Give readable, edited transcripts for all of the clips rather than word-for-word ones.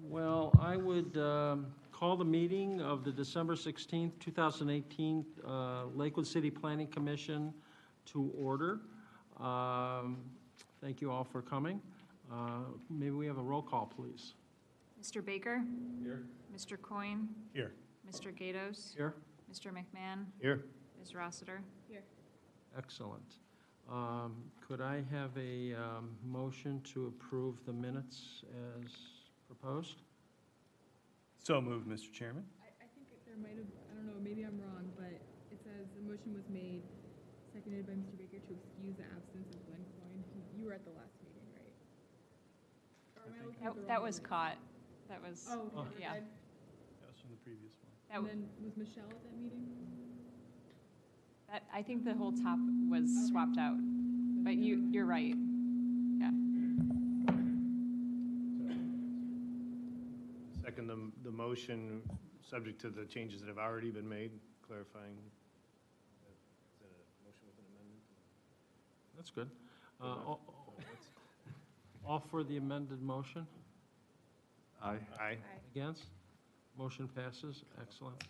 Well, I would call the meeting of the December 16th, 2018 Lakewood City Planning Commission to order. Thank you all for coming. Maybe we have a roll call, please. Mr. Baker? Here. Mr. Coyne? Here. Mr. Gatos? Here. Mr. McMahon? Here. Ms. Rossiter? Here. Excellent. Could I have a motion to approve the minutes as proposed? So moved, Mr. Chairman. I think there might have, I don't know, maybe I'm wrong, but it says the motion was made, seconded by Mr. Baker to excuse the absence of Glenn Coyne. You were at the last meeting, right? Or am I looking at the That wrong was minute? caught. That was, Oh, okay, yeah. good. That was from the previous one. that, And then was Michelle at that meeting? I think the whole top was swapped out, but you're right. Yeah. Second, the motion, subject to the changes that have already been made, clarifying. Is that a motion with an amendment? That's good. All for the amended motion? Aye. Aye. Against? Motion passes. Excellent.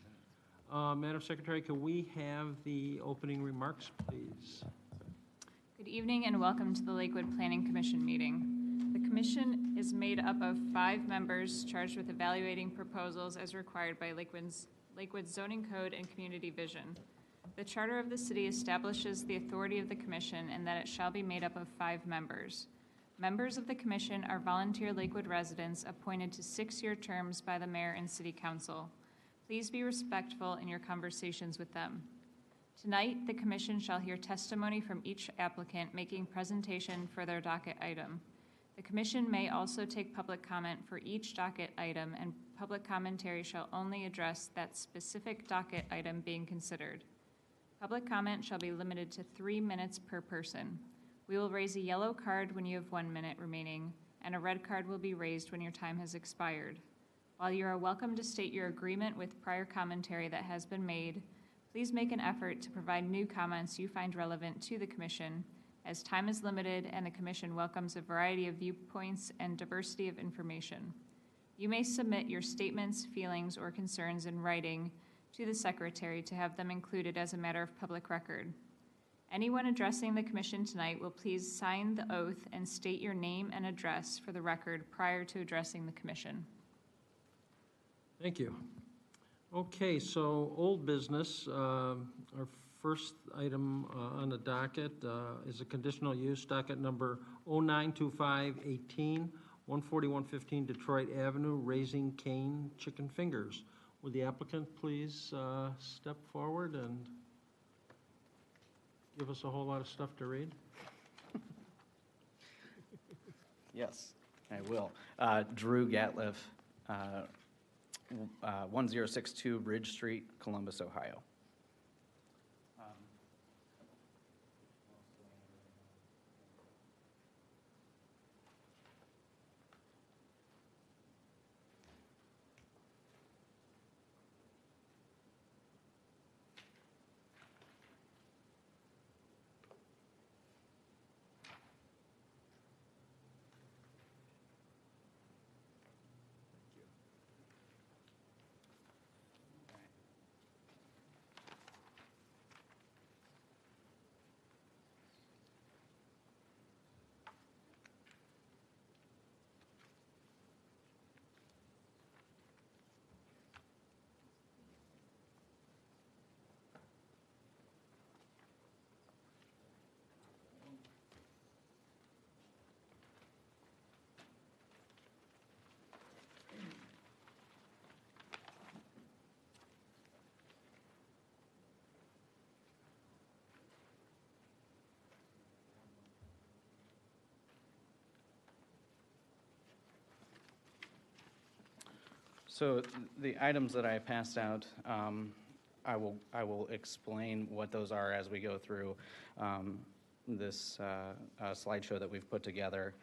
Madam Secretary, can we have the opening remarks, please? Good evening and welcome to the Lakewood Planning Commission meeting. The commission is made up of 5 members charged with evaluating proposals as required by Lakewood's zoning code and community vision. The charter of the city establishes the authority of the commission and that it shall be made up of 5 members. Members of the commission are volunteer Lakewood residents appointed to 6-year terms by the mayor and city council. Please be respectful in your conversations with them. Tonight, the commission shall hear testimony from each applicant making presentation for their docket item. The commission may also take public comment for each docket item, and public commentary shall only address that specific docket item being considered. Public comment shall be limited to 3 minutes per person. We will raise a yellow card when you have 1 minute remaining, and a red card will be raised when your time has expired. While you are welcome to state your agreement with prior commentary that has been made, please make an effort to provide new comments you find relevant to the commission, as time is limited and the commission welcomes a variety of viewpoints and diversity of information. You may submit your statements, feelings, or concerns in writing to the secretary to have them included as a matter of public record. Anyone addressing the commission tonight will please sign the oath and state your name and address for the record prior to addressing the commission. Thank you. Okay, so old business. Our first item on the docket is a conditional use, docket number 092518, 14115 Detroit Avenue, Raising Cane Chicken Fingers. Would the applicant please step forward and give us a whole lot of stuff to read? Yes, I will. Drew Gatliff, 1062 Bridge Street, Columbus, Ohio. So the items that I passed out, I will explain what those are as we go through this slideshow that we've put together.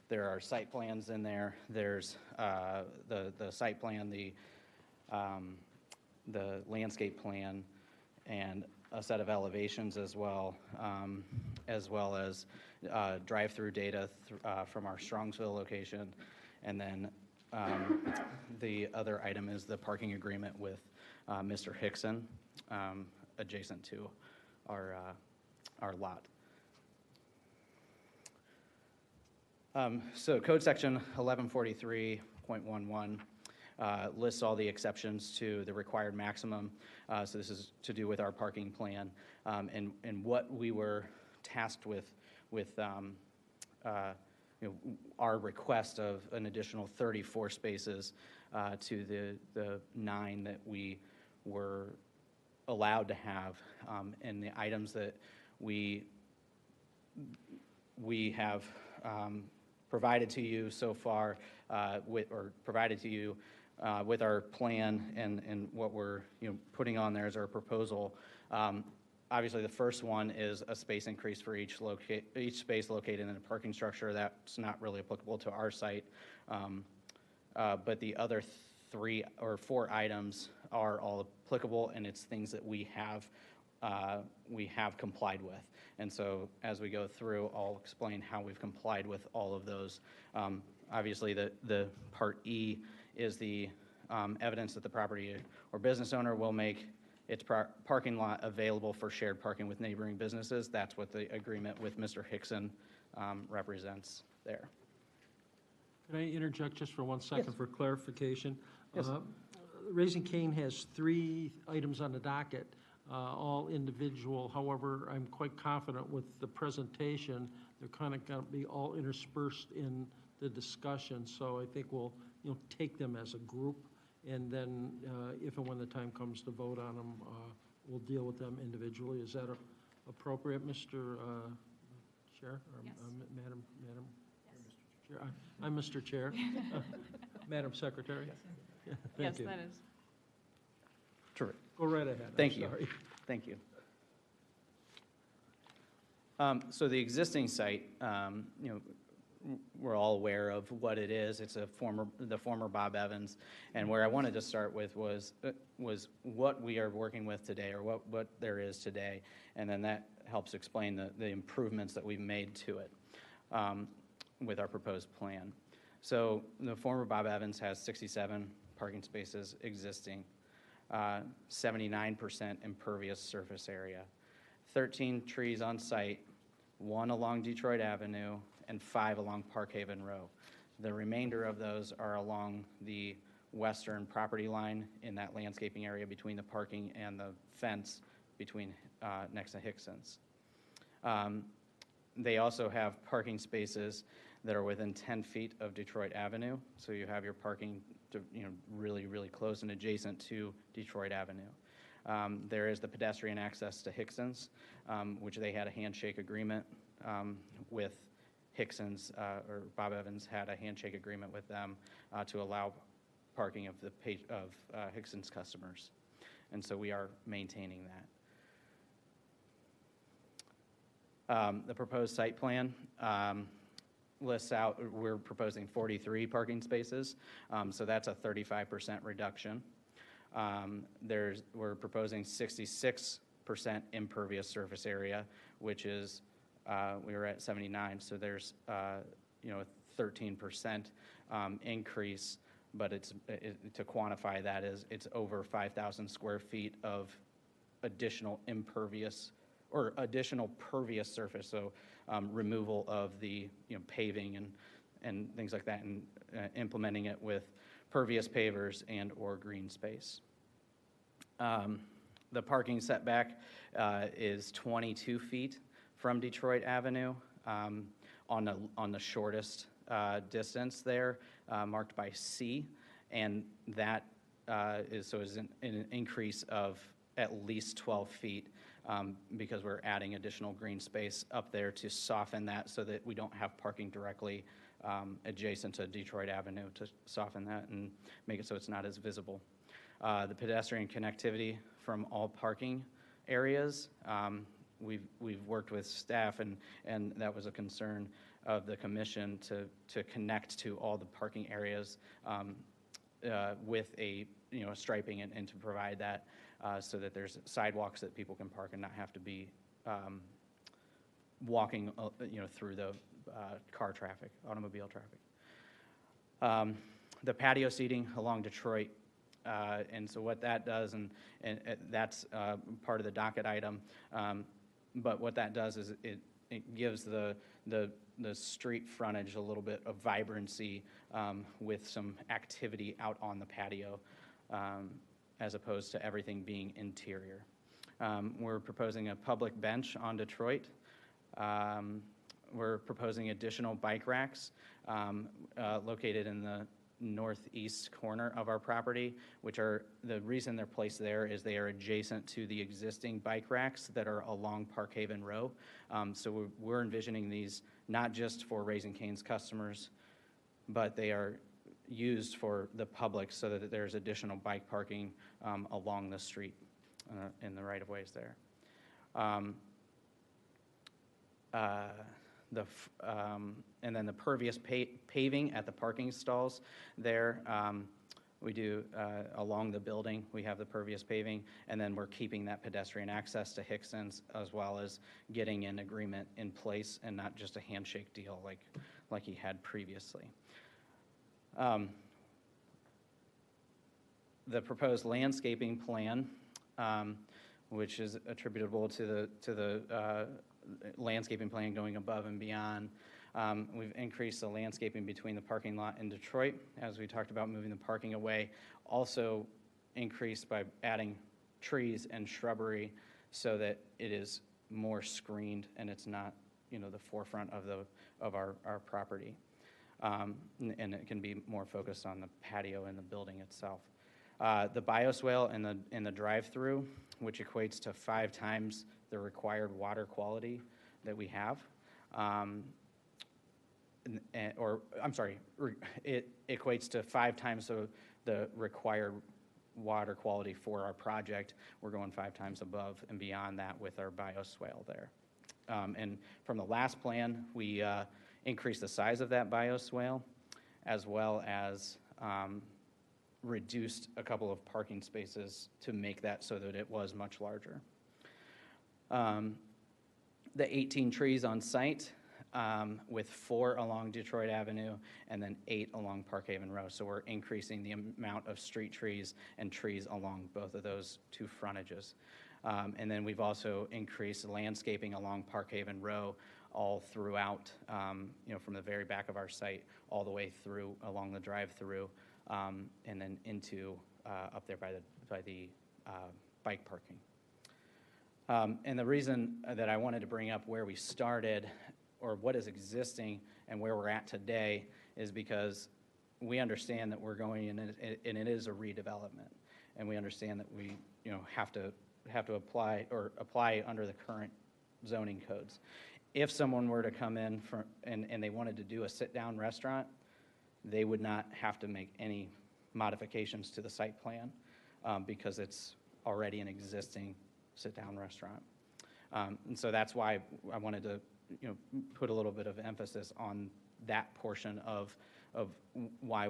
There are site plans in there. There's the site plan, the landscape plan, and a set of elevations as well as drive-through data from our Strongsville location, And then the other item is the parking agreement with Mr. Hickson, adjacent to our lot. So code section 1143.11 lists all the exceptions to the required maximum. So this is to do with our parking plan. And what we were tasked with our request of an additional 34 spaces to the 9 that we were allowed to have. And the items that we have provided to you so far with our plan and what we're putting on there as our proposal. Obviously, the first one is a space increase for each space located in a parking structure. That's not really applicable to our site. But the other 3 or 4 items are all applicable, and it's things that we have complied with. And so as we go through, I'll explain how we've complied with all of those. Obviously, the Part E is the evidence that the property or business owner will make its parking lot available for shared parking with neighboring businesses. That's what the agreement with Mr. Hickson represents there. Can I interject just for 1 second Yes. for clarification? Yes. Raising Cane has 3 items on the docket, all individual. However, I'm quite confident with the presentation, they're kind of going to be all interspersed in the discussion. So I think we'll take them as a group, and then if and when the time comes to vote on them, we'll deal with them individually. Is that appropriate, Mr. Chair? Or, Yes. Madam? Yes. Chair? I'm Mr. Chair. Madam Secretary? Yeah, Yes, thank you. that is. Terrific. Go right ahead. Thank I'm you. sorry. Thank you. So the existing site, we're all aware of what it is. It's the former Bob Evans, and where I wanted to start with was what we are working with today, or what there is today, and then that helps explain the improvements that we've made to it with our proposed plan. So the former Bob Evans has 67 parking spaces existing, 79% impervious surface area, 13 trees on site, 1 along Detroit Avenue, and 5 along Park Haven Row. The remainder of those are along the western property line in that landscaping area between the parking and the fence between next to Hickson's. They also have parking spaces that are within 10 feet of Detroit Avenue, so you have your parking really, really close and adjacent to Detroit Avenue. There is the pedestrian access to Hickson's, which they had a handshake agreement with Hickson's, or Bob Evans had a handshake agreement with them to allow parking of Hickson's customers. And so we are maintaining that. The proposed site plan lists out, we're proposing 43 parking spaces, so that's a 35% reduction. We're proposing 66% impervious surface area, which is, we were at 79, so there's a 13% increase, but to quantify that is it's over 5,000 square feet of additional impervious or additional pervious surface, so removal of the paving and things like that, and implementing it with pervious pavers and or green space. The parking setback is 22 feet from Detroit Avenue on the shortest distance there, marked by C, and that is an increase of at least 12 feet because we're adding additional green space up there to soften that so that we don't have parking directly adjacent to Detroit Avenue, to soften that and make it so it's not as visible. The pedestrian connectivity from all parking areas, we've worked with staff, and that was a concern of the commission to connect to all the parking areas with a striping and to provide that so that there's sidewalks that people can park and not have to be walking through the car traffic, automobile traffic. The patio seating along Detroit. And so what that does, and that's part of the docket item, but what that does is it gives the street frontage a little bit of vibrancy with some activity out on the patio, as opposed to everything being interior. We're proposing a public bench on Detroit. We're proposing additional bike racks located in the northeast corner of our property, which are, the reason they're placed there is they are adjacent to the existing bike racks that are along Parkhaven Row. So we're envisioning these not just for Raising Cane's customers, but they are used for the public so that there's additional bike parking along the street in the right-of-ways there. And then the pervious paving at the parking stalls there, we do along the building, we have the pervious paving, and then we're keeping that pedestrian access to Hickson's, as well as getting an agreement in place and not just a handshake deal like he had previously. The proposed landscaping plan, which is attributable to the landscaping plan going above and beyond. We've increased the landscaping between the parking lot and Detroit, as we talked about moving the parking away. Also increased by adding trees and shrubbery so that it is more screened and it's not, the forefront of our property. And it can be more focused on the patio and the building itself. The bioswale in the drive-through, which equates to 5 times the required water quality that we have. It equates to 5 times the required water quality for our project. We're going 5 times above and beyond that with our bioswale there. And from the last plan, we increased the size of that bioswale, as well as reduced a couple of parking spaces to make that so that it was much larger. The 18 trees on site, with 4 along Detroit Avenue and then 8 along Parkhaven Row. So we're increasing the amount of street trees and trees along both of those 2 frontages. And then we've also increased landscaping along Parkhaven Row all throughout, from the very back of our site all the way through along the drive-through, and then into up there by the bike parking. And the reason that I wanted to bring up where we started, or what is existing and where we're at today, is because we understand that we're going in, and it is a redevelopment, and we understand that we have to apply under the current zoning codes. If someone were to come in and they wanted to do a sit-down restaurant, they would not have to make any modifications to the site plan because it's already an existing sit-down restaurant. And so that's why I wanted to put a little bit of emphasis on that portion of why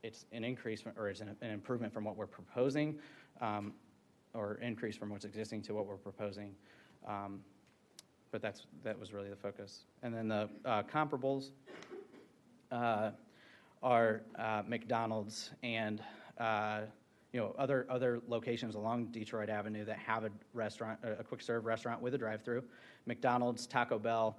it's an increase or it's an improvement from what we're proposing, or increase from what's existing to what we're proposing. But that was really the focus. And then the comparables are McDonald's and other locations along Detroit Avenue that have a restaurant, a quick serve restaurant with a drive-through. McDonald's, Taco Bell.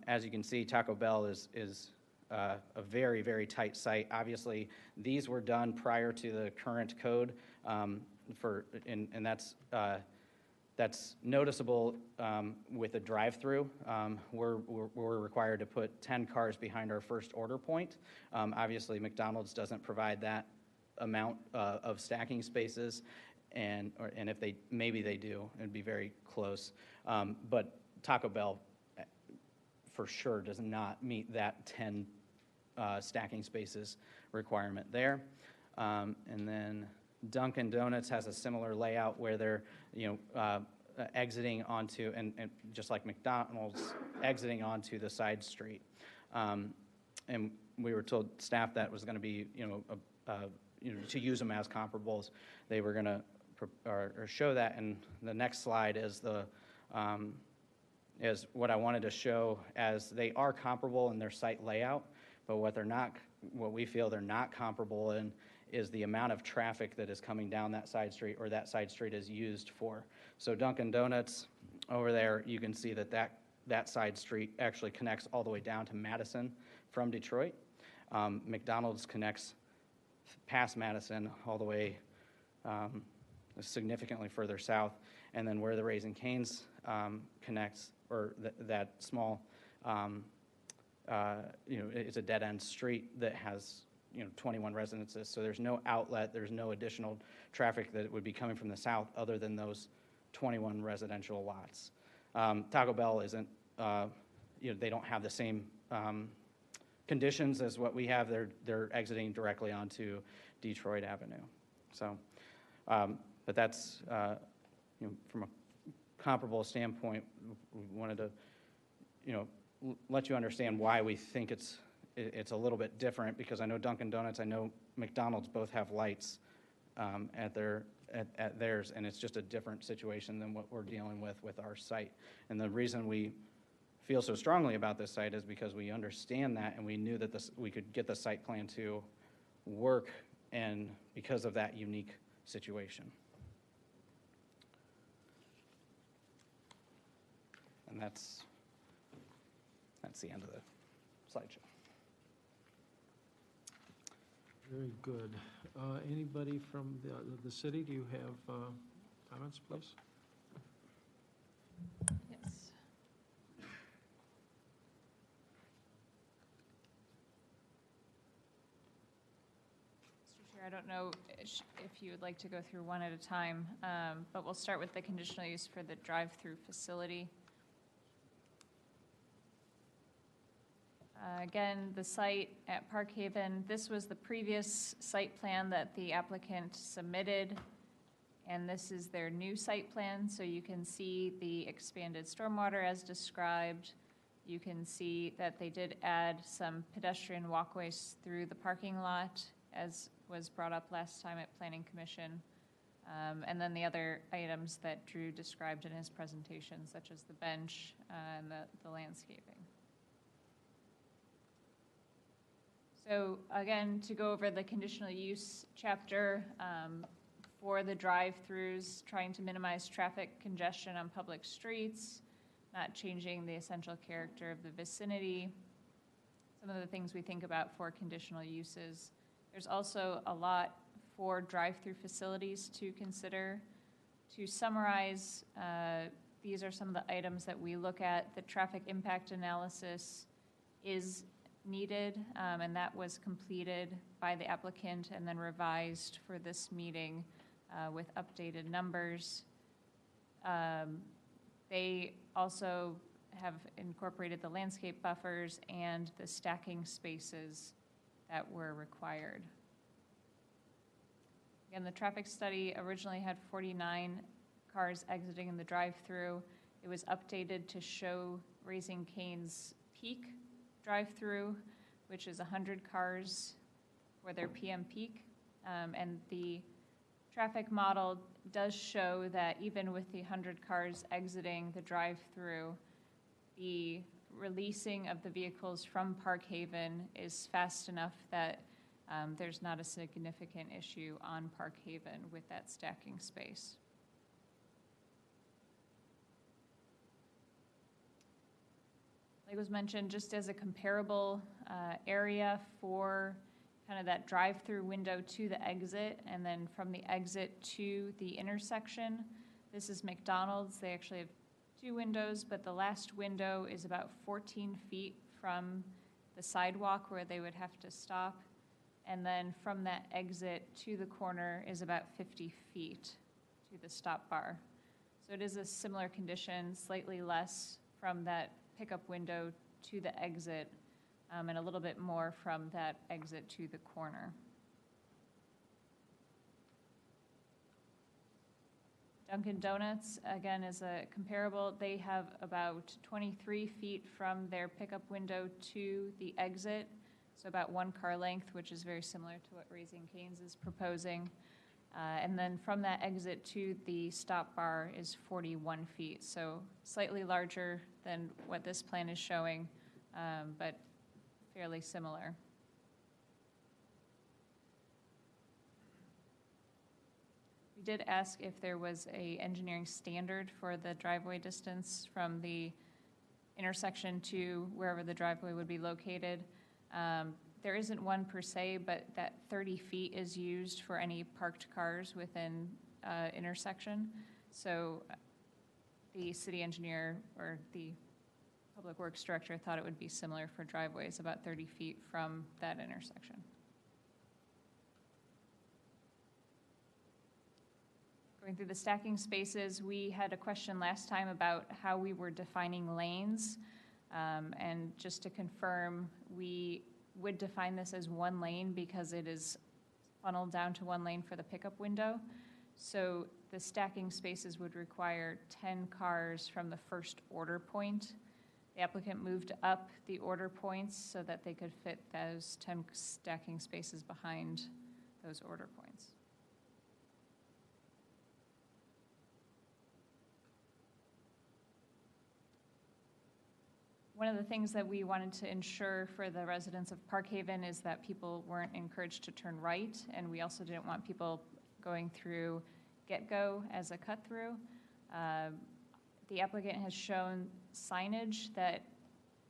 As you can see, Taco Bell is a very, very tight site. Obviously, these were done prior to the current code, and that's noticeable with a drive-through. We're required to put 10 cars behind our first order point. Obviously, McDonald's doesn't provide that amount of stacking spaces, and if maybe they do, it'd be very close. But Taco Bell for sure does not meet that 10 stacking spaces requirement there. And then Dunkin Donuts has a similar layout where they're exiting onto, and just like McDonald's, exiting onto the side street. And we were told staff that was going to be to use them as comparables. They were going to show that, and the next slide is is what I wanted to show, as they are comparable in their site layout, but what they're not what we feel they're not comparable in is the amount of traffic that is coming down that side street or that side street is used for. So Dunkin Donuts over there, you can see that side street actually connects all the way down to Madison from Detroit. McDonald's connects past Madison all the way significantly further south, and then where the Raising Cane's connects, or that small, it's a dead-end street that has 21 residences, so there's no outlet, there's no additional traffic that would be coming from the south other than those 21 residential lots. Taco Bell isn't, they don't have the same conditions as what we have. They're exiting directly onto Detroit Avenue. So, but that's, from a comparable standpoint, we wanted to, let you understand why we think it's a little bit different, because I know Dunkin Donuts, I know McDonald's both have lights at theirs, and it's just a different situation than what we're dealing with our site. And the reason we feel so strongly about this site is because we understand that, and we knew that we could get the site plan to work, and because of that unique situation. And that's the end of the slideshow. Very good. Anybody from the city, do you have comments, please? Yes. Mr. Chair, I don't know if you would like to go through one at a time, but we'll start with the conditional use for the drive-through facility. Again, the site at Park Haven, this was the previous site plan that the applicant submitted, and this is their new site plan, so you can see the expanded stormwater as described. You can see that they did add some pedestrian walkways through the parking lot, as was brought up last time at Planning Commission. And then the other items that Drew described in his presentation, such as the bench and the landscaping. So again, to go over the conditional use chapter, for the drive-throughs, trying to minimize traffic congestion on public streets, not changing the essential character of the vicinity. Some of the things we think about for conditional uses. There's also a lot for drive-through facilities to consider. To summarize, these are some of the items that we look at. The traffic impact analysis is needed, and that was completed by the applicant and then revised for this meeting with updated numbers. They also have incorporated the landscape buffers and the stacking spaces that were required. Again, the traffic study originally had 49 cars exiting in the drive-through. It was updated to show Raising Cane's peak drive-through, which is 100 cars for their PM peak. And the traffic model does show that even with the 100 cars exiting the drive-through, the releasing of the vehicles from Park Haven is fast enough that there's not a significant issue on Park Haven with that stacking space. Like was mentioned, just as a comparable area for kind of that drive-through window to the exit, and then from the exit to the intersection. This is McDonald's. They actually have 2 windows, but the last window is about 14 feet from the sidewalk where they would have to stop. And then from that exit to the corner is about 50 feet to the stop bar. So it is a similar condition, slightly less from that pickup window to the exit, and a little bit more from that exit to the corner. Dunkin Donuts, again, is a comparable. They have about 23 feet from their pickup window to the exit, so about 1 car length, which is very similar to what Raising Cane's is proposing. And then from that exit to the stop bar is 41 feet, so slightly larger than what this plan is showing, but fairly similar. We did ask if there was a engineering standard for the driveway distance from the intersection to wherever the driveway would be located. There isn't one per se, but that 30 feet is used for any parked cars within intersection. So the city engineer or the public works director thought it would be similar for driveways, about 30 feet from that intersection. Going through the stacking spaces, we had a question last time about how we were defining lanes. And just to confirm, we would define this as one lane because it is funneled down to one lane for the pickup window. So the stacking spaces would require 10 cars from the first order point. The applicant moved up the order points so that they could fit those 10 stacking spaces behind those order points. One of the things that we wanted to ensure for the residents of Parkhaven is that people weren't encouraged to turn right, and we also didn't want people going through Gecko as a cut-through. The applicant has shown signage that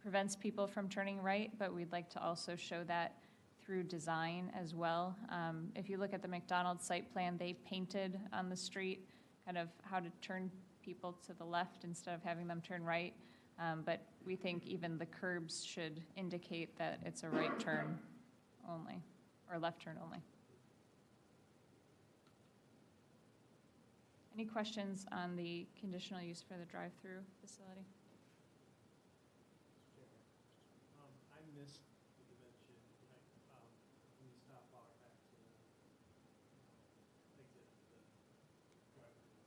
prevents people from turning right, but we'd like to also show that through design as well. If you look at the McDonald's site plan, they painted on the street kind of how to turn people to the left instead of having them turn right. But we think even the curbs should indicate that it's a right turn only, or left turn only. Any questions on the conditional use for the drive-through facility? I missed the dimension, when you stop bar back to the exit the drive-through.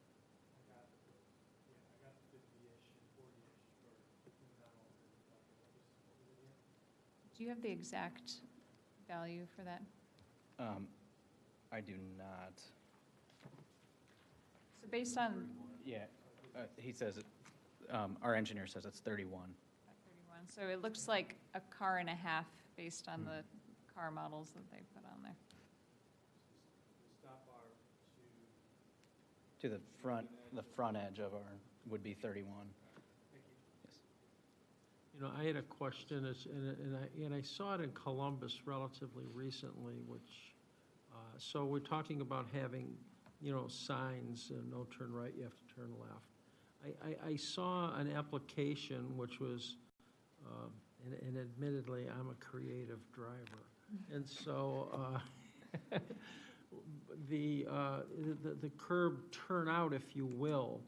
I got the 50-ish and 40-ish for McDonald's and what was it here? Do you have the exact value for that? I do not. So based on Yeah, he says, our engineer says it's 31. 31, so it looks like a car and a half based on the car models that they put on there. The stop bar To the front edge of our, would be 31. thank you. Yes. You know, I had a question, and I saw it in Columbus relatively recently, which, so we're talking about having, you know, signs, no turn right, you have to turn left. I saw an application which was, and admittedly, I'm a creative driver, and so the curb turnout, if you will,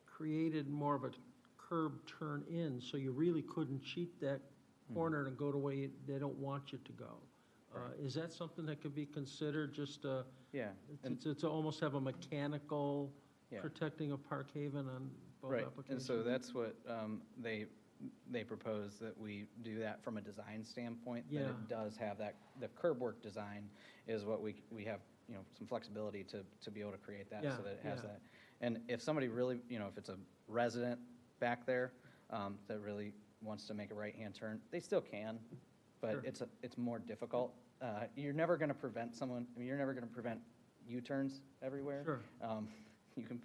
created more of a curb turn in, so you really couldn't cheat that corner and go the way they don't want you to go. Is that something that could be considered, just Yeah. to almost have a mechanical Yeah. protecting of Parkhaven on both Right, applications? and so that's what they propose, that we do that from a design standpoint. That Yeah. it does have that, the curb work design is what we have, you know, some flexibility to be able to create that Yeah, so that it has yeah. that. And if somebody really, you know, if it's a resident back there that really wants to make a right-hand turn, they still can, Sure. but it's more difficult. You're never going to prevent someone, I mean, you're never going to prevent U-turns everywhere. Sure. You can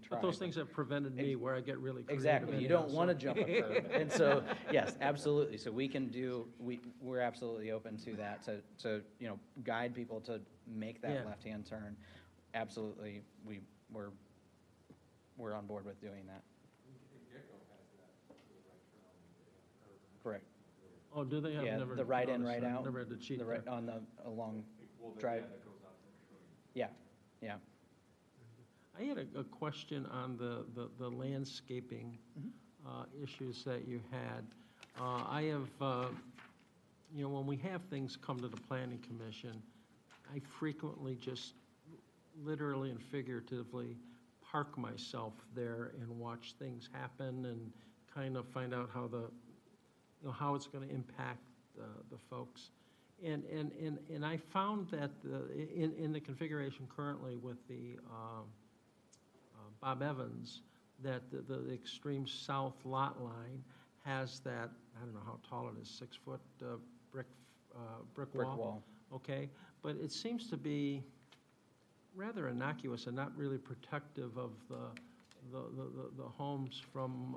try. But those things have prevented me where I get really creative. Exactly, you anyhow, don't want to so- jump a curb. And so, yes, absolutely. So we can do, we're absolutely open to that, to, you know, guide people to make Yeah. that left-hand turn. Absolutely, we're on board with doing that. Correct. Oh, do they have? Yeah, Never the right in, noticed right that. out. Never had to cheat The there. right, on the, along drive. Yeah, yeah. I had a question on the landscaping issues that you had. I have, you know, when we have things come to the planning commission, I frequently just literally and figuratively park myself there and watch things happen and kind of find out how how it's going to impact the folks. And I found that in the configuration currently with the Bob Evans, that the extreme south lot line has that, I don't know how tall it is, 6-foot brick Brick wall. wall. Okay, but it seems to be, rather innocuous and not really protective of the homes from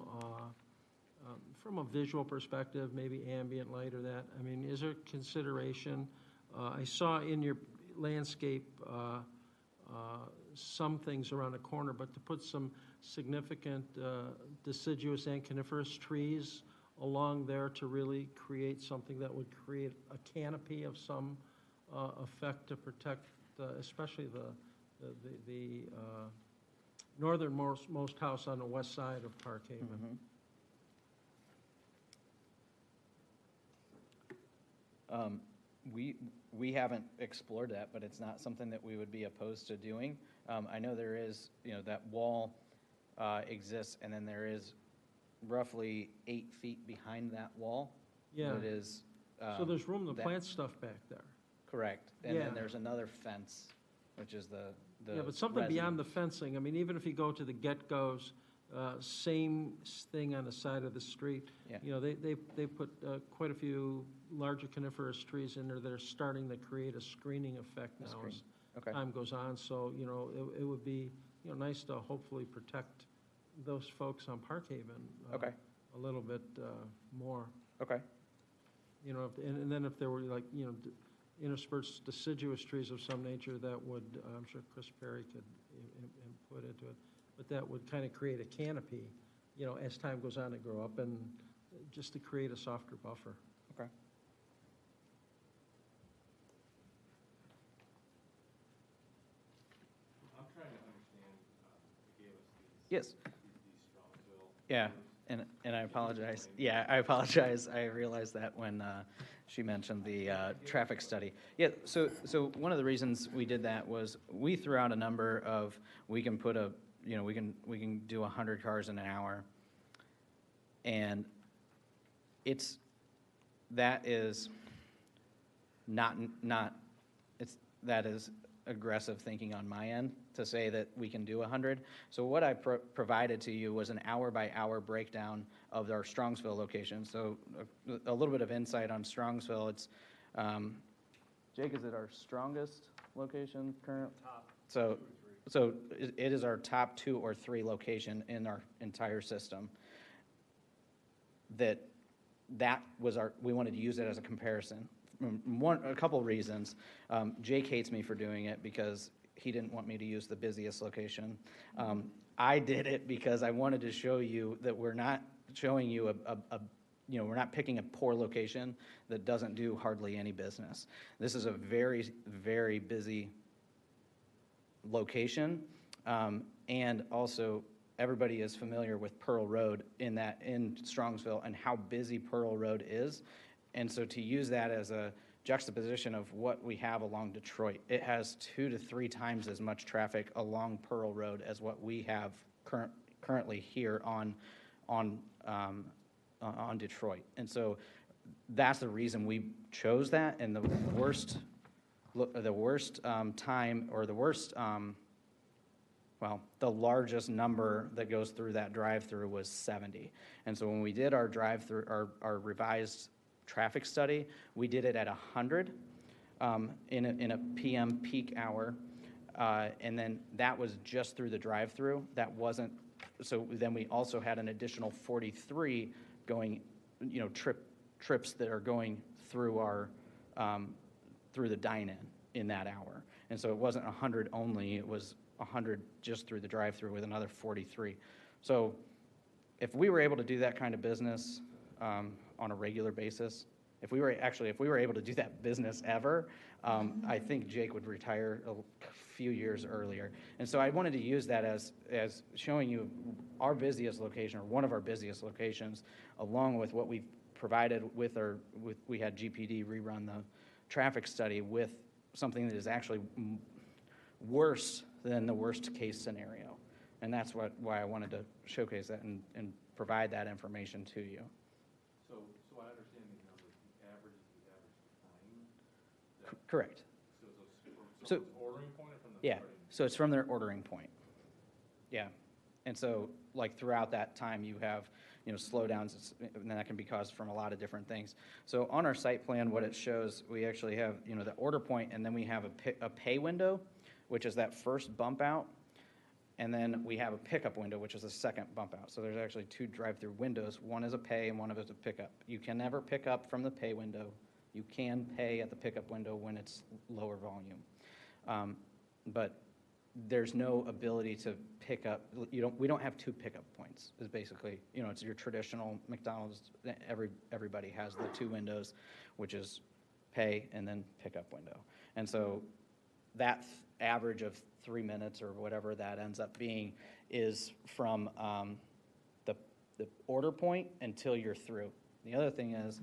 a visual perspective, maybe ambient light or that. I mean, is there consideration? I saw in your landscape some things around the corner, but to put some significant deciduous and coniferous trees along there to really create something that would create a canopy of some effect to protect, especially the northernmost house on the west side of Park Haven. We haven't explored that, but it's not something that we would be opposed to doing. I know there is, that wall exists, and then there is roughly 8 feet behind that wall. Yeah. That is. So there's room to that- plant stuff back there. Correct. And Yeah. then there's another fence, which is the Yeah, but something beyond the residence. fencing. I mean, even if you go to the Gecko's, same thing on the side of the street. Yeah. They put quite a few larger coniferous trees in there that are starting to create a screening effect A now screen. as Okay. time goes on. So, it would be, nice to hopefully protect those folks on Park Haven. Okay. A little bit more. Okay. And then if there were like, interspersed deciduous trees of some nature, that would, I'm sure Chris Perry could input into it, but that would kind of create a canopy, as time goes on to grow up and just to create a softer buffer. Okay. I'm trying to understand, you gave us Yes. these Strongsville. Yeah, and I apologize. Yeah, I apologize. I realized that when she mentioned the traffic study. Yeah, so one of the reasons we did that was we threw out a number of, we can put a, we can do 100 cars in an hour. And that is that is aggressive thinking on my end to say that we can do 100. So what I provided to you was an hour-by-hour breakdown of our Strongsville location. So a little bit of insight on Strongsville. It's, Jake, is it our strongest location current? Top So, 2 or 3. so it is our top 2 or 3 location in our entire system. That was we wanted to use it as a comparison. A couple reasons. Jake hates me for doing it because he didn't want me to use the busiest location. I did it because I wanted to show you that we're not showing you we're not picking a poor location that doesn't do hardly any business. This is a very, very busy location, and also everybody is familiar with Pearl Road in Strongsville and how busy Pearl Road is. And so to use that as a juxtaposition of what we have along Detroit, it has 2 to 3 times as much traffic along Pearl Road as what we have currently here on Detroit. And so that's the reason we chose that. And the worst time, or the worst, the largest number that goes through that drive-through was 70. And so when we did our drive-through, our revised traffic study, we did it at 100 in a PM peak hour. And then that was just through the drive-through. That wasn't, so then we also had an additional 43 going, trips that are going through our, through the dine-in in that hour. And so it wasn't 100 only, it was 100 just through the drive-through with another 43. So if we were able to do that kind of business on a regular basis, if we were able to do that business ever, I think Jake would retire a few years earlier. And so I wanted to use that as showing you our busiest location, or one of our busiest locations, along with what we've provided we had GPD rerun the traffic study with something that is actually worse than the worst case scenario. And that's why I wanted to showcase that and provide that information to you. So I understand these numbers, the average is the average time? Correct. So it's ordering point or from the Yeah, starting? so it's from their ordering point. Yeah, and so like throughout that time you have, slowdowns, and that can be caused from a lot of different things. So on our site plan, what it shows, we actually have, the order point, and then we have a pay window, which is that first bump out, and then we have a pickup window, which is the second bump out. So there's actually two drive-through windows. One is a pay and one of it is a pickup. You can never pick up from the pay window. You can pay at the pickup window when it's lower volume. But there's no ability to pick up, we don't have two pickup points, is basically, it's your traditional McDonald's, everybody has the two windows, which is pay and then pickup window. And so that average of 3 minutes or whatever that ends up being is from the order point until you're through. The other thing is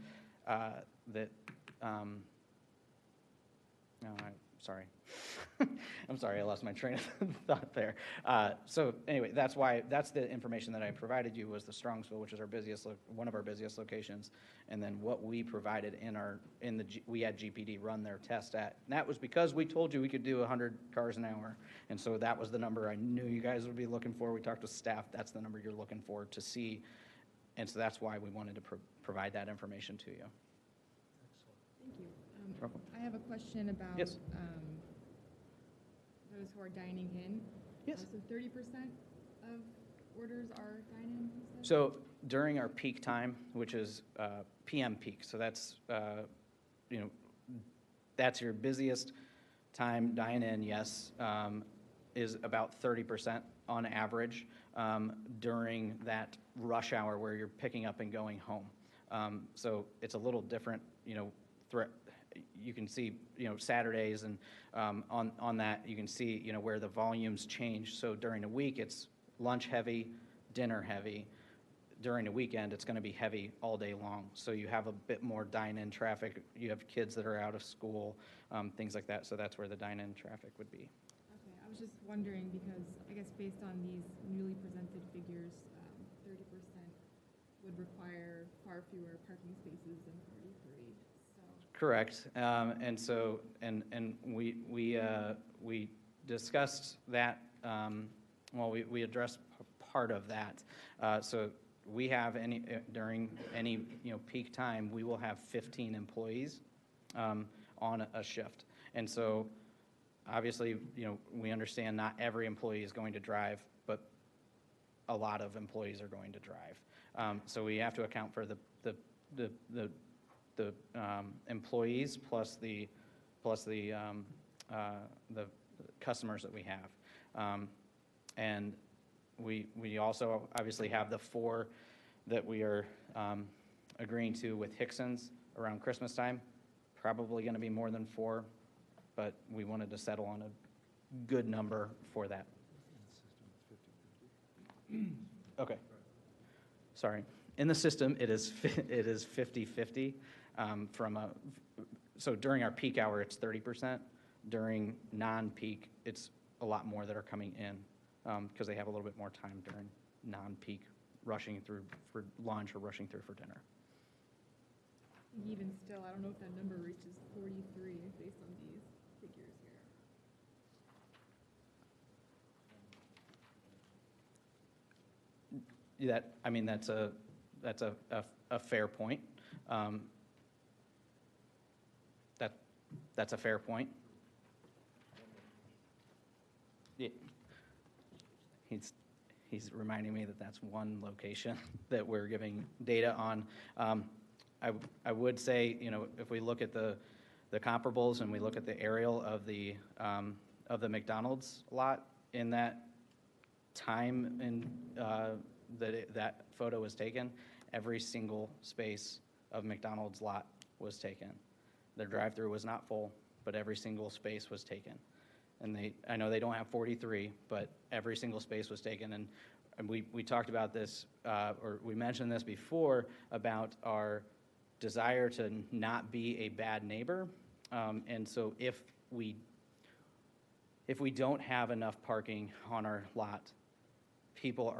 sorry. I'm sorry, I lost my train of thought there. So anyway, that's the information that I provided you was the Strongsville, which is one of our busiest locations, and then what we provided we had GPD run their test at. And that was because we told you we could do 100 cars an hour, and so that was the number I knew you guys would be looking for. We talked to staff, that's the number you're looking for to see, and so that's why we wanted to provide that information to you. Thank you. I have a question about Yes. Those who are dining in. Yes. So 30% of orders are dine-in, you said? So during our peak time, which is PM peak, so that's, that's your busiest time, dine-in, yes, is about 30% on average during that rush hour where you're picking up and going home. So it's a little different, you can see, Saturdays and on that, you can see, where the volumes change. So during the week, it's lunch heavy, dinner heavy. During the weekend, it's going to be heavy all day long. So you have a bit more dine-in traffic. You have kids that are out of school, things like that. So that's where the dine-in traffic would be. Okay, I was just wondering because I guess based on these newly presented figures, 30% would require far fewer parking spaces than 43. Correct, and so, and we discussed that, we addressed part of that. So we have during any, peak time, we will have 15 employees on a shift. And so, obviously, we understand not every employee is going to drive, but a lot of employees are going to drive. So we have to account for the employees plus the customers that we have, and we also obviously have the 4 that we are agreeing to with Hickson's around Christmas time. Probably going to be more than 4, but we wanted to settle on a good number for that. Okay. Sorry. In the system, it is 50-50. So during our peak hour, it's 30%. During non-peak, it's a lot more that are coming in because they have a little bit more time during non-peak, rushing through for lunch or rushing through for dinner. Even still, I don't know if that number reaches 43 based on these figures here. That's a fair point. That's a fair point. Yeah. He's reminding me that that's one location that we're giving data on. I would say, if we look at the comparables and we look at the aerial of the McDonald's lot in that time and that photo was taken, every single space of McDonald's lot was taken. Their drive-through was not full, but every single space was taken. And I know they don't have 43, but every single space was taken. And we talked about this, or we mentioned this before, about our desire to not be a bad neighbor. And so if we don't have enough parking on our lot, people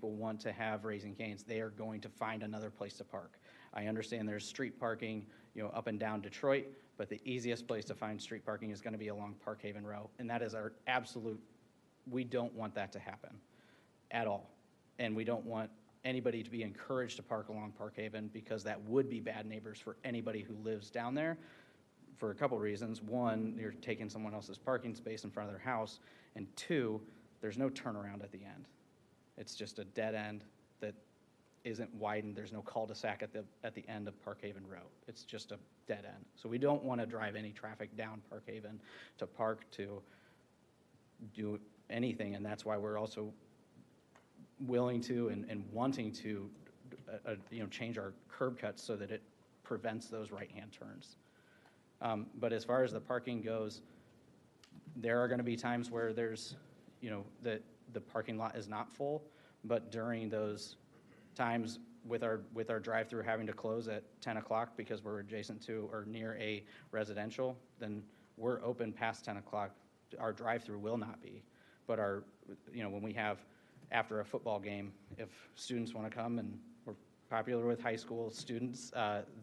want to have Raising Cane's, they are going to find another place to park. I understand there's street parking, up and down Detroit, but the easiest place to find street parking is going to be along Park Haven Row, and that is our absolute. We don't want that to happen at all, and we don't want anybody to be encouraged to park along Park Haven because that would be bad neighbors for anybody who lives down there for a couple reasons. One, you're taking someone else's parking space in front of their house, and two, there's no turnaround at the end. It's just a dead end that isn't widened. There's no cul-de-sac at the end of Parkhaven Road. It's just a dead end. So we don't want to drive any traffic down Parkhaven to park, to do anything, and that's why we're also willing to and wanting to change our curb cuts so that it prevents those right-hand turns. But as far as the parking goes, there are going to be times where there's, that the parking lot is not full, but during those times with our drive-through having to close at 10 o'clock because we're adjacent to or near a residential, then we're open past 10 o'clock. Our drive-through will not be. But when we have, after a football game, if students want to come, and we're popular with high school students,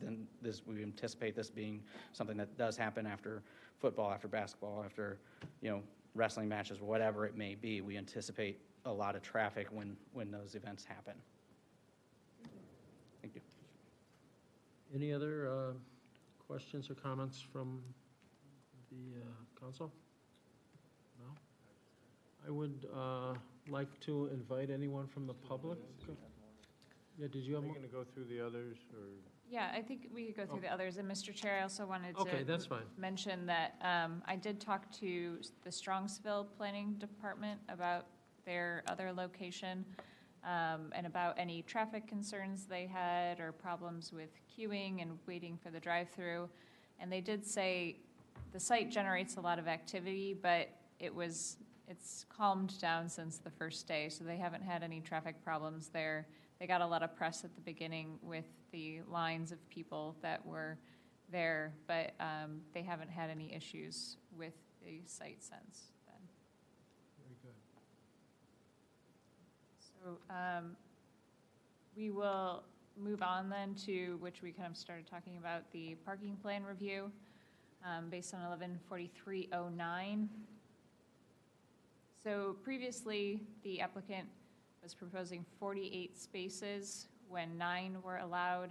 then we anticipate this being something that does happen after football, after basketball, after, wrestling matches, whatever it may be. We anticipate a lot of traffic when those events happen. Thank you. Any other questions or comments from the council? No? I would like to invite anyone from the public. Yeah, did you have Are you more? going to go through the others, or? Yeah, I think we could go through the others. And Mr. Chair, I also wanted Okay, to that's fine. mention that I did talk to the Strongsville Planning Department about their other location and about any traffic concerns they had or problems with queuing and waiting for the drive-through. And they did say the site generates a lot of activity, but it's calmed down since the first day, so they haven't had any traffic problems there. They got a lot of press at the beginning with the lines of people that were there, but they haven't had any issues with the site since then. Very good. So we will move on then to, which we kind of started talking about, the parking plan review based on 114309. So previously, the applicant was proposing 48 spaces when 9 were allowed.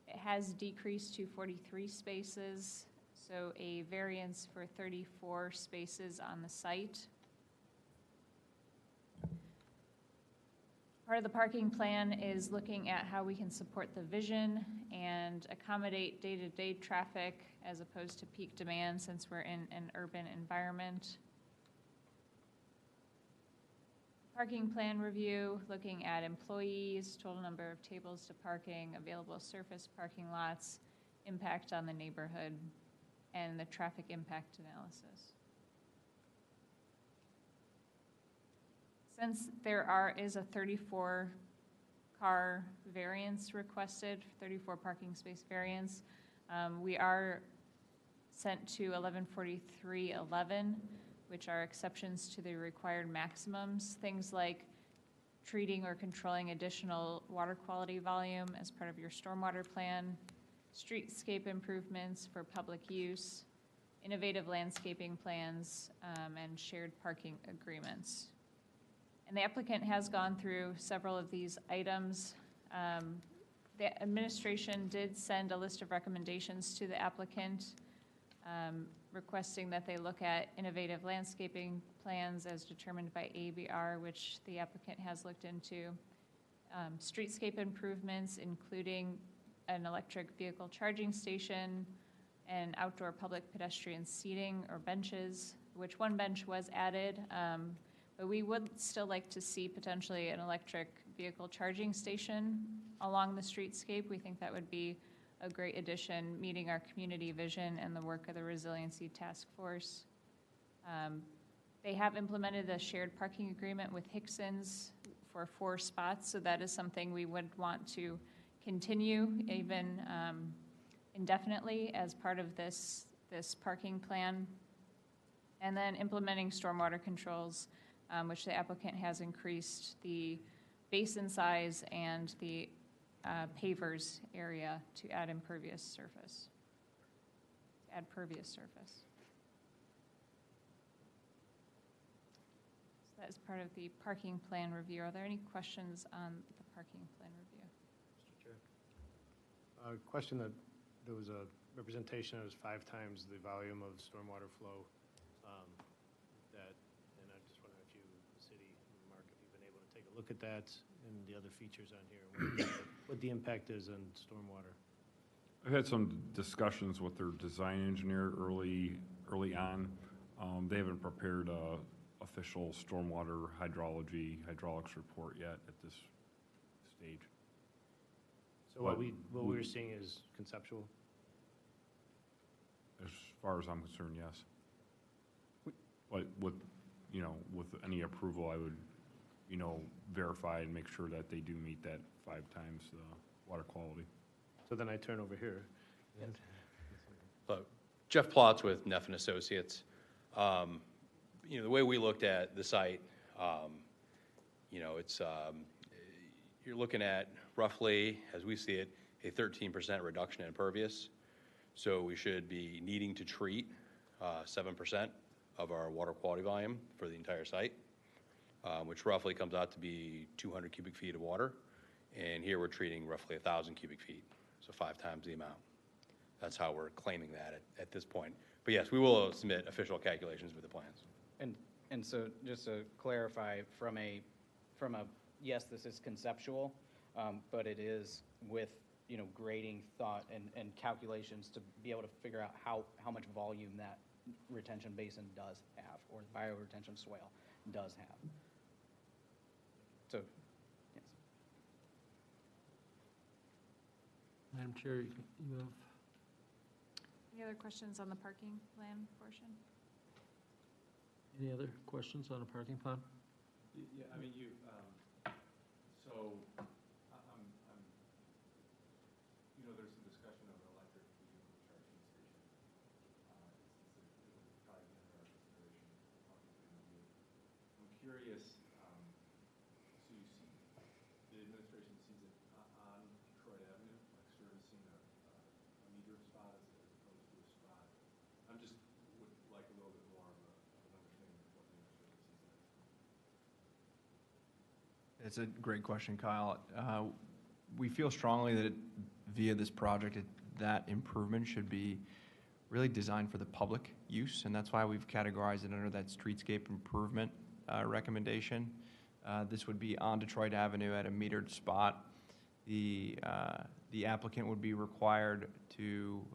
It has decreased to 43 spaces, so a variance for 34 spaces on the site. Part of the parking plan is looking at how we can support the vision and accommodate day-to-day traffic as opposed to peak demand since we're in an urban environment. Parking plan review, looking at employees, total number of tables to parking, available surface parking lots, impact on the neighborhood, and the traffic impact analysis. Since there is a 34 car variance requested, 34 parking space variance, we are sent to 114311, which are exceptions to the required maximums, things like treating or controlling additional water quality volume as part of your stormwater plan, streetscape improvements for public use, innovative landscaping plans, and shared parking agreements. And the applicant has gone through several of these items. The administration did send a list of recommendations to the applicant, requesting that they look at innovative landscaping plans as determined by ABR, which the applicant has looked into. Streetscape improvements, including an electric vehicle charging station and outdoor public pedestrian seating or benches, which one bench was added. But we would still like to see potentially an electric vehicle charging station along the streetscape. We think that would be a great addition, meeting our community vision and the work of the Resiliency Task Force. They have implemented a shared parking agreement with Hickson's for 4 spots, so that is something we would want to continue even indefinitely as part of this parking plan. And then implementing stormwater controls, which the applicant has increased the basin size and the pavers area to add impervious surface. So that is part of the parking plan review. Are there any questions on the parking plan review? Mr. Chair. A question that there was a representation was 5 times the volume of stormwater flow. That, and I just wonder if you, the city, Mark, if you've been able to take a look at that and the other features on here, what the impact is on stormwater. I've had some discussions with their design engineer early on. They haven't prepared a official stormwater hydraulics report yet at this stage. So what we're seeing is conceptual? As far as I'm concerned, yes. But with any approval, I would, verify and make sure that they do meet that 5 times the water quality. So then I turn over here. Jeff Plotz with Neff and Associates. The way we looked at the site, it's, you're looking at roughly, as we see it, a 13% reduction in impervious. So we should be needing to treat 7% of our water quality volume for the entire site, which roughly comes out to be 200 cubic feet of water. And here we're treating roughly 1,000 cubic feet, so 5 times the amount. That's how we're claiming that at this point. But yes, we will submit official calculations with the plans. And so just to clarify, from a yes, this is conceptual, but it is with, grading thought and calculations to be able to figure out how much volume that retention basin does have, or bioretention swale does have. So, yes. Madam Chair, you have, Any other questions on the parking plan portion? any other questions on the parking plan? Yeah, I mean, so, I'm, there's some discussion of an electric vehicle charging station. It's probably under our consideration. I'm curious, so you see, the administration sees it on Detroit Avenue, like servicing a meter spot as opposed to a spot. I'm just would like a little bit more of an understanding of what the administration sees that. It's a great question, Kyle. We feel strongly that via this project, that improvement should be really designed for the public use, and that's why we've categorized it under that streetscape improvement recommendation. This would be on Detroit Avenue at a metered spot. The applicant would be required to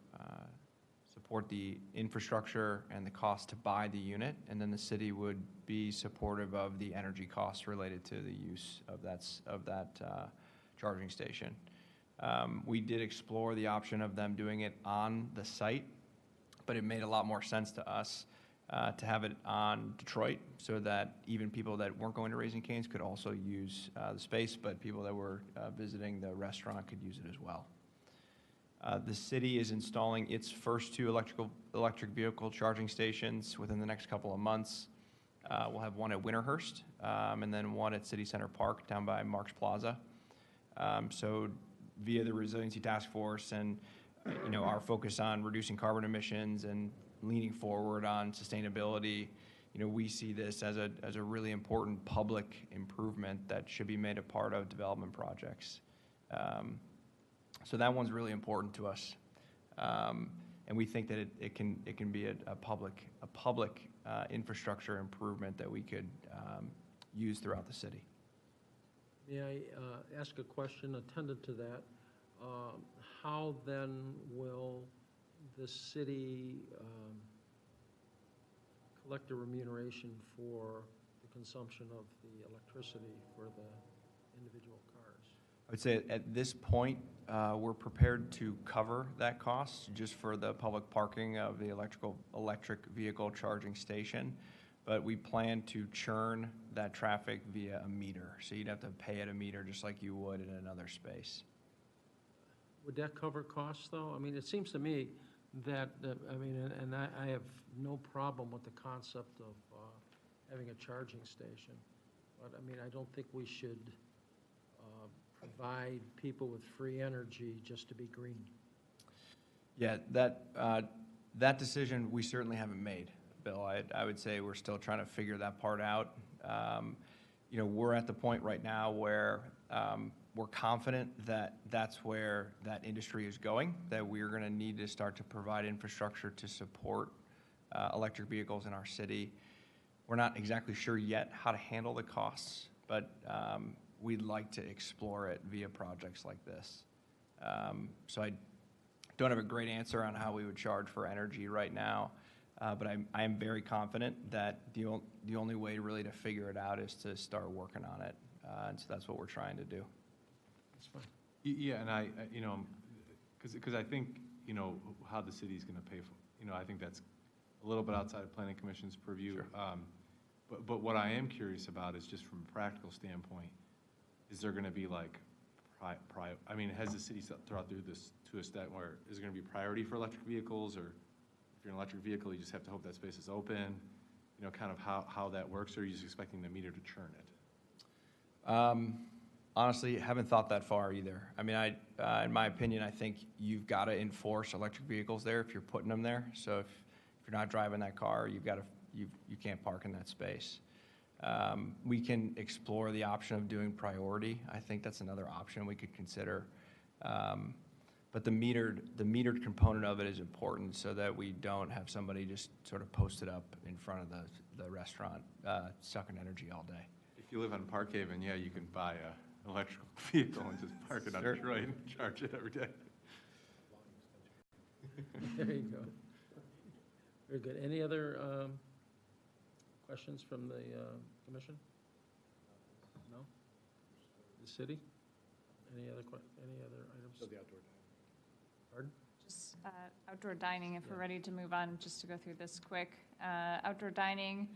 support the infrastructure and the cost to buy the unit, and then the city would be supportive of the energy costs related to the use of that charging station. We did explore the option of them doing it on the site, but it made a lot more sense to us to have it on Detroit, so that even people that weren't going to Raising Cane's could also use the space, but people that were visiting the restaurant could use it as well. The city is installing its first 2 electric vehicle charging stations within the next couple of months. We'll have one at Winterhurst, and then one at City Center Park down by Marks Plaza. So via the Resiliency Task Force and our focus on reducing carbon emissions and leaning forward on sustainability, we see this as a really important public improvement that should be made a part of development projects. So that one's really important to us, and we think that it can be a public infrastructure improvement that we could use throughout the city. May I ask a question attendant to that? How then will the city collect a remuneration for the consumption of the electricity for the individual cars? I would say at this point, we're prepared to cover that cost just for the public parking of the electric vehicle charging station, but we plan to churn that traffic via a meter. So you'd have to pay at a meter just like you would in another space. Would that cover costs, though? I mean, it seems to me that, I have no problem with the concept of having a charging station, but I don't think we should provide people with free energy just to be green. Yeah, that decision we certainly haven't made, Bill. I would say we're still trying to figure that part out. We're at the point right now where we're confident that that's where that industry is going, that we're going to need to start to provide infrastructure to support electric vehicles in our city. We're not exactly sure yet how to handle the costs, but we'd like to explore it via projects like this. So I don't have a great answer on how we would charge for energy right now, but I am very confident that the only way really to figure it out is to start working on it. And so that's what we're trying to do. That's fine. Yeah, and I you know, because I think, you know, how the city's going to pay for, you know, I think that's a little bit outside of Planning Commission's purview. Sure. But what I am curious about is just from a practical standpoint, is there going to be like, I mean, has the city thought through this to a step where is there going to be priority for electric vehicles, or if you're an electric vehicle, you just have to hope that space is open, you know, kind of how that works, or are you just expecting the meter to churn it? Honestly, haven't thought that far either. I mean, in my opinion, I think you've got to enforce electric vehicles there if you're putting them there. So if you're not driving that car, you can't park in that space. We can explore the option of doing priority. I think that's another option we could consider. But the metered component of it is important so that we don't have somebody just sort of posted up in front of the restaurant sucking energy all day. If you live on Parkhaven, yeah, you can buy an electrical vehicle and just park it on Sure. Detroit and charge it every day. There you go. Very good. Any other questions from the commission? No? The city? Any other items? So the outdoor dining. Pardon? Just outdoor dining, if we're ready to move on, just to go through this quick. Outdoor dining,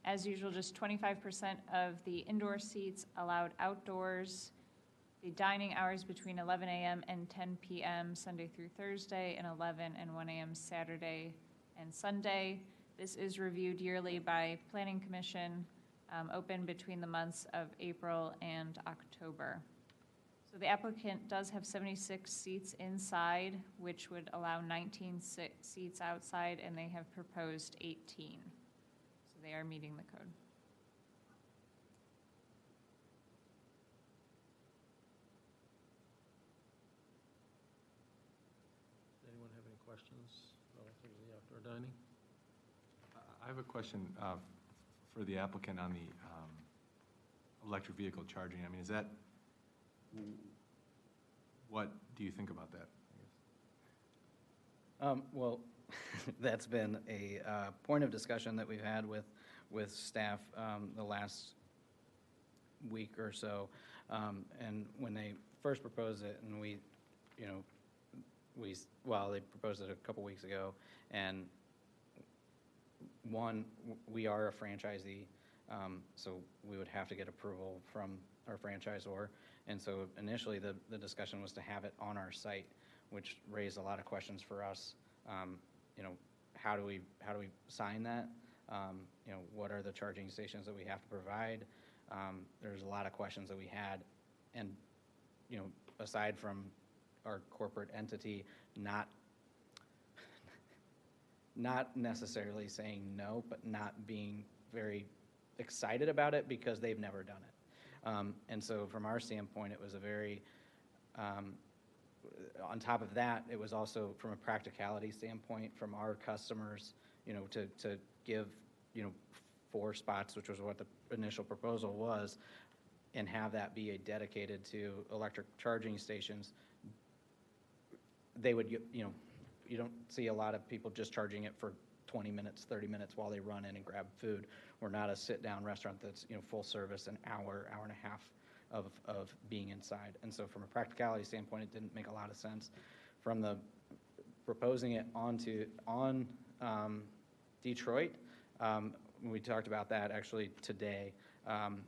as usual, just 25% of the indoor seats allowed outdoors. The dining hours between 11 a.m. and 10 p.m. Sunday through Thursday, and 11 and 1 a.m. Saturday and Sunday. This is reviewed yearly by Planning Commission, open between the months of April and October. So the applicant does have 76 seats inside, which would allow 19 seats outside, and they have proposed 18. So they are meeting the code. Does anyone have any questions relative to the outdoor dining? I have a question for the applicant on the electric vehicle charging. I mean, is that, what do you think about that? Well, that's been a point of discussion that we've had with staff the last week or so. And when they first proposed it, and they proposed it a couple weeks ago, and one, we are a franchisee, so we would have to get approval from our franchisor. And so initially, the discussion was to have it on our site, which raised a lot of questions for us. How do we sign that? What are the charging stations that we have to provide? There's a lot of questions that we had, and aside from our corporate entity not necessarily saying no, but not being very excited about it because they've never done it. And so from our standpoint, it was a very, on top of that, it was also from a practicality standpoint from our customers, to give, 4 spots, which was what the initial proposal was, and have that be dedicated to electric charging stations. They would, you don't see a lot of people just charging it for 20 minutes, 30 minutes while they run in and grab food. We're not a sit-down restaurant that's, full service, an hour and a half of being inside. And so from a practicality standpoint, it didn't make a lot of sense. From the proposing it on Detroit, we talked about that actually today. And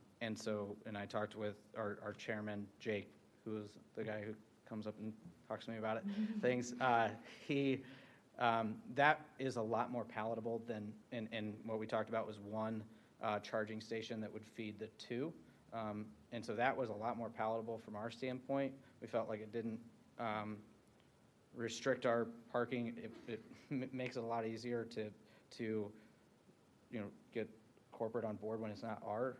I talked with our chairman, Jake, who is the guy who comes up and talks to me about it, things. That is a lot more palatable than, and what we talked about was 1 charging station that would feed the 2. And so that was a lot more palatable from our standpoint. We felt like it didn't restrict our parking. It makes it a lot easier to get corporate on board when it's not our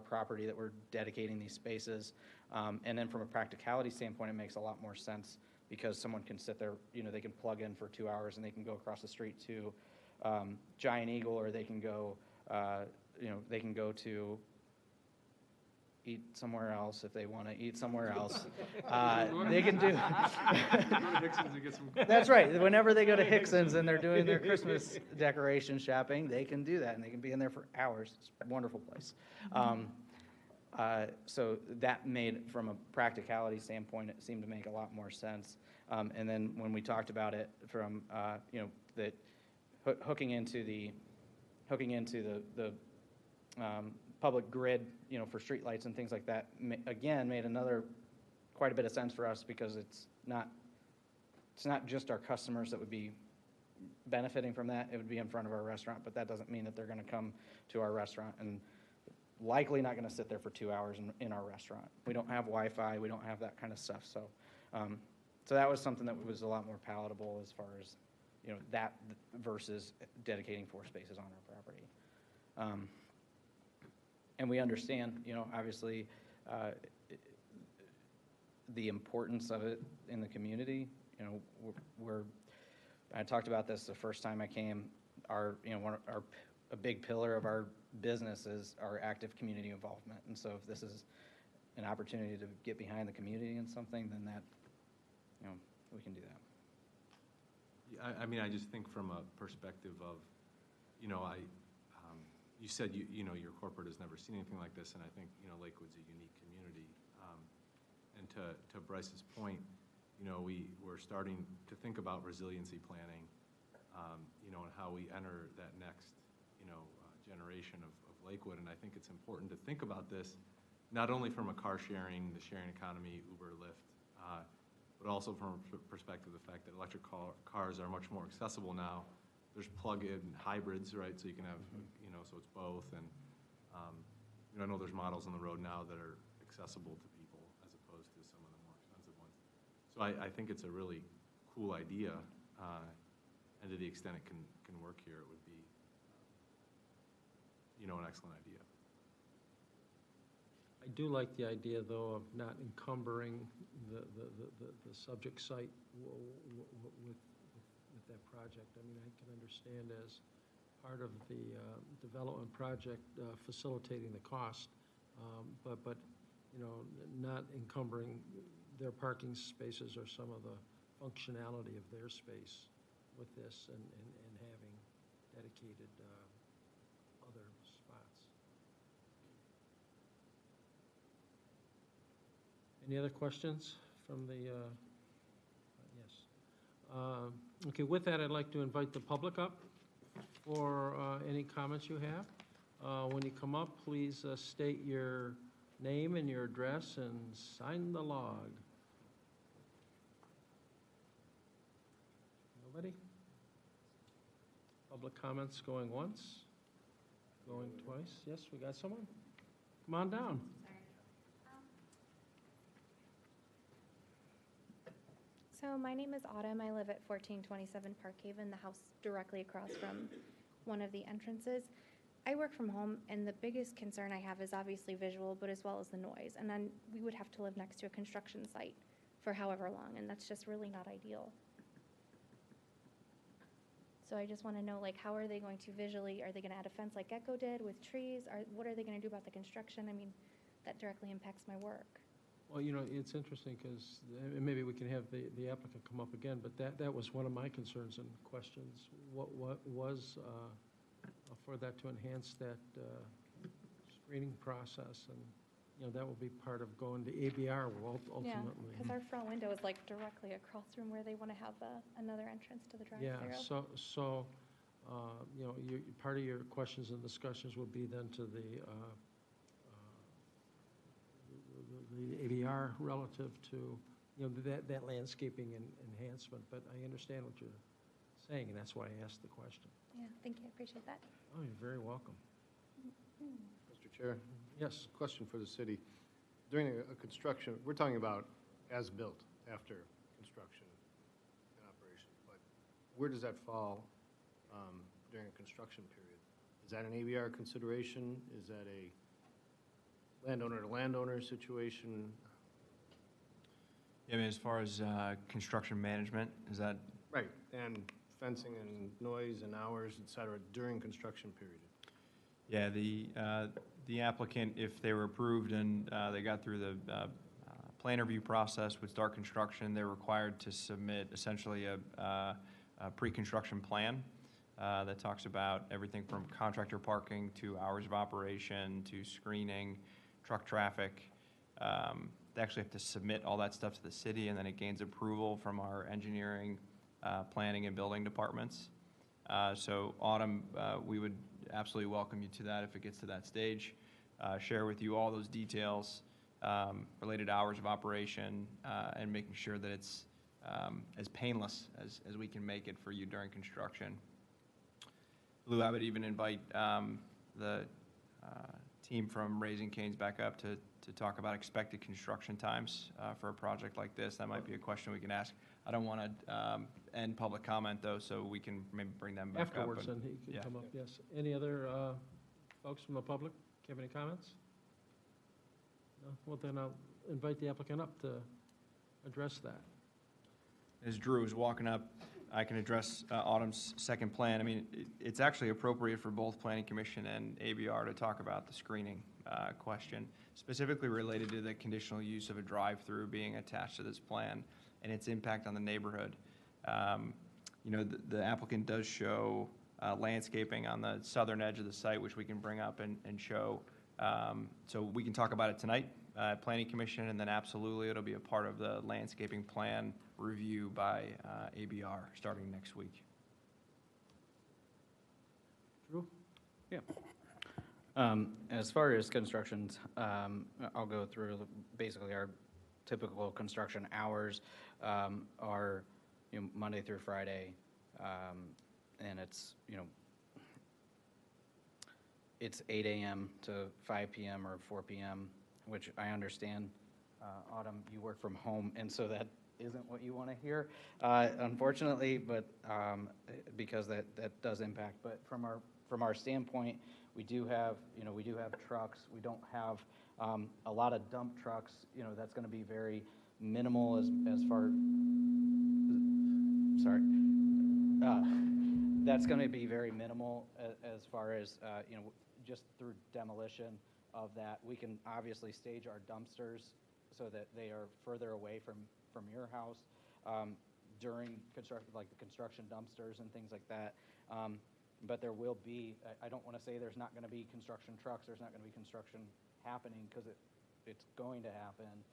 property that we're dedicating these spaces. And then from a practicality standpoint, it makes a lot more sense because someone can sit there, they can plug in for 2 hours and they can go across the street to Giant Eagle, or they can go, to eat somewhere else if they want to eat somewhere else. They can do. That's right. Whenever they go to Hickson's and they're doing their Christmas decoration shopping, they can do that, and they can be in there for hours. It's a wonderful place. So that made, from a practicality standpoint, it seemed to make a lot more sense. And then when we talked about it from, that hooking into the public grid, for streetlights and things like that, again, made quite a bit of sense for us, because it's not just our customers that would be benefiting from that. It would be in front of our restaurant, but that doesn't mean that they're going to come to our restaurant and likely not going to sit there for 2 hours in our restaurant. We don't have Wi-Fi. We don't have that kind of stuff. So, so that was something that was a lot more palatable as far as, that versus dedicating 4 spaces on our property. And we understand, obviously, the importance of it in the community. I talked about this the first time I came. A big pillar of our business is our active community involvement. And so if this is an opportunity to get behind the community in something, then that, we can do that. I mean, I just think from a perspective of, you said, your corporate has never seen anything like this, and I think, Lakewood's a unique community. And to Bryce's point, we're starting to think about resiliency planning, and how we enter that next, generation of Lakewood. And I think it's important to think about this, not only from a car sharing, the sharing economy, Uber, Lyft, but also from a perspective of the fact that electric cars are much more accessible now. There's plug-in hybrids, right? So you can have, so it's both. And, I know there's models on the road now that are accessible to people as opposed to some of the more expensive ones. So I think it's a really cool idea. And to the extent it can work here, it would be, an excellent idea. I do like the idea, though, of not encumbering the subject site with that project. I mean, I can understand as part of the development project facilitating the cost, but not encumbering their parking spaces or some of the functionality of their space with this, and having dedicated other spots. Any other questions from the, yes. Okay, with that, I'd like to invite the public up for any comments you have. When you come up, please state your name and your address and sign the log. Nobody? Public comments going once, going twice. Yes, we got someone? Come on down. So my name is Autumn. I live at 1427 Parkhaven, the house directly across from one of the entrances. I work from home, and the biggest concern I have is obviously visual, but as well as the noise. And then we would have to live next to a construction site for however long, and that's just really not ideal. So I just want to know, how are they going to visually, are they going to add a fence like Gecko did with trees? What are they going to do about the construction? I mean, that directly impacts my work. Well, it's interesting because maybe we can have the applicant come up again, but that was one of my concerns and questions. What was for that to enhance that screening process, and that will be part of going to ABR ultimately. Yeah, because our front window is directly across from where they want to have another entrance to the drive-thru. Yeah, so part of your questions and discussions would be then to the ABR relative to, that landscaping and enhancement, but I understand what you're saying, and that's why I asked the question. Yeah, thank you, I appreciate that. Oh, you're very welcome. Mr. Chair, Yes. question for the city. During a construction, we're talking about as-built after construction and operation, but where does that fall during a construction period? Is that an ABR consideration? Is that a landowner-to-landowner situation? Yeah, I mean, as far as construction management, is that, Right, and fencing and noise and hours, et cetera, during construction period. yeah, the applicant, if they were approved and they got through the plan review process with start construction, they're required to submit essentially a pre-construction plan that talks about everything from contractor parking to hours of operation to screening, truck traffic. They actually have to submit all that stuff to the city, and then it gains approval from our engineering, planning, and building departments. So Autumn, we would absolutely welcome you to that if it gets to that stage. Share with you all those details, related to hours of operation, and making sure that it's as painless as we can make it for you during construction. Lou, I would even invite the team from Raising Cane's back up to talk about expected construction times for a project like this. That might be a question we can ask. I don't want to end public comment, though, so we can maybe bring them back Afterwards, up. then he yeah. can come up, yes. Any other folks from the public have any comments? No? Well, then I'll invite the applicant up to address that. As Drew is walking up, I can address Autumn's second plan. I mean, it's actually appropriate for both Planning Commission and ABR to talk about the screening question, specifically related to the conditional use of a drive-through being attached to this plan and its impact on the neighborhood. You know, the applicant does show landscaping on the southern edge of the site, which we can bring up and show. So we can talk about it tonight, Planning Commission, and then absolutely it'll be a part of the landscaping plan review by ABR starting next week. Drew? Yeah. As far as constructions, I'll go through basically our typical construction hours are Monday through Friday, and it's it's 8 a.m. to 5 p.m. or 4 p.m., which I understand. Autumn, you work from home, and so that isn't what you want to hear, unfortunately, but because that does impact. But from our standpoint, we do have trucks. We don't have a lot of dump trucks. That's going to be very minimal as far. Sorry. That's going to be very minimal as far as just through demolition of that. We can obviously stage our dumpsters so that they are further away from your house during construction, like the construction dumpsters and things like that. But there will be, I don't want to say there's not going to be construction trucks, there's not going to be construction happening, because it's going to happen.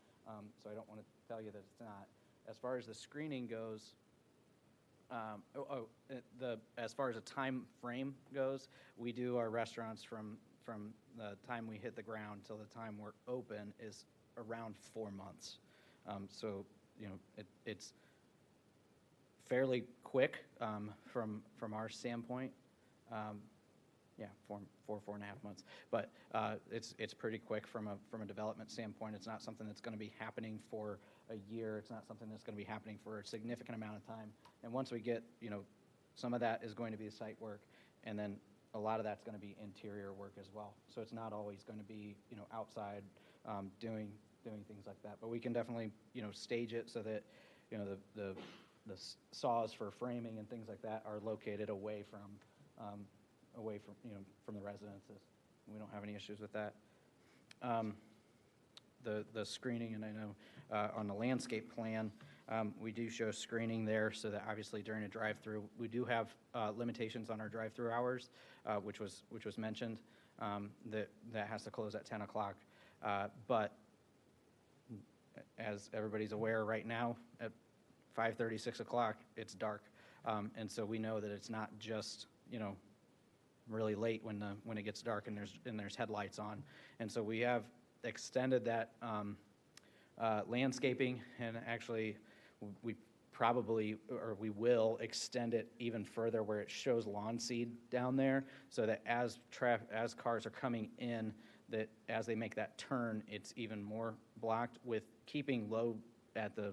So I don't want to tell you that it's not. As far as the screening goes, as far as a time frame goes, we do our restaurants from the time we hit the ground till the time we're open is around 4 months. So it's fairly quick from our standpoint. Yeah, 4.5 months. But it's pretty quick from a development standpoint. It's not something that's going to be happening for a year. It's not something that's going to be happening for a significant amount of time. And once we get, some of that is going to be site work, and then a lot of that's going to be interior work as well. So it's not always going to be, outside doing things like that. But we can definitely, stage it so that, the saws for framing and things like that are located away from the residences. We don't have any issues with that. The screening, and I know on the landscape plan, we do show screening there, so that obviously during a drive-through, we do have limitations on our drive-through hours, which was mentioned, that has to close at 10 o'clock. But as everybody's aware right now, at 5:30, 6 o'clock, it's dark. And so we know that it's not just, really late when it gets dark and there's headlights on. And so we have extended that landscaping, and actually we will extend it even further where it shows lawn seed down there, so that as cars are coming in, that as they make that turn, it's even more blocked, with keeping low at the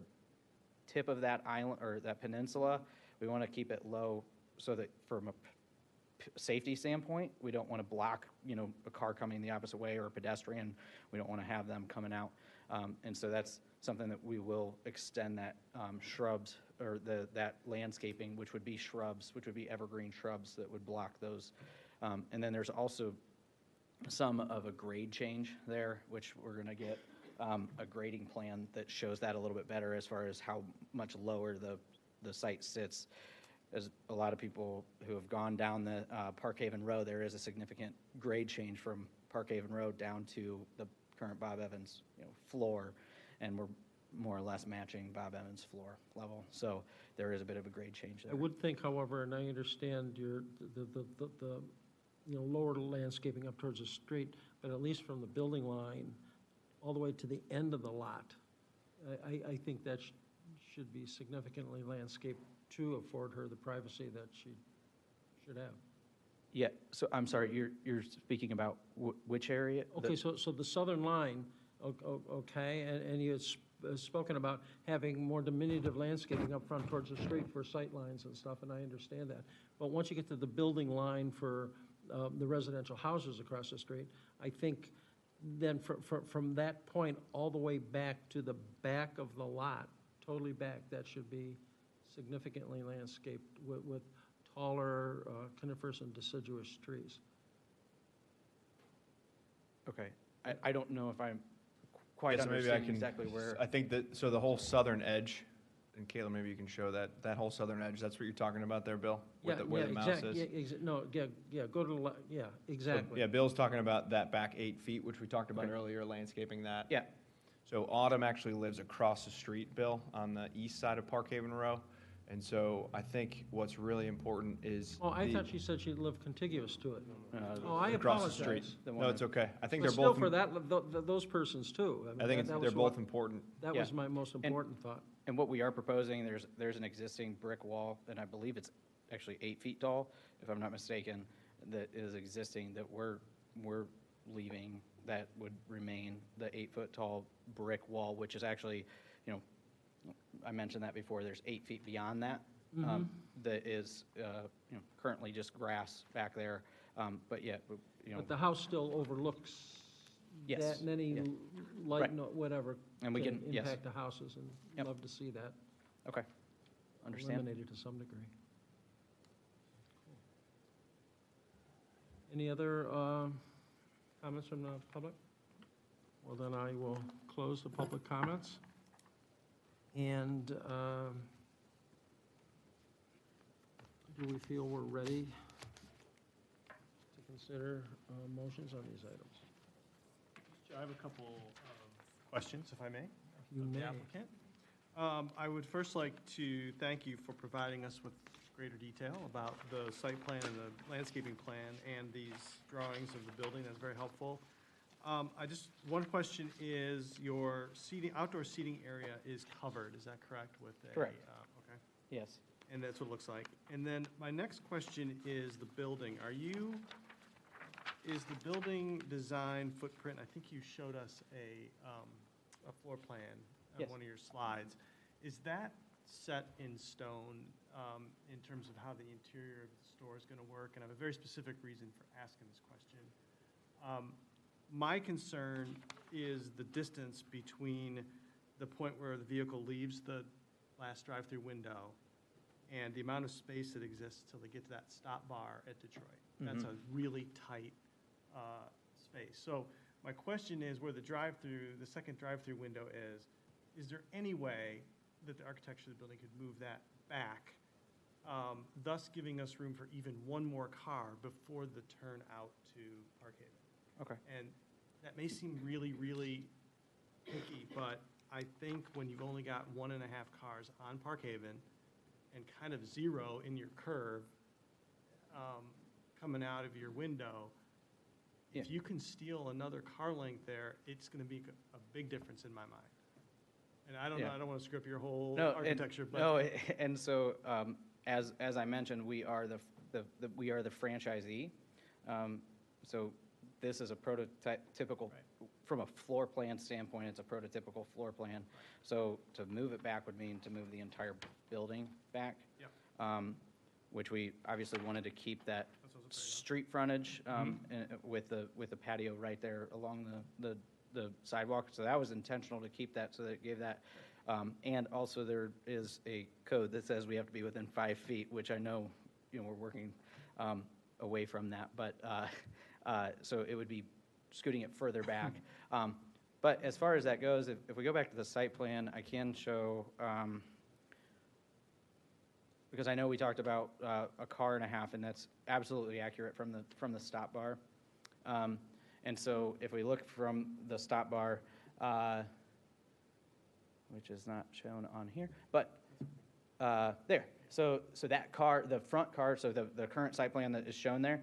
tip of that island or that peninsula. We want to keep it low so that from a safety standpoint, we don't want to block, a car coming the opposite way or a pedestrian. We don't want to have them coming out. And so that's something that we will extend that shrubs, or that landscaping, which would be shrubs, which would be evergreen shrubs that would block those. And then there's also some of a grade change there, which we're going to get a grading plan that shows that a little bit better as far as how much lower the site sits. As a lot of people who have gone down the Park Haven Road, there is a significant grade change from Park Haven Road down to the current Bob Evans, floor, and we're more or less matching Bob Evans' floor level. So there is a bit of a grade change there. I would think, however, and I understand the lower landscaping up towards the street, but at least from the building line all the way to the end of the lot, I think that should be significantly landscaped to afford her the privacy that she should have. Yeah, so I'm sorry, you're speaking about which area? Okay, so the southern line, okay, and you had spoken about having more diminutive landscaping up front towards the street for sight lines and stuff, and I understand that. But once you get to the building line for the residential houses across the street, I think then from that point all the way back to the back of the lot, totally back, that should be significantly landscaped with taller coniferous and deciduous trees. Okay, I don't know if I'm quite Yeah, so maybe I understanding can, exactly where. I think that, so the whole southern edge, and Kayla, maybe you can show that whole southern edge, that's what you're talking about there, Bill? Where the mouse is? Go to the, So, exactly. yeah, Bill's talking about that back 8 feet, which we talked about earlier, landscaping that. Yeah. So Autumn actually lives across the street, Bill, on the east side of Park Haven Row. And so I think what's really important is. Oh, I thought she said she lived contiguous to it. Oh, I across the street. apologize. No, it's okay. I think But they're still both. for that, those persons too. I think that they're was both what- important. That Yeah. was my most important thought. And what we are proposing, there's an existing brick wall, and I believe it's actually 8 feet tall, if I'm not mistaken, that is existing, that we're leaving, that would remain the 8-foot tall brick wall, which is actually, I mentioned that before, there's 8 feet beyond that. That is, currently just grass back there. But yeah, But the house still overlooks Yes, that, and any yeah. light, Right. whatever, And we can can- yes. impact the houses, and Yep. love to see that Okay, understand. eliminated to some degree. Any other comments from the public? Well, then I will close the public comments. And do we feel we're ready to consider motions on these items? I have a couple of questions, if I may. You of the may. applicant. I would first like to thank you for providing us with greater detail about the site plan and the landscaping plan and these drawings of the building. That's very helpful. One question is, your outdoor seating area is covered, is that correct? Correct. Okay. Yes. And that's what it looks like. And then my next question is the building. Is the building design footprint, I think you showed us a floor plan on Yes. one of your slides. Is that set in stone in terms of how the interior of the store is going to work? And I have a very specific reason for asking this question. My concern is the distance between the point where the vehicle leaves the last drive-through window and the amount of space that exists till they get to that stop bar at Detroit. That's a really tight space. So my question is, where the second drive-through window is there any way that the architecture of the building could move that back, thus giving us room for even one more car before the turn out to Park Haven? Okay. And that may seem really, really picky, but I think when you've only got 1.5 cars on Park Haven and kind of 0 in your curve coming out of your window, if you can steal another car length there, it's going to be a big difference in my mind. And I don't know, I don't want to screw up your whole architecture, but. No, and so, as I mentioned, we are the franchisee. So this is a prototypical, from a floor plan standpoint, it's a prototypical floor plan. So to move it back would mean to move the entire building back. Yep. Which we obviously wanted to keep that street frontage with the patio right there along the the sidewalk. So that was intentional to keep that, so that it gave that. And also there is a code that says we have to be within 5 feet, which I know, we're working away from that, but, so it would be scooting it further back. But as far as that goes, if we go back to the site plan, I can show, because I know we talked about a car and a half, and that's absolutely accurate from the stop bar. And so if we look from the stop bar, which is not shown on here, but there. So that car, the front car, so the current site plan that is shown there,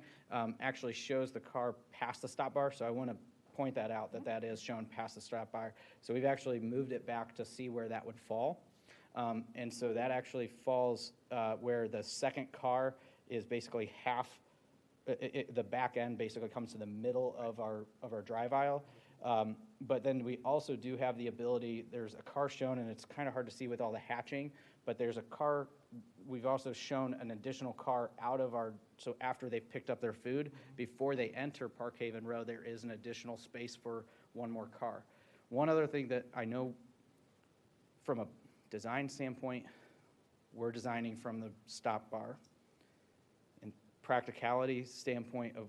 actually shows the car past the stop bar. So I want to point that out, that is shown past the stop bar. So we've actually moved it back to see where that would fall. And so that actually falls where the second car is basically half, the back end basically comes to the middle of our drive aisle. But then we also do have the ability, there's a car shown, and it's kind of hard to see with all the hatching, but there's a car, we've also shown an additional car out of our, so after they've picked up their food, before they enter Parkhaven Row, there is an additional space for one more car. One other thing that I know from a design standpoint, we're designing from the stop bar. And practicality standpoint of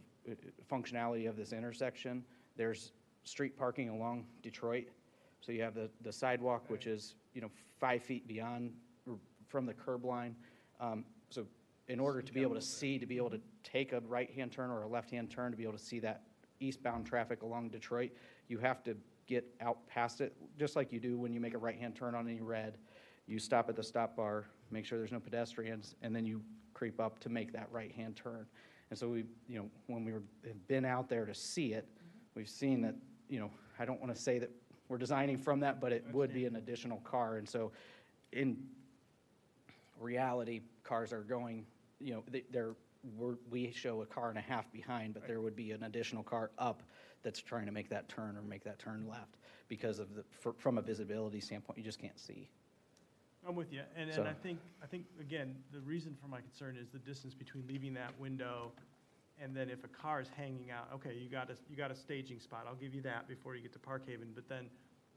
functionality of this intersection, there's street parking along Detroit. So you have the sidewalk, which is 5 feet beyond from the curb line. So in order to be able to see, to be able to take a right-hand turn or a left-hand turn, to be able to see that eastbound traffic along Detroit, you have to get out past it, just like you do when you make a right-hand turn on any red. You stop at the stop bar, make sure there's no pedestrians, and then you creep up to make that right-hand turn. And so we, when we have been out there to see it, we've seen that, I don't want to say that we're designing from that, but it would be an additional car. And so in reality, cars are going, we show a car and a half behind, but there would be an additional car up that's trying to make that turn or make that turn left because of from a visibility standpoint, you just can't see. I'm with you, and So- I think again, the reason for my concern is the distance between leaving that window and then if a car is hanging out, okay, you got a staging spot, I'll give you that before you get to Parkhaven, but then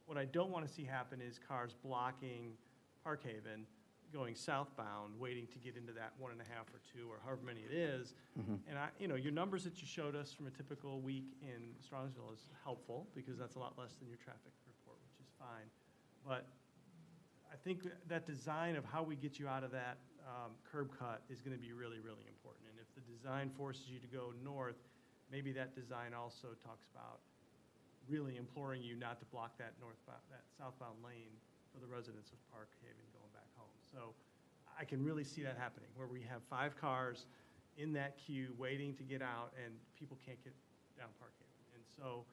what I don't want to see happen is cars blocking Parkhaven, going southbound, waiting to get into that 1.5 or 2 or however many it is. And your numbers that you showed us from a typical week in Strongsville is helpful because that's a lot less than your traffic report, which is fine. But I think that design of how we get you out of that curb cut is going to be really, really important. And if the design forces you to go north, maybe that design also talks about really imploring you not to block that southbound lane for the residents of Parkhaven going back home. So I can really see that happening, where we have 5 cars in that queue waiting to get out, and people can't get down Parkhaven. And so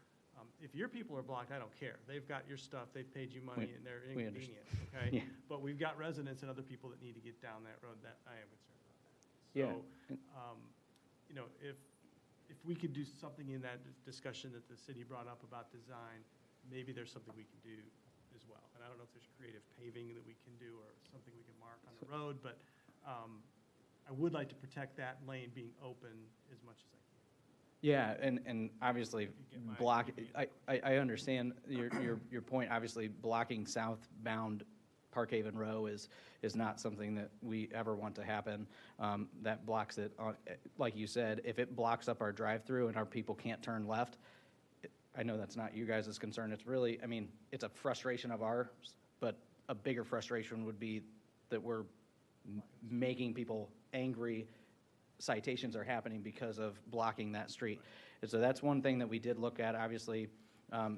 if your people are blocked, I don't care. They've got your stuff, they've paid you money, and they're we inconvenient, okay? Yeah. But we've got residents and other people that need to get down that road, that I am concerned about that. Yeah. So, if we could do something in that discussion that the city brought up about design, maybe there's something we can do as well. And I don't know if there's creative paving that we can do or something we can mark on the road, but I would like to protect that lane being open as much as I can. Yeah, and obviously get my block, opinion. I understand your point. Obviously, blocking southbound Parkhaven Row is not something that we ever want to happen. That blocks it, like you said, if it blocks up our drive-through and our people can't turn left, I know that's not you guys' concern. It's really, it's a frustration of ours, but a bigger frustration would be that we're making people angry. Citations are happening because of blocking that street. And so that's one thing that we did look at, obviously,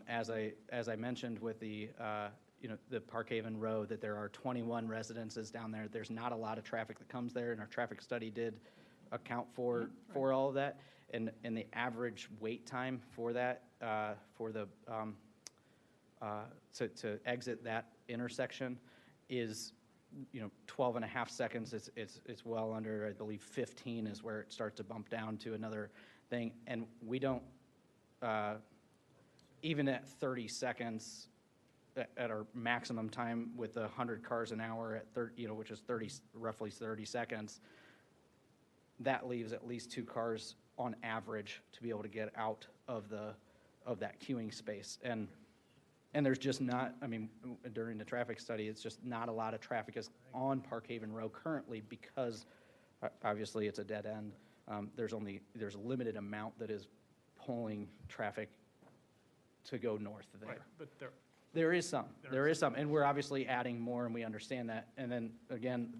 as I mentioned with the Parkhaven Road, that there are 21 residences down there. There's not a lot of traffic that comes there, and our traffic study did account for all of that. And the average wait time for that, to exit that intersection is 12 and a half seconds. It's well under, I believe 15 is where it starts to bump down to another thing. And we don't, even at 30 seconds, at our maximum time with 100 cars an hour at 30, which is roughly 30 seconds, that leaves at least 2 cars on average to be able to get out of that queuing space. And And there's just not, I mean, during the traffic study, it's just not a lot of traffic is on Parkhaven Row currently because obviously it's a dead end. There's a limited amount that is pulling traffic to go north there. Right, but There is some, and we're obviously adding more, and we understand that. And then, again,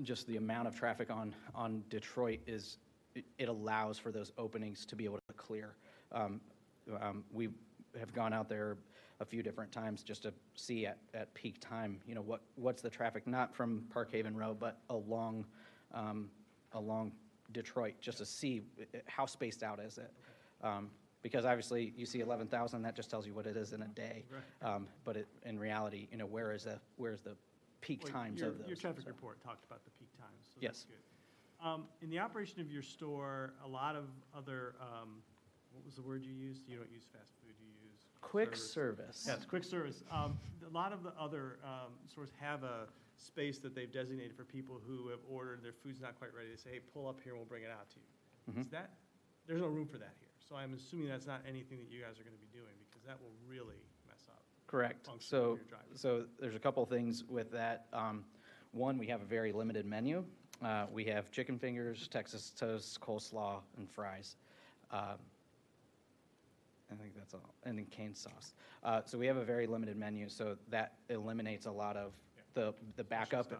just the amount of traffic on Detroit it allows for those openings to be able to clear. We have gone out there a few different times just to see at peak time, you know, what's the traffic, not from Parkhaven Row, but along Detroit, just to see how spaced out is it. Because obviously you see 11,000, that just tells you what it is in a day. But in reality, you know, where's the peak times of those? Your traffic report talked about the peak times, so Yes. that's good. In the operation of your store, a lot of other, what was the word you used? You don't use fast food, you use Quick service. Yes, quick service. A lot of the other stores have a space that they've designated for people who have ordered, their food's not quite ready. They say, hey, pull up here and we'll bring it out to you. Is that, there's no room for that here. So I'm assuming that's not anything that you guys are going to be doing because that will really mess up. Correct. function of So, your drive-thru. so there's a couple things with that. One, we have a very limited menu. We have chicken fingers, Texas toast, coleslaw, and fries. I think that's all, and then cane sauce. So we have a very limited menu, so that eliminates a lot of the backup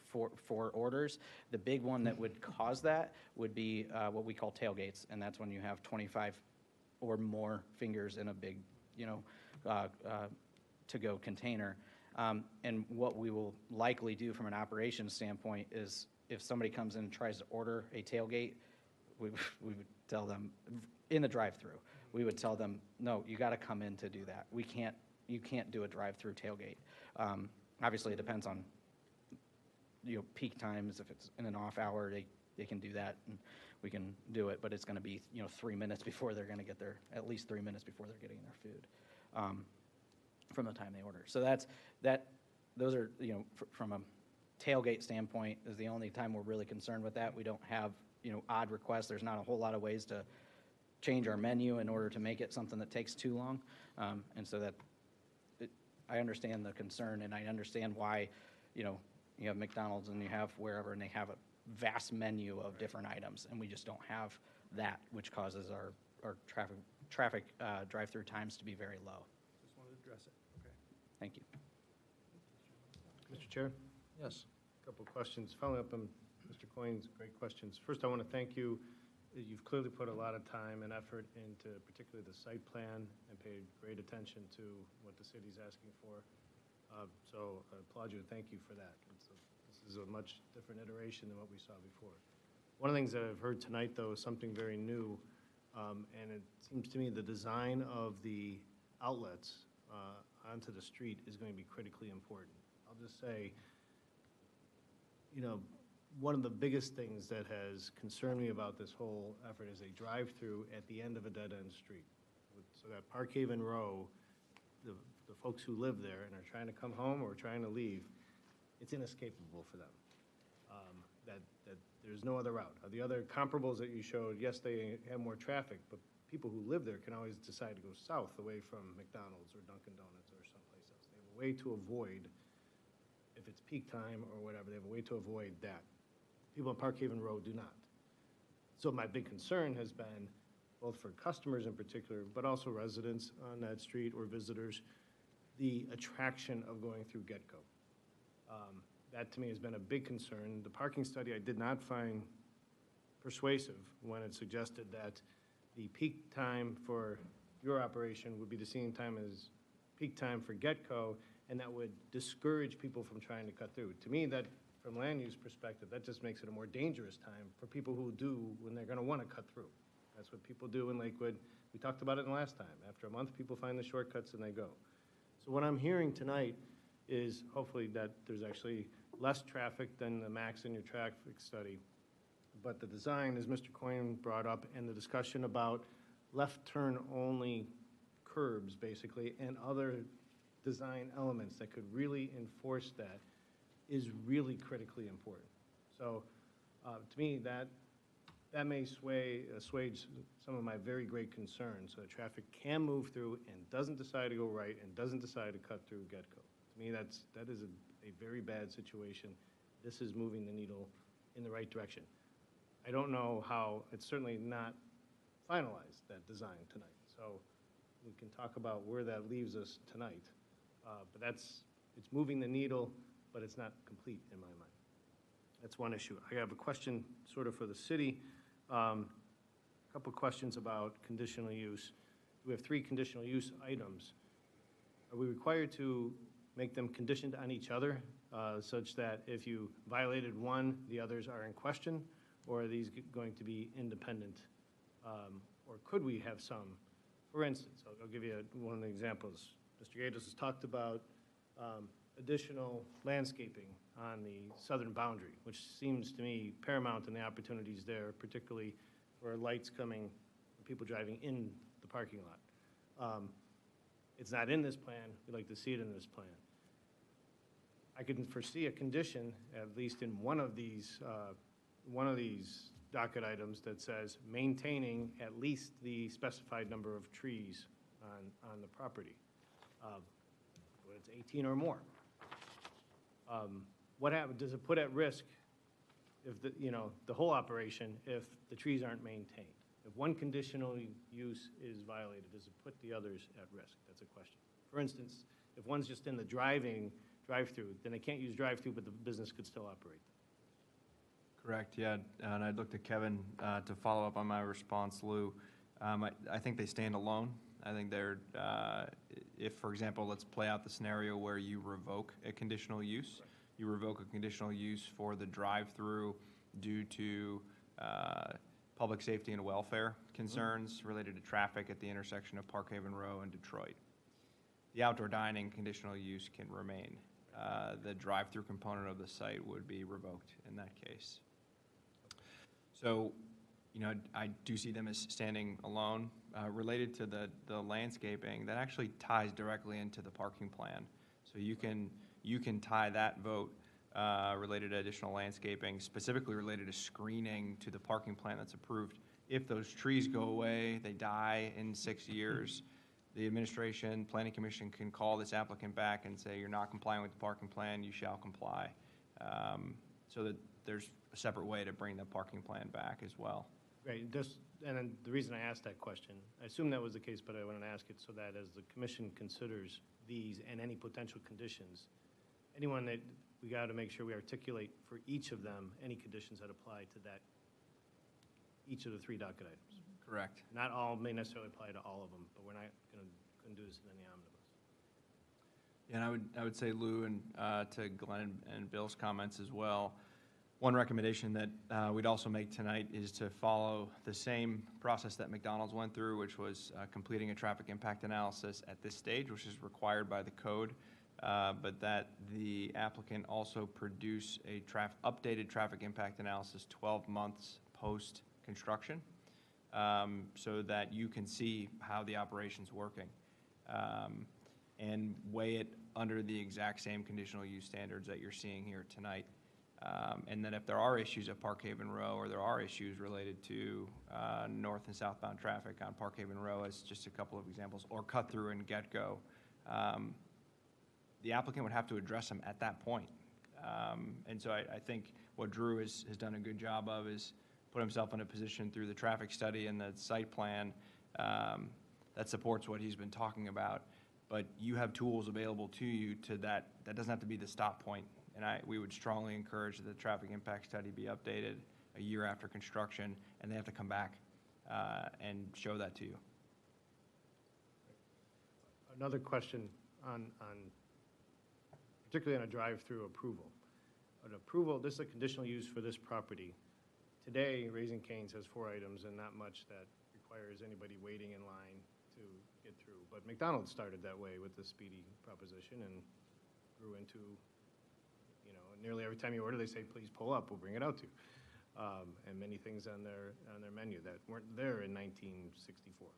for orders. The big one that would cause that would be what we call tailgates, and that's when you have 25 or more fingers in a big, you know, to-go container. And what we will likely do from an operations standpoint is if somebody comes in and tries to order a tailgate, we would tell them, in the drive-through, we would tell them, no, you got to come in to do that. You can't do a drive-through tailgate. Obviously, it depends on, you know, peak times. If it's in an off hour, they can do that, and we can do it, but it's going to be, you know, 3 minutes before they're going to get their, at least 3 minutes before they're getting their food from the time they order. So those are, you know, from a tailgate standpoint is the only time we're really concerned with that. We don't have, you know, odd requests. There's not a whole lot of ways to change our menu in order to make it something that takes too long. And so I understand the concern, and I understand why, you know, you have McDonald's and you have wherever, and they have a vast menu of different items, and we just don't have that, which causes our traffic drive-through times to be very low. Just wanted to address it. Okay. Thank you. Mr. Chair, Yes. a couple of questions. Following up on Mr. Coyne's great questions. First, I want to thank you. You've clearly put a lot of time and effort into particularly the site plan and paid great attention to what the city's asking for. So I applaud you and thank you for that. This is a much different iteration than what we saw before. One of the things that I've heard tonight, though, is something very new, and it seems to me the design of the outlets onto the street is going to be critically important. I'll just say, you know, one of the biggest things that has concerned me about this whole effort is a drive-through at the end of a dead-end street. So that Parkhaven Row, the folks who live there and are trying to come home or trying to leave, it's inescapable for them. That there's no other route. The other comparables that you showed, yes, they have more traffic, but people who live there can always decide to go south away from McDonald's or Dunkin Donuts or someplace else. They have a way to avoid, if it's peak time or whatever, they have a way to avoid that. People on Parkhaven Road do not. So my big concern has been, both for customers in particular, but also residents on that street or visitors, the attraction of going through Gecko. That to me has been a big concern. The parking study I did not find persuasive when it suggested that the peak time for your operation would be the same time as peak time for Gecko, and that would discourage people from trying to cut through. To me, that, from land use perspective, that just makes it a more dangerous time for people who do when they're going to want to cut through. That's what people do in Lakewood. We talked about it the last time. After a month, people find the shortcuts and they go. So what I'm hearing tonight is hopefully that there's actually less traffic than the max in your traffic study. But the design, as Mr. Coyne brought up, and the discussion about left turn only curbs, basically, and other design elements that could really enforce that is really critically important. So to me, that that may assuage some of my very great concerns, so that traffic can move through and doesn't decide to go right and doesn't decide to cut through Gecko. To me, that is a very bad situation. This is moving the needle in the right direction. I don't know how, it's certainly not finalized, that design tonight. So we can talk about where that leaves us tonight. But it's moving the needle, but it's not complete in my mind. That's one issue. I have a question sort of for the city. A couple questions about conditional use. We have 3 conditional use items. Are we required to make them conditioned on each other, such that if you violated one, the others are in question? Or are these going to be independent? Or could we have some? For instance, I'll give you one of the examples. Mr. Gatos has talked about additional landscaping on the southern boundary, which seems to me paramount in the opportunities there, particularly for lights coming, people driving in the parking lot. It's not in this plan. We'd like to see it in this plan. I can foresee a condition, at least in one of these docket items, that says maintaining at least the specified number of trees on the property. Whether it's 18 or more. What happens? Does it put at risk if the whole operation if the trees aren't maintained? If one conditional use is violated, does it put the others at risk? That's a question. For instance, if one's just in the drive-through, then they can't use drive-through, but the business could still operate. Correct, yeah, and I'd look to Kevin to follow up on my response, Lou. I think they stand alone. I think they're, if, for example, let's play out the scenario where you revoke a conditional use. Right. You revoke a conditional use for the drive-through due to public safety and welfare concerns related to traffic at the intersection of Parkhaven Row and Detroit. The outdoor dining conditional use can remain. The drive-through component of the site would be revoked in that case. So, I do see them as standing alone. Related to the landscaping, that actually ties directly into the parking plan. So you can tie that vote related to additional landscaping, specifically related to screening, to the parking plan that's approved. If those trees go away, they die in 6 years, the administration, planning commission can call this applicant back and say, you're not complying with the parking plan, you shall comply. So that there's a separate way to bring the parking plan back as well. Right, and then the reason I asked that question, I assume that was the case, but I want to ask it so that as the commission considers these and any potential conditions, anyone that we got to make sure we articulate for each of them any conditions that apply to that, each of the 3 docket items. Correct. Not all may necessarily apply to all of them, but we're not going to do this in any omnibus. Yeah, and I would say, Lou, and to Glenn and Bill's comments as well, one recommendation that we'd also make tonight is to follow the same process that McDonald's went through, which was completing a traffic impact analysis at this stage, which is required by the code, but that the applicant also produce a updated traffic impact analysis 12 months post-construction, so that you can see how the operation's working, and weigh it under the exact same conditional use standards that you're seeing here tonight. And then if there are issues at Parkhaven Row, or there are issues related to north and southbound traffic on Parkhaven Row, as just a couple of examples, or cut through and Gecko, the applicant would have to address them at that point. And so I think what Drew has done a good job of is put himself in a position through the traffic study and the site plan that supports what he's been talking about. But you have tools available to you that doesn't have to be the stop point. And we would strongly encourage that the traffic impact study be updated a year after construction, and they have to come back and show that to you. Another question on particularly on a drive-through approval. An approval, this is a conditional use for this property. Today, Raising Cane's has 4 items and not much that requires anybody waiting in line to get through. But McDonald's started that way with the speedy proposition and grew into, nearly every time you order, they say, please pull up, we'll bring it out to you. And many things on their menu that weren't there in 1964.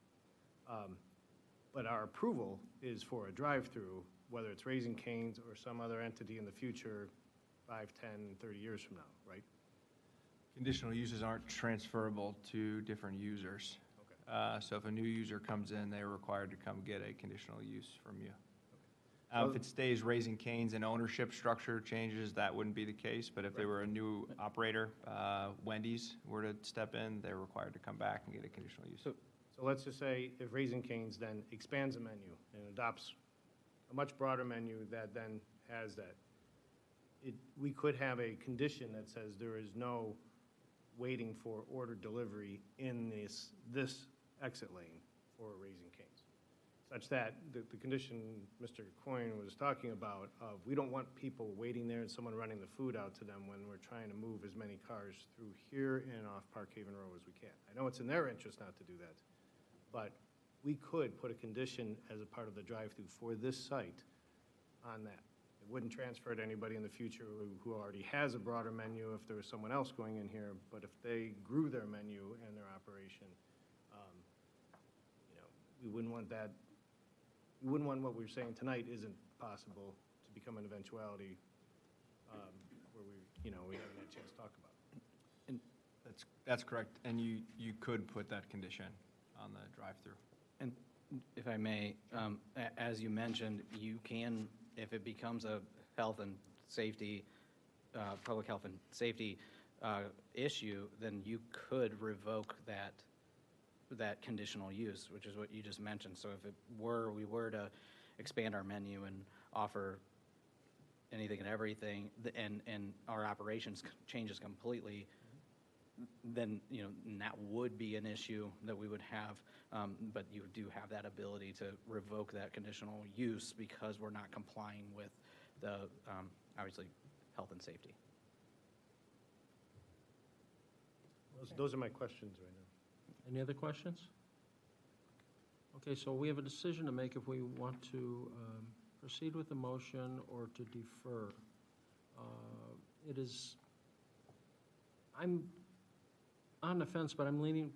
But our approval is for a drive-through, whether it's Raising Cane's or some other entity in the future, 5, 10, 30 years from now, right? Conditional uses aren't transferable to different users. Okay. So if a new user comes in, they're required to come get a conditional use from you. So- If it stays Raising Cane's and ownership structure changes, that wouldn't be the case. But if they were a new operator, Wendy's were to step in, they're required to come back and get a conditional use. So let's just say if Raising Cane's then expands a menu and adopts a much broader menu that then has that, we could have a condition that says there is no waiting for order delivery in this exit lane for Raising Cane's, such that the condition Mr. Coyne was talking about, we don't want people waiting there and someone running the food out to them when we're trying to move as many cars through here and off Parkhaven Row as we can. I know it's in their interest not to do that, but we could put a condition as a part of the drive-through for this site on that. It wouldn't transfer to anybody in the future who already has a broader menu if there was someone else going in here, but if they grew their menu and their operation, we wouldn't want that. We wouldn't want what we're saying tonight isn't possible to become an eventuality where we haven't had a chance to talk about it. And that's correct. And you could put that condition on the drive-through. And if I may, as you mentioned, you can, if it becomes a health and safety, public health and safety issue, then you could revoke that conditional use, which is what you just mentioned. So if we were to expand our menu and offer anything and everything, and our operations changes completely, then, that would be an issue that we would have, but you do have that ability to revoke that conditional use because we're not complying with the, obviously, health and safety. Those are my questions right now. Any other questions? Okay, so we have a decision to make if we want to proceed with the motion or to defer. I'm on the fence, but I'm leaning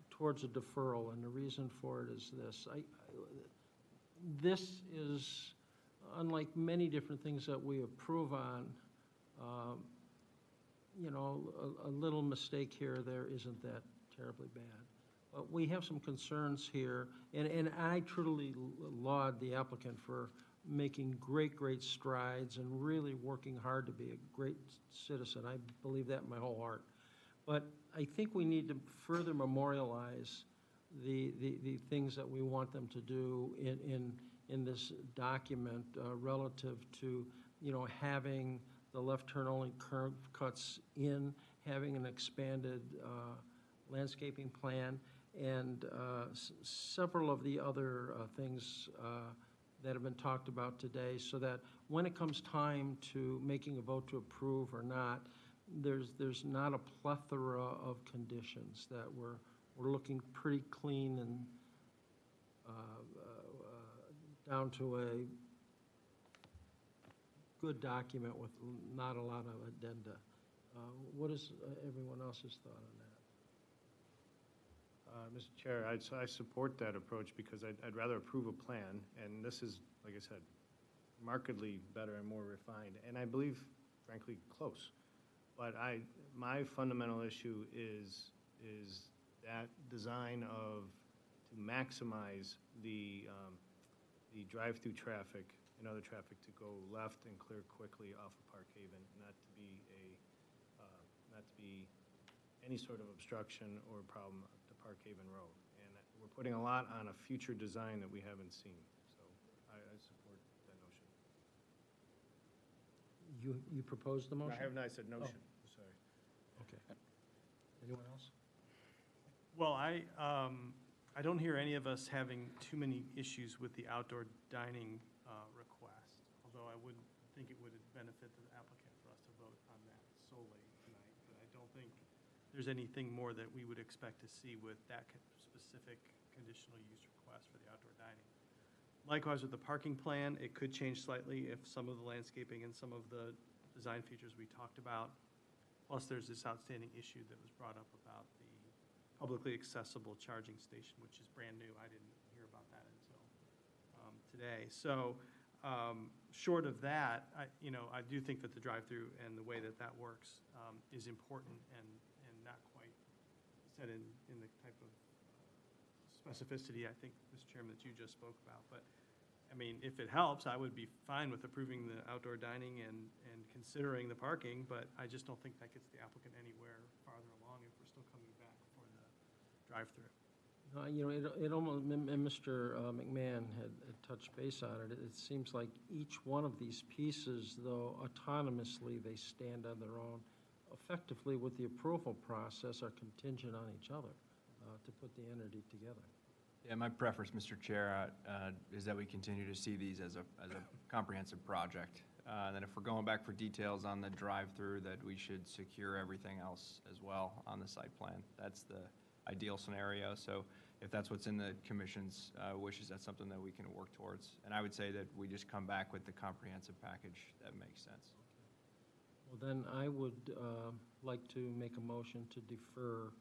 towards a deferral, and the reason for it is this. This is, unlike many different things that we approve on, a little mistake here or there isn't that terribly bad. But we have some concerns here, and I truly laud the applicant for making great strides and really working hard to be a great citizen. I believe that in my whole heart. But I think we need to further memorialize the things that we want them to do in this document relative to, having the left turn only curve cuts in, having an expanded landscaping plan, and several of the other things that have been talked about today, so that when it comes time to making a vote to approve or not, there's not a plethora of conditions, that we're looking pretty clean and down to a good document with not a lot of addenda. What is everyone else's thought on that? Mr. Chair, I support that approach because I'd rather approve a plan, and this is, like I said, markedly better and more refined, and I believe, frankly, close. But my fundamental issue is that design to maximize the drive-through traffic and other traffic to go left and clear quickly off of Parkhaven, not to be any sort of obstruction or problem to Parkhaven Road. And we're putting a lot on a future design that we haven't seen. So I support that notion. You proposed the motion? I have not said notion, sorry. Okay. Anyone else? Well, I don't hear any of us having too many issues with the outdoor dining request, although I would think it would benefit the applicant for us to vote on that solely tonight. But I don't think there's anything more that we would expect to see with that specific conditional use request for the outdoor dining. Likewise, with the parking plan, it could change slightly if some of the landscaping and some of the design features we talked about. Plus, there's this outstanding issue that was brought up about the publicly accessible charging station, which is brand new. I didn't hear about that until today. So Short of that, I do think that the drive-through and the way that that works is important and not quite set in the type of specificity, I think, Mr. Chairman, that you just spoke about. But, I mean, if it helps, I would be fine with approving the outdoor dining and considering the parking, but I just don't think that gets the applicant anywhere farther along if we're still coming back for the drive-through. It almost, and Mr. McMahon had touched base on it. It seems like each one of these pieces, though autonomously, they stand on their own. Effectively, with the approval process, are contingent on each other to put the entity together. Yeah, my preference, Mr. Chair, is that we continue to see these as a comprehensive project. And then if we're going back for details on the drive-through, that we should secure everything else as well on the site plan. That's the ideal scenario. So if that's what's in the commission's wishes, that's something that we can work towards. And I would say that we just come back with the comprehensive package that makes sense. Well, then I would like to make a motion to defer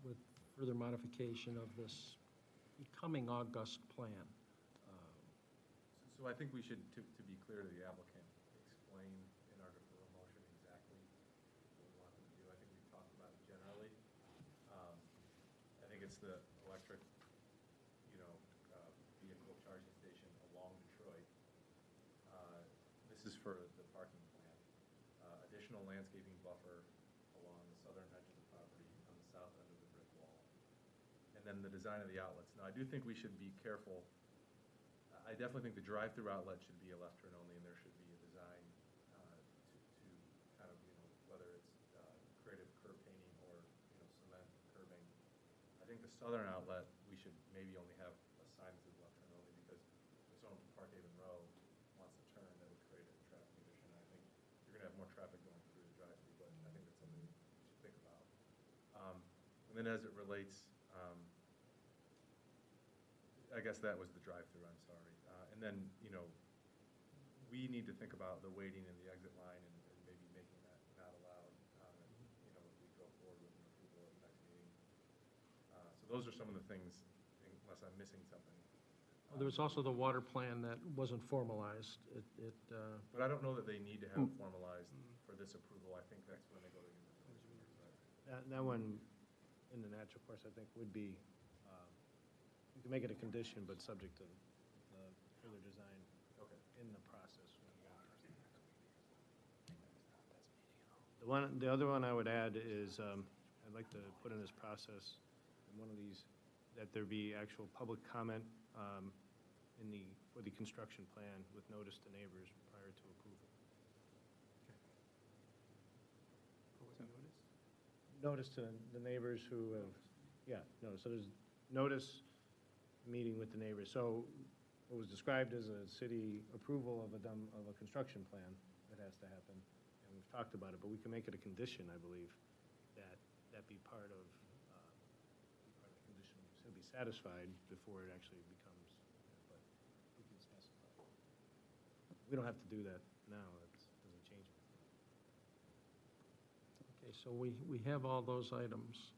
with further modification of this becoming August plan. So I think we should, to be clear to the applicant, explain in our deferral motion exactly what we want them to do. I think we've talked about it generally. I think it's the electric, vehicle charging station along Detroit. This is for the parking plan. Additional landscaping buffer along the southern edge of the property on the south end of the brick wall. And then the design of the outlets. Now, I do think we should be careful. I definitely think the drive-through outlet should be a left turn only, and there should be a design to kind of, whether it's creative curb painting or, cement curbing. I think the southern outlet, we should maybe only have a sign that says left turn only, because if someone from Parkhaven Row wants to turn, that would create a traffic condition. I think you're going to have more traffic going through the drive-through, but I think that's something we should think about. And then as it relates, I guess that was the drive-through, I'm sorry. And then, we need to think about the waiting in the exit line and maybe making that not allowed, if we go forward with an approval at the next meeting. So those are some of the things, unless I'm missing something. Well, there was also the water plan that wasn't formalized. But I don't know that they need to have it formalized for this approval. I think that's when they go to the That one, in the natural course, I think would be, you can make it a condition, but subject to further design in the process. The other one I would add is, I'd like to put in this process, in one of these, that there be actual public comment for the construction plan with notice to neighbors prior to approval. Notice to the neighbors who have, so there's notice meeting with the neighbors. So what was described as a city approval of a construction plan that has to happen, and we've talked about it, but we can make it a condition, I believe, that be part of the condition. So be satisfied before it actually becomes, but we can specify. We don't have to do that now. It doesn't change anything. Okay, so we have all those items.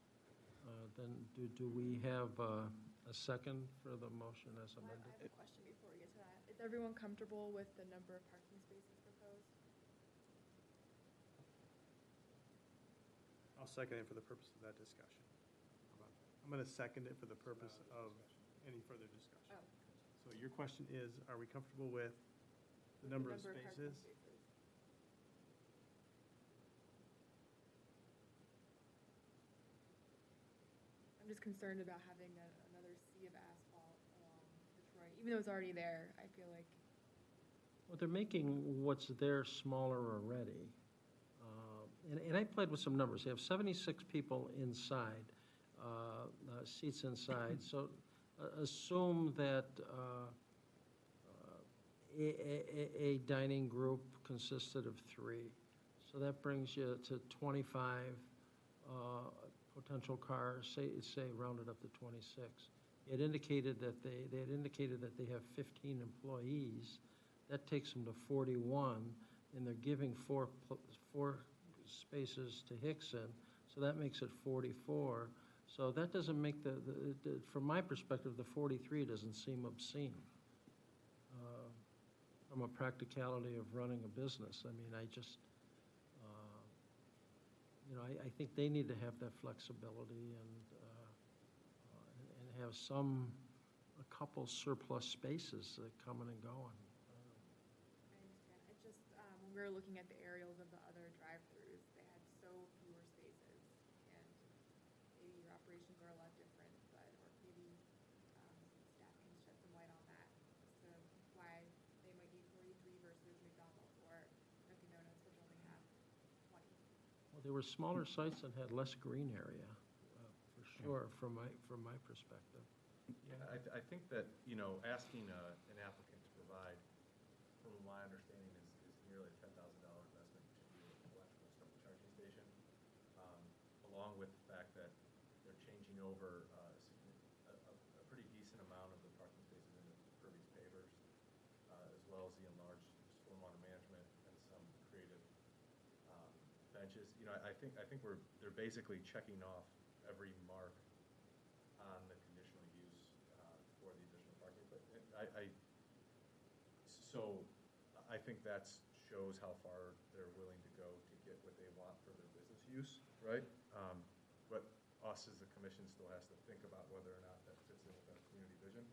Then do we have a second for the motion as amended? I have a question before we get to that. Is everyone comfortable with the number of parking spaces proposed? I'll second it for the purpose of that discussion. I'm going to second it for the purpose of any further discussion. Oh. So your question is, are we comfortable with the number of parking spaces? I'm just concerned about having another sea of asphalt along Detroit, even though it's already there. I feel like. Well, they're making what's there smaller already. And I played with some numbers. They have 76 people inside, seats inside. So assume that a dining group consisted of 3. So that brings you to 25 potential cars, say rounded up to 26. It indicated that they had indicated that they have 15 employees. That takes them to 41, and they're giving four spaces to Hickson, so that makes it 44. So that doesn't make from my perspective, the 43 doesn't seem obscene. from a practicality of running a business. I mean, I just, I think they need to have that flexibility and have a couple surplus spaces coming and going. I understand. It just, when we were looking at the aerials of the other drive-throughs, they had so fewer spaces. And maybe your operations are a lot different, or maybe staff can shed some light on that as to why they might need 43 versus McDonald's or Dunkin Donuts, which only have 20. Well, there were smaller sites that had less green area, for sure, from my perspective. Yeah, I think that, asking an applicant to provide, from my understanding, is nearly a $10,000 investment to do an electrical charging station, along with the fact that they're changing over a pretty decent amount of the parking spaces into impervious pavers, as well as the enlarged stormwater management and some creative benches. I think they're basically checking off every mark on the conditional use for the additional parking. But so I think that shows how far they're willing to go to get what they want for their business use, right? But us as the commission still has to think about whether or not that fits in with our community vision.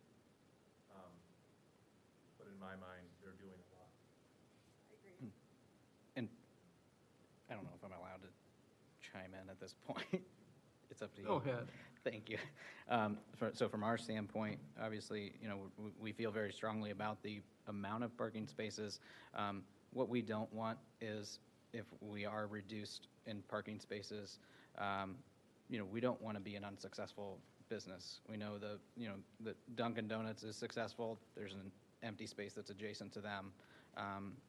But in my mind, they're doing a lot. I agree. And I don't know if I'm allowed to chime in at this point. It's up to you. Go ahead. Thank you. So from our standpoint, obviously, we feel very strongly about the amount of parking spaces. What we don't want is if we are reduced in parking spaces, we don't want to be an unsuccessful business. We know the Dunkin Donuts is successful. There's an empty space that's adjacent to them.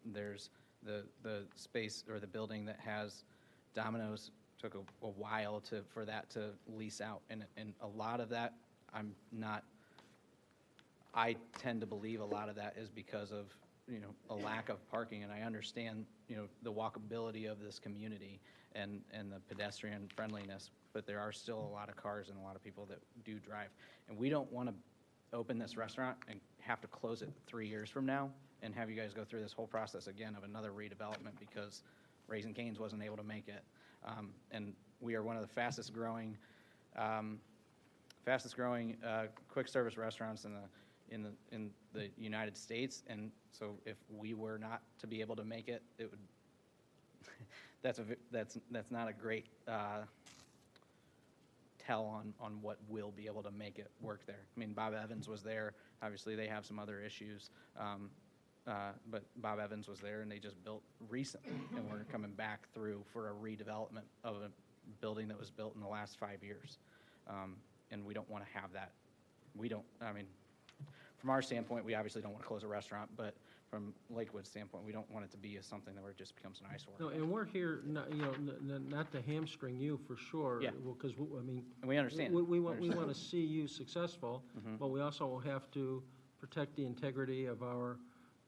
There's the space or the building that has Domino's. Took a while for that to lease out, and a lot of that I tend to believe a lot of that is because of a lack of parking, and I understand the walkability of this community and the pedestrian friendliness, but there are still a lot of cars and a lot of people that do drive, and we don't want to open this restaurant and have to close it 3 years from now and have you guys go through this whole process again of another redevelopment because Raising Cane's wasn't able to make it. And we are one of the fastest growing quick service restaurants in the United States. And so if we were not to be able to make it, it would that's not a great tell on what will be able to make it work there. I mean, Bob Evans was there. Obviously, they have some other issues. But Bob Evans was there, and they just built recently, and we're coming back through for a redevelopment of a building that was built in the last 5 years. And we don't want to have that. From our standpoint, we obviously don't want to close a restaurant, but from Lakewood's standpoint, we don't want it to be something that where it just becomes an eyesore. No, and we're here, not to hamstring you for sure. Yeah. Because, And we understand. We want to see you successful, but we also have to protect the integrity of our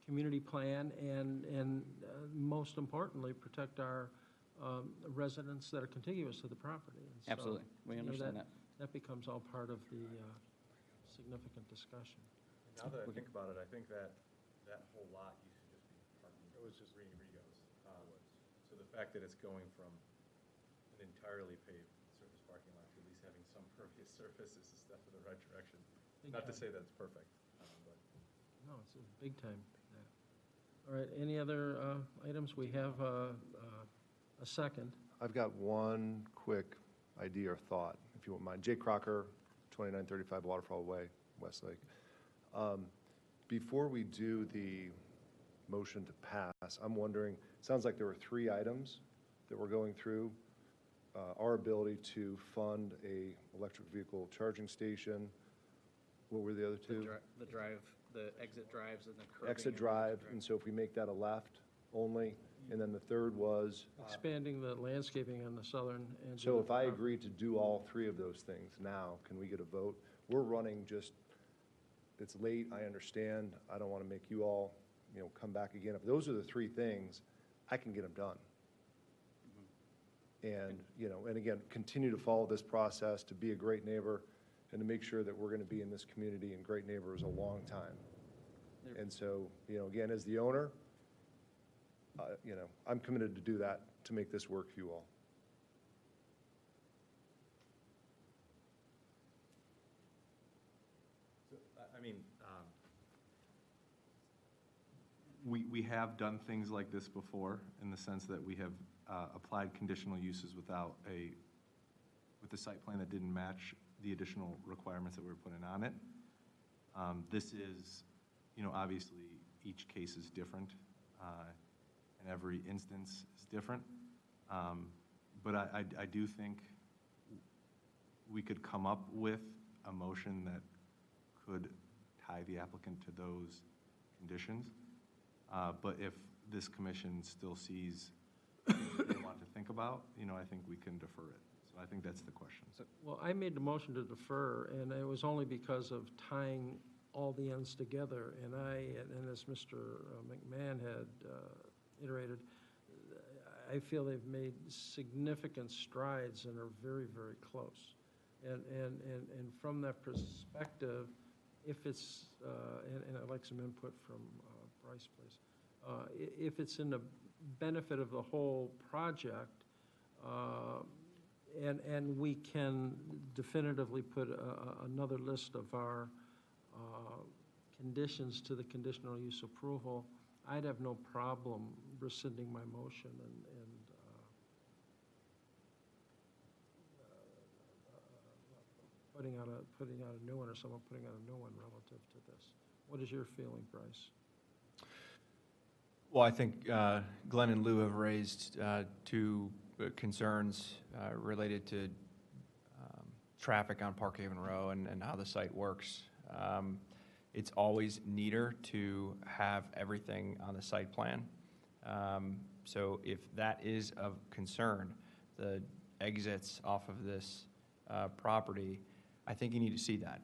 community plan and most importantly, protect our residents that are contiguous to the property. And so, Absolutely. We understand that. That becomes all part of the significant discussion. Now that I think about it, I think that whole lot used to just be parking. It was just Rigos. So the fact that it's going from an entirely paved surface parking lot to at least having some pervious surface is a step in the right direction. Not to say that's perfect, but. No, it's a big time. All right, any other items? We have a second. I've got one quick idea or thought, if you won't mind. Jay Crocker, 2935 Waterfall Way, Westlake. Before we do the motion to pass, I'm wondering, it sounds like there were 3 items that we're going through. Our ability to fund a electric vehicle charging station. What were the other 2? The exit drives and the curbing. Exit drive, and so if we make that a left only, and then the third was? Expanding the landscaping on the southern edge. So if I agree to do all 3 of those things now, can we get a vote? We're running it's late, I understand. I don't want to make you all, come back again. If those are the 3 things, I can get them done. And, and again, continue to follow this process, to be a great neighbor, and to make sure that we're going to be in this community and great neighbors a long time. And so, again, as the owner, I'm committed to do that, to make this work for you all. I mean, we have done things like this before, in the sense that we have applied conditional uses with the site plan that didn't match the additional requirements that we were putting on it. This is, obviously, each case is different, and every instance is different. But I do think we could come up with a motion that could tie the applicant to those conditions. But if this commission still sees things that they want to think about, I think we can defer it. So I think that's the question. Well, I made the motion to defer, and it was only because of tying all the ends together. And as Mr. McMahon had iterated, I feel they've made significant strides and are very, very close. And from that perspective, if it's, and I'd like some input from Bryce, please. If it's in the benefit of the whole project, and we can definitively put another list of our conditions to the conditional use approval, I'd have no problem rescinding my motion and putting out a new one, or someone putting out a new one relative to this. What is your feeling, Bryce? Well, I think Glenn and Lou have raised two concerns related to traffic on Parkhaven Row and how the site works. It's always neater to have everything on the site plan. So if that is of concern, the exits off of this property, I think you need to see that.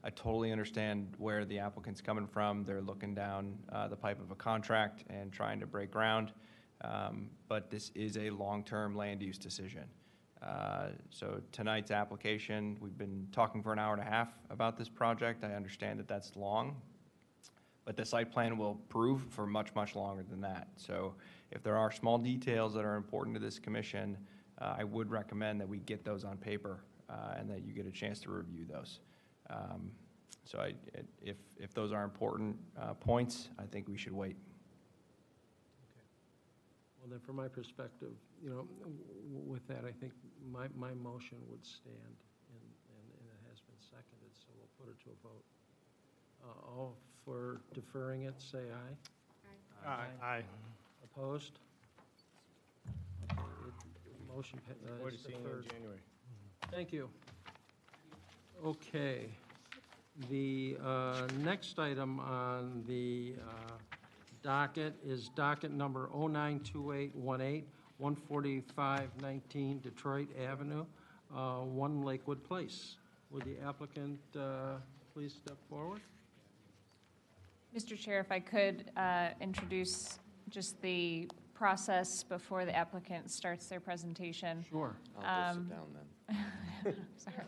I totally understand where the applicant's coming from. They're looking down the pipe of a contract and trying to break ground. But this is a long-term land use decision. So tonight's application, we've been talking for an hour and a half about this project. I understand that that's long, but the site plan will prove for much, much longer than that. So if there are small details that are important to this commission, I would recommend that we get those on paper and that you get a chance to review those. So if those are important points, I think we should wait. Well, then, from my perspective, with that, I think my motion would stand, and it has been seconded, so we'll put it to a vote. All for deferring it, say aye. Aye. Opposed? Okay, motion Forward is to seeing you deferred. in January. Thank you. Okay. The next item on the docket is docket number 092818, 14519 Detroit Avenue, 1 Lakewood Place. Would the applicant please step forward? Mr. Chair, if I could introduce just the process before the applicant starts their presentation. Sure. I'll go sit down then. Sorry.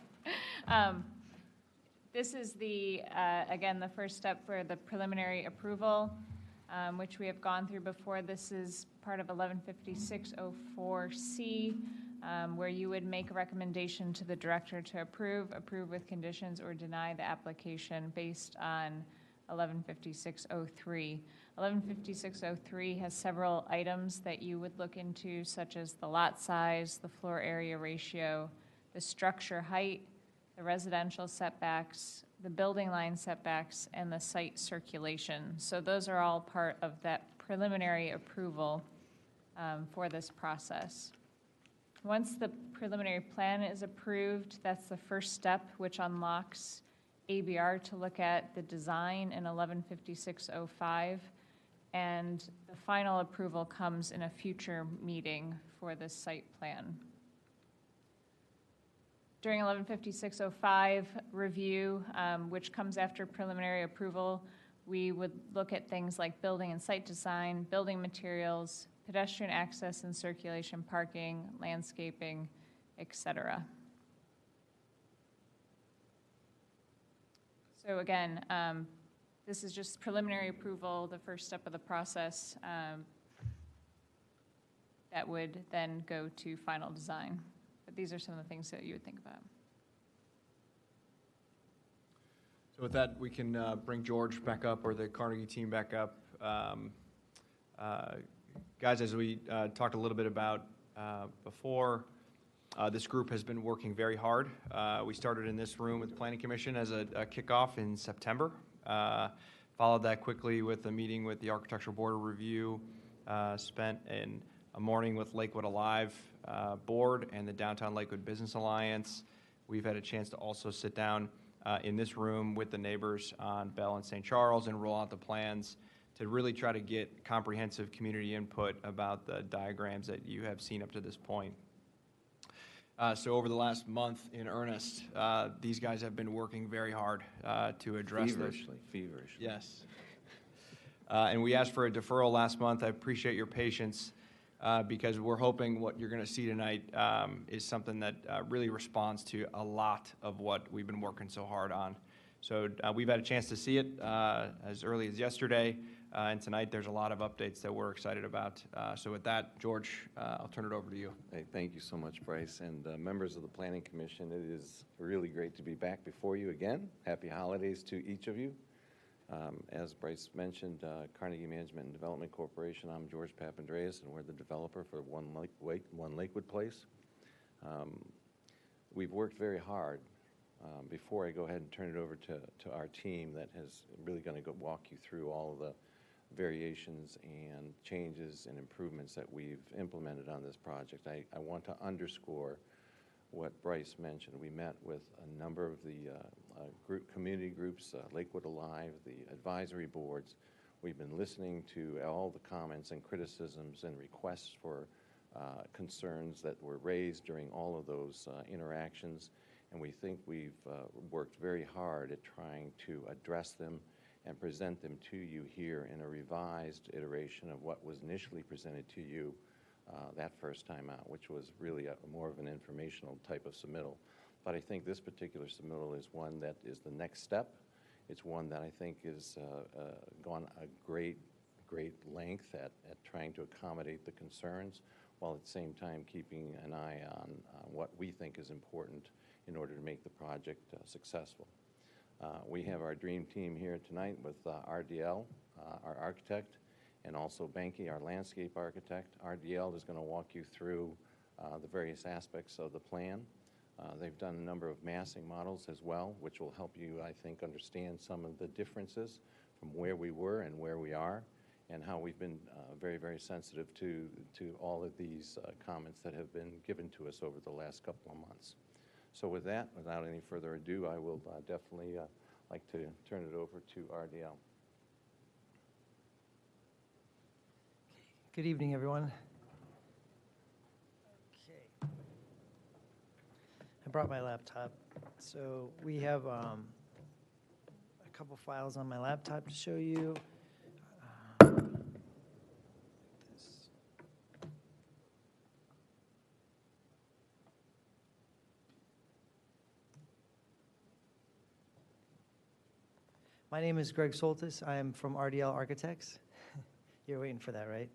This is the, again, the first step for the preliminary approval, which we have gone through before. This is part of 115604C, where you would make a recommendation to the director to approve with conditions, or deny the application based on 115603. 115603 has several items that you would look into, such as the lot size, the floor area ratio, the structure height, the residential setbacks, the building line setbacks, and the site circulation. So those are all part of that preliminary approval for this process. Once the preliminary plan is approved, that's the first step, which unlocks ABR to look at the design in 115605, and the final approval comes in a future meeting for this site plan. During 115605 review, which comes after preliminary approval, we would look at things like building and site design, building materials, pedestrian access and circulation, parking, landscaping, etc. So again, This is just preliminary approval, the first step of the process that would then go to final design. But these are some of the things that you would think about. So with that, we can bring George back up, or the Carnegie team back up. Guys, as we talked a little bit about before, this group has been working very hard. We started in this room with the Planning Commission as a kickoff in September. Followed that quickly with a meeting with the Architectural Board of Review, spent in a morning with Lakewood Alive Board and the Downtown Lakewood Business Alliance. We've had a chance to also sit down in this room with the neighbors on Bell and St. Charles and roll out the plans to really try to get comprehensive community input about the diagrams that you have seen up to this point. So over the last month in earnest, these guys have been working very hard to address this. Feverishly. Yes. And we asked for a deferral last month. I appreciate your patience because we're hoping what you're going to see tonight is something that really responds to a lot of what we've been working so hard on. So we've had a chance to see it as early as yesterday, and tonight there's a lot of updates that we're excited about. So with that, George, I'll turn it over to you. Hey, thank you so much, Bryce, and members of the Planning Commission. It is really great to be back before you again. Happy holidays to each of you. As Bryce mentioned, Carnegie Management and Development Corporation, I'm George Papandreas, and we're the developer for One Lakewood Place. We've worked very hard. Before I go ahead and turn it over to our team that is really going to walk you through all of the variations and changes and improvements that we've implemented on this project, I want to underscore what Bryce mentioned. We met with a number of the community groups, Lakewood Alive, the advisory boards. We've been listening to all the comments and criticisms and requests for concerns that were raised during all of those interactions. And we think we've worked very hard at trying to address them and present them to you here in a revised iteration of what was initially presented to you that first time out, which was really more of an informational type of submittal. But I think this particular submittal is one that is the next step. It's one that I think is gone a great length at trying to accommodate the concerns, while at the same time keeping an eye on what we think is important in order to make the project successful. We have our dream team here tonight with RDL, our architect, and also Banky, our landscape architect. RDL is going to walk you through the various aspects of the plan. They've done a number of massing models as well, which will help you, I think, understand some of the differences from where we were and where we are, and how we've been very, very sensitive to all of these comments that have been given to us over the last couple of months. So with that, without any further ado, I will definitely like to turn it over to RDL. Good evening, everyone. Okay. I brought my laptop. So we have a couple files on my laptop to show you. My name is Greg Soltis. I am from RDL Architects. You're waiting for that, right?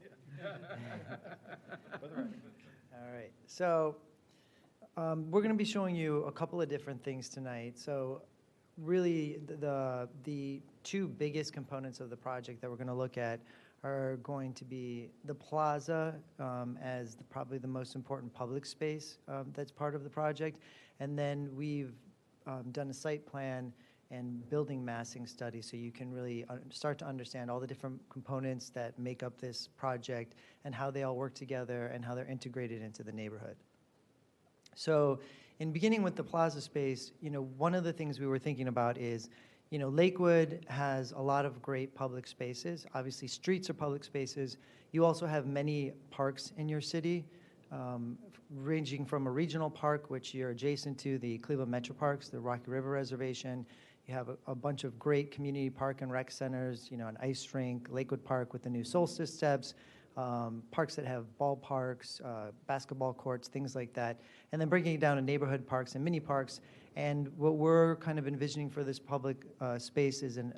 All right. So we're going to be showing you a couple of different things tonight. So really, the two biggest components of the project that we're going to look at are going to be the plaza as probably the most important public space that's part of the project. And then we've done a site plan and building massing study so you can really start to understand all the different components that make up this project and how they all work together and how they're integrated into the neighborhood. So in beginning with the plaza space, one of the things we were thinking about is, Lakewood has a lot of great public spaces. Obviously, streets are public spaces. You also have many parks in your city, ranging from a regional park, which you're adjacent to, the Cleveland Metro Parks, the Rocky River Reservation. You have a bunch of great community park and rec centers, an ice rink, Lakewood Park with the new Solstice steps, parks that have ballparks, basketball courts, things like that, and then breaking it down to neighborhood parks and mini parks. And what we're kind of envisioning for this public space is an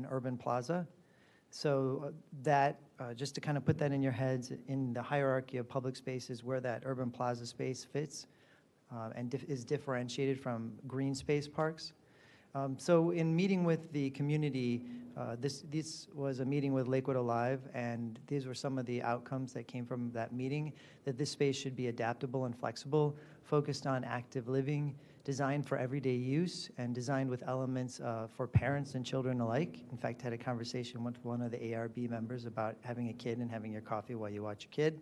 urban plaza. So just to kind of put that in your heads, in the hierarchy of public spaces, where that urban plaza space fits and is differentiated from green space parks. So in meeting with the community, this was a meeting with Lakewood Alive, and these were some of the outcomes that came from that meeting, that this space should be adaptable and flexible, focused on active living, designed for everyday use, and designed with elements for parents and children alike. In fact, I had a conversation with one of the ARB members about having a kid and having your coffee while you watch a kid.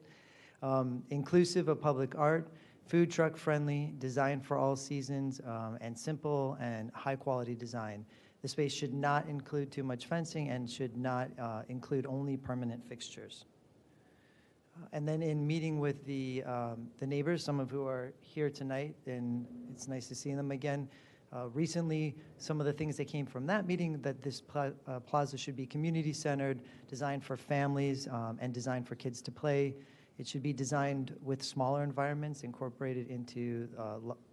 Inclusive of public art, food truck friendly, designed for all seasons, and simple and high quality design. The space should not include too much fencing and should not include only permanent fixtures. And then in meeting with the neighbors, some of who are here tonight, and it's nice to see them again. Recently, some of the things that came from that meeting, that this plaza should be community-centered, designed for families, and designed for kids to play. It should be designed with smaller environments incorporated into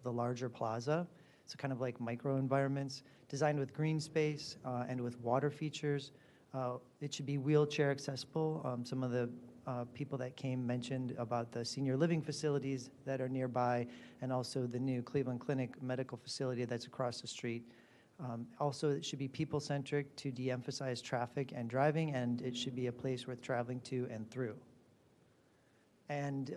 the larger plaza, so kind of like micro-environments, designed with green space and with water features. It should be wheelchair accessible. Some of the people that came mentioned about the senior living facilities that are nearby, and also the new Cleveland Clinic medical facility that's across the street. Also, it should be people-centric to de-emphasize traffic and driving, and it should be a place worth traveling to and through. And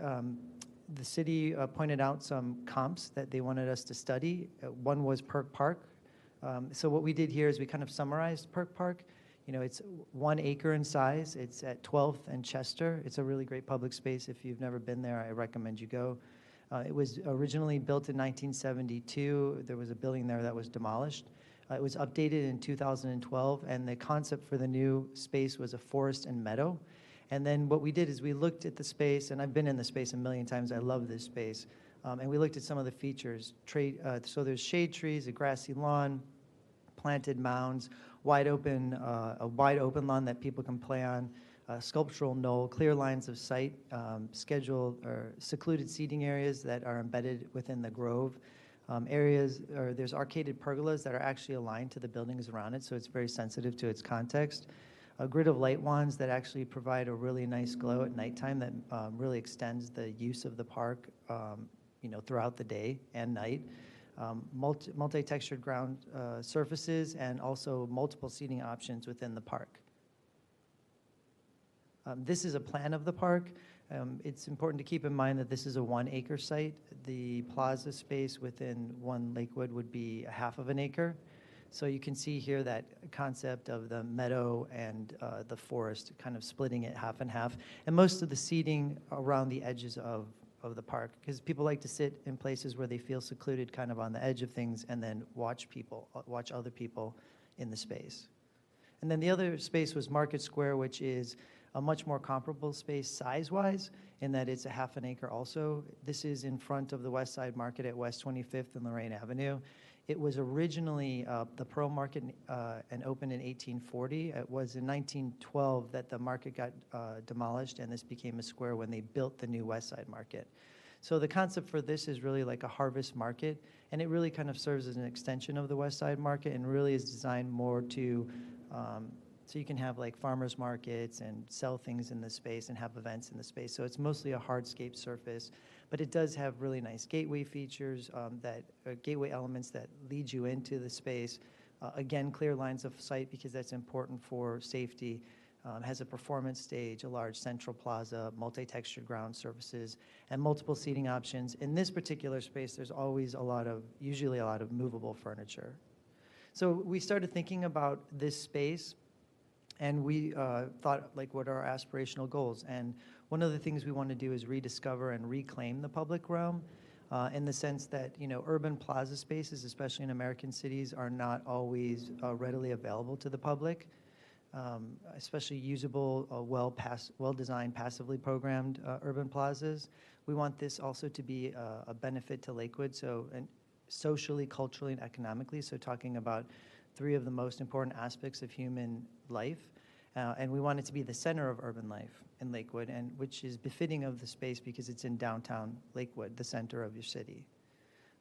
the city pointed out some comps that they wanted us to study. One was Perk Park. So what we did here is we kind of summarized Perk Park. You know, it's 1 acre in size. It's at 12th and Chester. It's a really great public space. If you've never been there, I recommend you go. It was originally built in 1972. There was a building there that was demolished. It was updated in 2012, and the concept for the new space was a forest and meadow. And then what we did is we looked at the space, and I've been in the space a million times. I love this space. And we looked at some of the features. So there's shade trees, a grassy lawn, planted mounds, a wide open lawn that people can play on, a sculptural knoll, clear lines of sight, scheduled or secluded seating areas that are embedded within the grove. There's arcaded pergolas that are actually aligned to the buildings around it, so it's very sensitive to its context. A grid of light wands that actually provide a really nice glow at nighttime that really extends the use of the park, throughout the day and night. Multi-textured ground surfaces, and also multiple seating options within the park. This is a plan of the park. It's important to keep in mind that this is a 1 acre site. The plaza space within One Lakewood would be a half of an acre. So you can see here that concept of the meadow and the forest, kind of splitting it half and half. And most of the seating around the edges of the park, because people like to sit in places where they feel secluded, kind of on the edge of things, and then watch other people in the space. And then the other space was Market Square, which is a much more comparable space size-wise, in that it's a half an acre also. This is in front of the West Side Market at West 25th and Lorraine Avenue. It was originally the Pearl Market and opened in 1840. It was in 1912 that the market got demolished, and this became a square when they built the new West Side Market. So the concept for this is really like a harvest market, and it really kind of serves as an extension of the West Side Market, and really is designed more to, so you can have like farmers markets and sell things in the space and have events in the space. So it's mostly a hardscape surface, but it does have really nice gateway features, gateway elements that lead you into the space. Again, clear lines of sight, because that's important for safety. Has a performance stage, a large central plaza, multi-textured ground surfaces, and multiple seating options. In this particular space, there's always usually a lot of movable furniture. So we started thinking about this space, and we thought, like, what are our aspirational goals? And one of the things we want to do is rediscover and reclaim the public realm, in the sense that, urban plaza spaces, especially in American cities, are not always readily available to the public, especially usable, well-designed, passively programmed urban plazas. We want this also to be a benefit to Lakewood, and socially, culturally, and economically, so talking about 3 of the most important aspects of human life, and we want it to be the center of urban life. in Lakewood, and which is befitting of the space because it's in downtown Lakewood, the center of your city.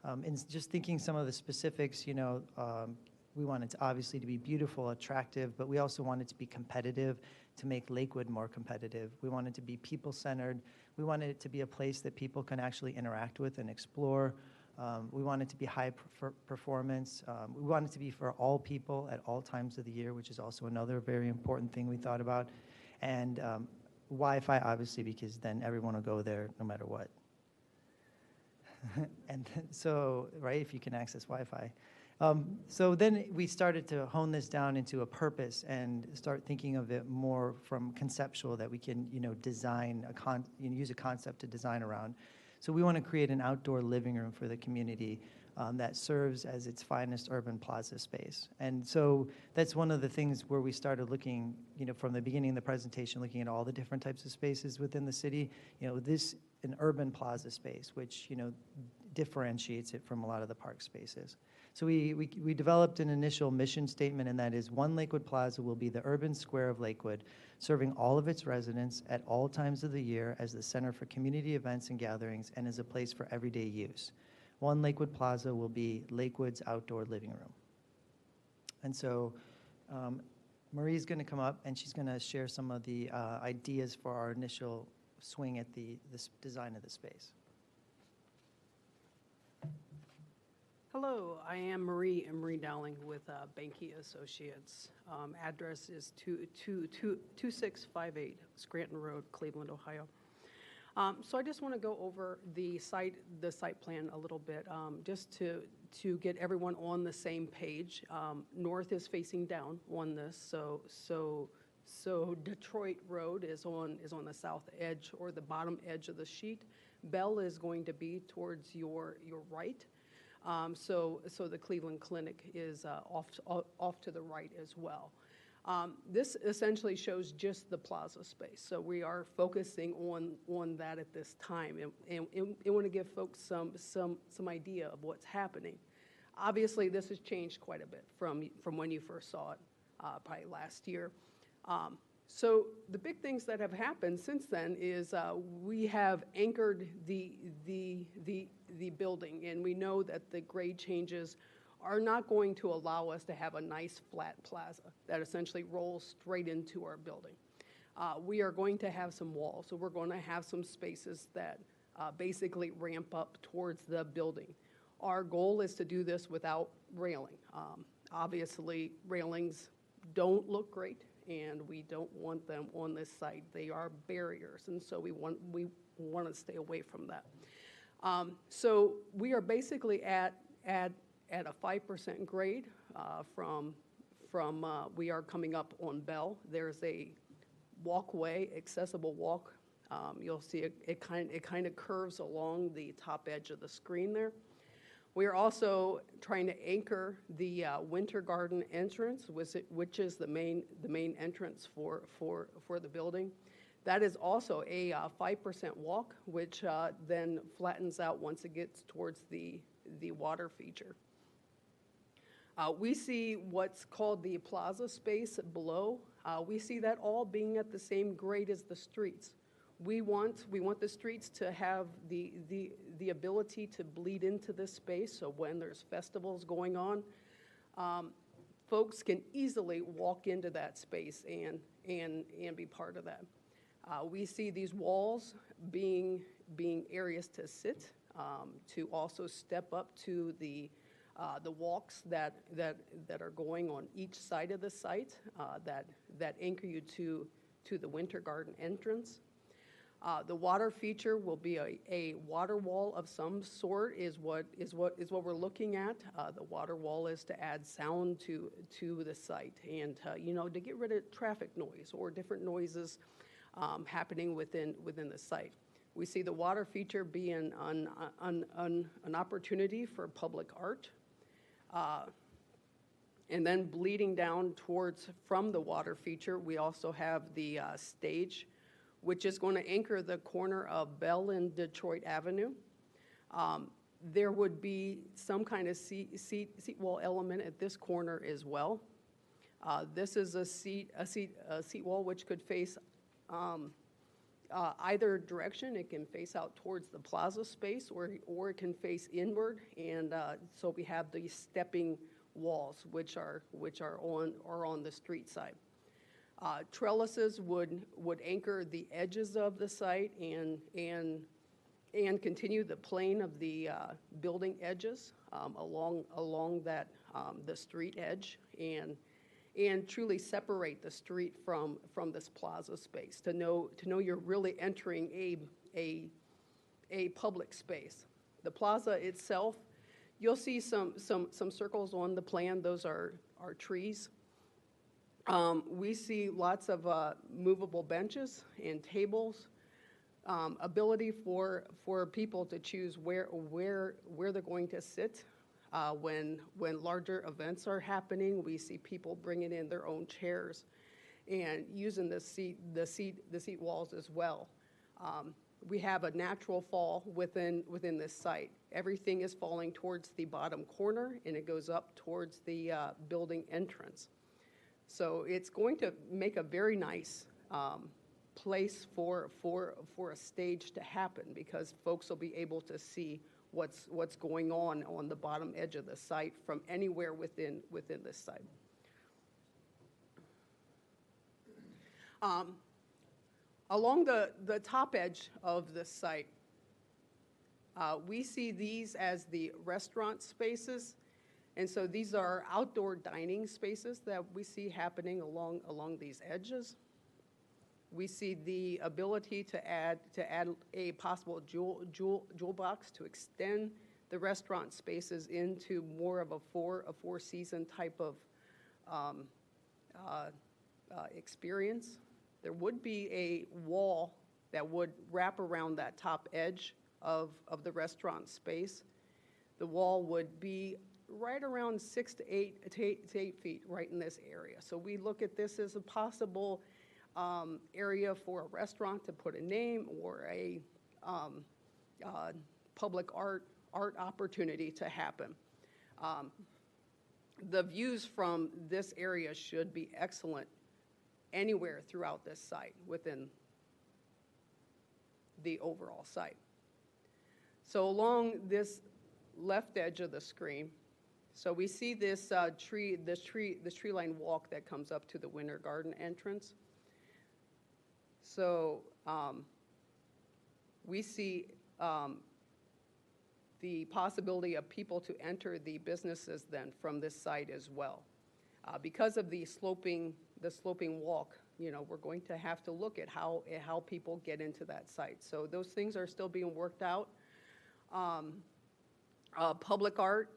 And just thinking some of the specifics, you know, we want it to obviously to be beautiful, attractive, but we also want it to be competitive, to make Lakewood more competitive. We want it to be people-centered. We want it to be a place that people can actually interact with and explore. We want it to be high performance. We want it to be for all people at all times of the year, which is also another very important thing we thought about. And Wi-Fi, obviously, because then everyone will go there no matter what. And so, right, if you can access Wi-Fi. So then we started to hone this down into a purpose and start thinking of it more from conceptual, that we can, you know, design use a concept to design around. So we want to create an outdoor living room for the community that serves as its finest urban plaza space. And so that's one of the things where we started looking, you know, from the beginning of the presentation, looking at all the different types of spaces within the city. You know, an urban plaza space, which, you know, differentiates it from a lot of the park spaces. So we developed an initial mission statement, and that is, One Lakewood Plaza will be the urban square of Lakewood, serving all of its residents at all times of the year as the center for community events and gatherings and as a place for everyday use. One Lakewood Plaza will be Lakewood's outdoor living room. And so Marie's going to come up, and she's going to share some of the ideas for our initial swing at this design of the space. Hello, I am Marie Dowling with Banky Associates. Address is 2658 Scranton Road, Cleveland, Ohio. So I just want to go over the site plan a little bit, just to get everyone on the same page. North is facing down on this, so Detroit Road is on the south edge or the bottom edge of the sheet. Bell is going to be towards your right. So the Cleveland Clinic is off to the right as well. This essentially shows just the plaza space. So we are focusing on that at this time, and want to give folks some idea of what's happening. Obviously, this has changed quite a bit from when you first saw it, probably last year. So the big things that have happened since then is we have anchored the building, and we know that the grade changes are not going to allow us to have a nice flat plaza that essentially rolls straight into our building. We are going to have some walls, so we're going to have some spaces that basically ramp up towards the building. Our goal is to do this without railing. Obviously, railings don't look great, and we don't want them on this site. They are barriers, and so we want to stay away from that. So we are basically at a 5% grade from we are coming up on Bell. There's a walkway, accessible walk. You'll see it kind of curves along the top edge of the screen there. We are also trying to anchor the Winter Garden entrance, which is the main entrance for the building. That is also a 5% walk, which then flattens out once it gets towards the water feature. We see what's called the plaza space below. We see that all being at the same grade as the streets. We want the streets to have the ability to bleed into this space, so when there's festivals going on, folks can easily walk into that space and be part of that. We see these walls being areas to sit, to also step up to the walks that are going on each side of the site that anchor you to the Winter Garden entrance. The water feature will be a water wall of some sort is what we're looking at. The water wall is to add sound to the site and to get rid of traffic noise or different noises happening within the site. We see the water feature being an opportunity for public art. And then bleeding down from the water feature, we also have the stage, which is going to anchor the corner of Bell and Detroit Avenue. There would be some kind of seat wall element at this corner as well. This is a seat wall which could face either direction. It can face out towards the plaza space, or it can face inward, and so we have these stepping walls, which are on the street side. Trellises would anchor the edges of the site and continue the plane of the building edges along that the street edge, and truly separate the street from this plaza space, to know you're really entering a public space. The plaza itself, you'll see some circles on the plan. Those are trees. We see lots of movable benches and tables, ability for people to choose where they're going to sit. When larger events are happening, we see people bringing in their own chairs and using the seat walls as well. We have a natural fall within this site. Everything is falling towards the bottom corner, and it goes up towards the building entrance. So it's going to make a very nice place for a stage to happen, because folks will be able to see what's going on the bottom edge of the site from anywhere within this site. Along the top edge of the site, we see these as the restaurant spaces. And so these are outdoor dining spaces that we see happening along these edges. We see the ability to add a possible jewel box to extend the restaurant spaces into more of a four season type of experience. There would be a wall that would wrap around that top edge of the restaurant space. The wall would be right around 6 to 8 feet right in this area. So we look at this as a possible area for a restaurant to put a name, or a public art opportunity to happen. The views from this area should be excellent anywhere throughout this site within the overall site. So along this left edge of the screen, so we see this tree line walk that comes up to the Winter Garden entrance. So we see the possibility of people to enter the businesses then from this site as well. Because of the sloping walk, we're going to have to look at how people get into that site. So those things are still being worked out. Public art,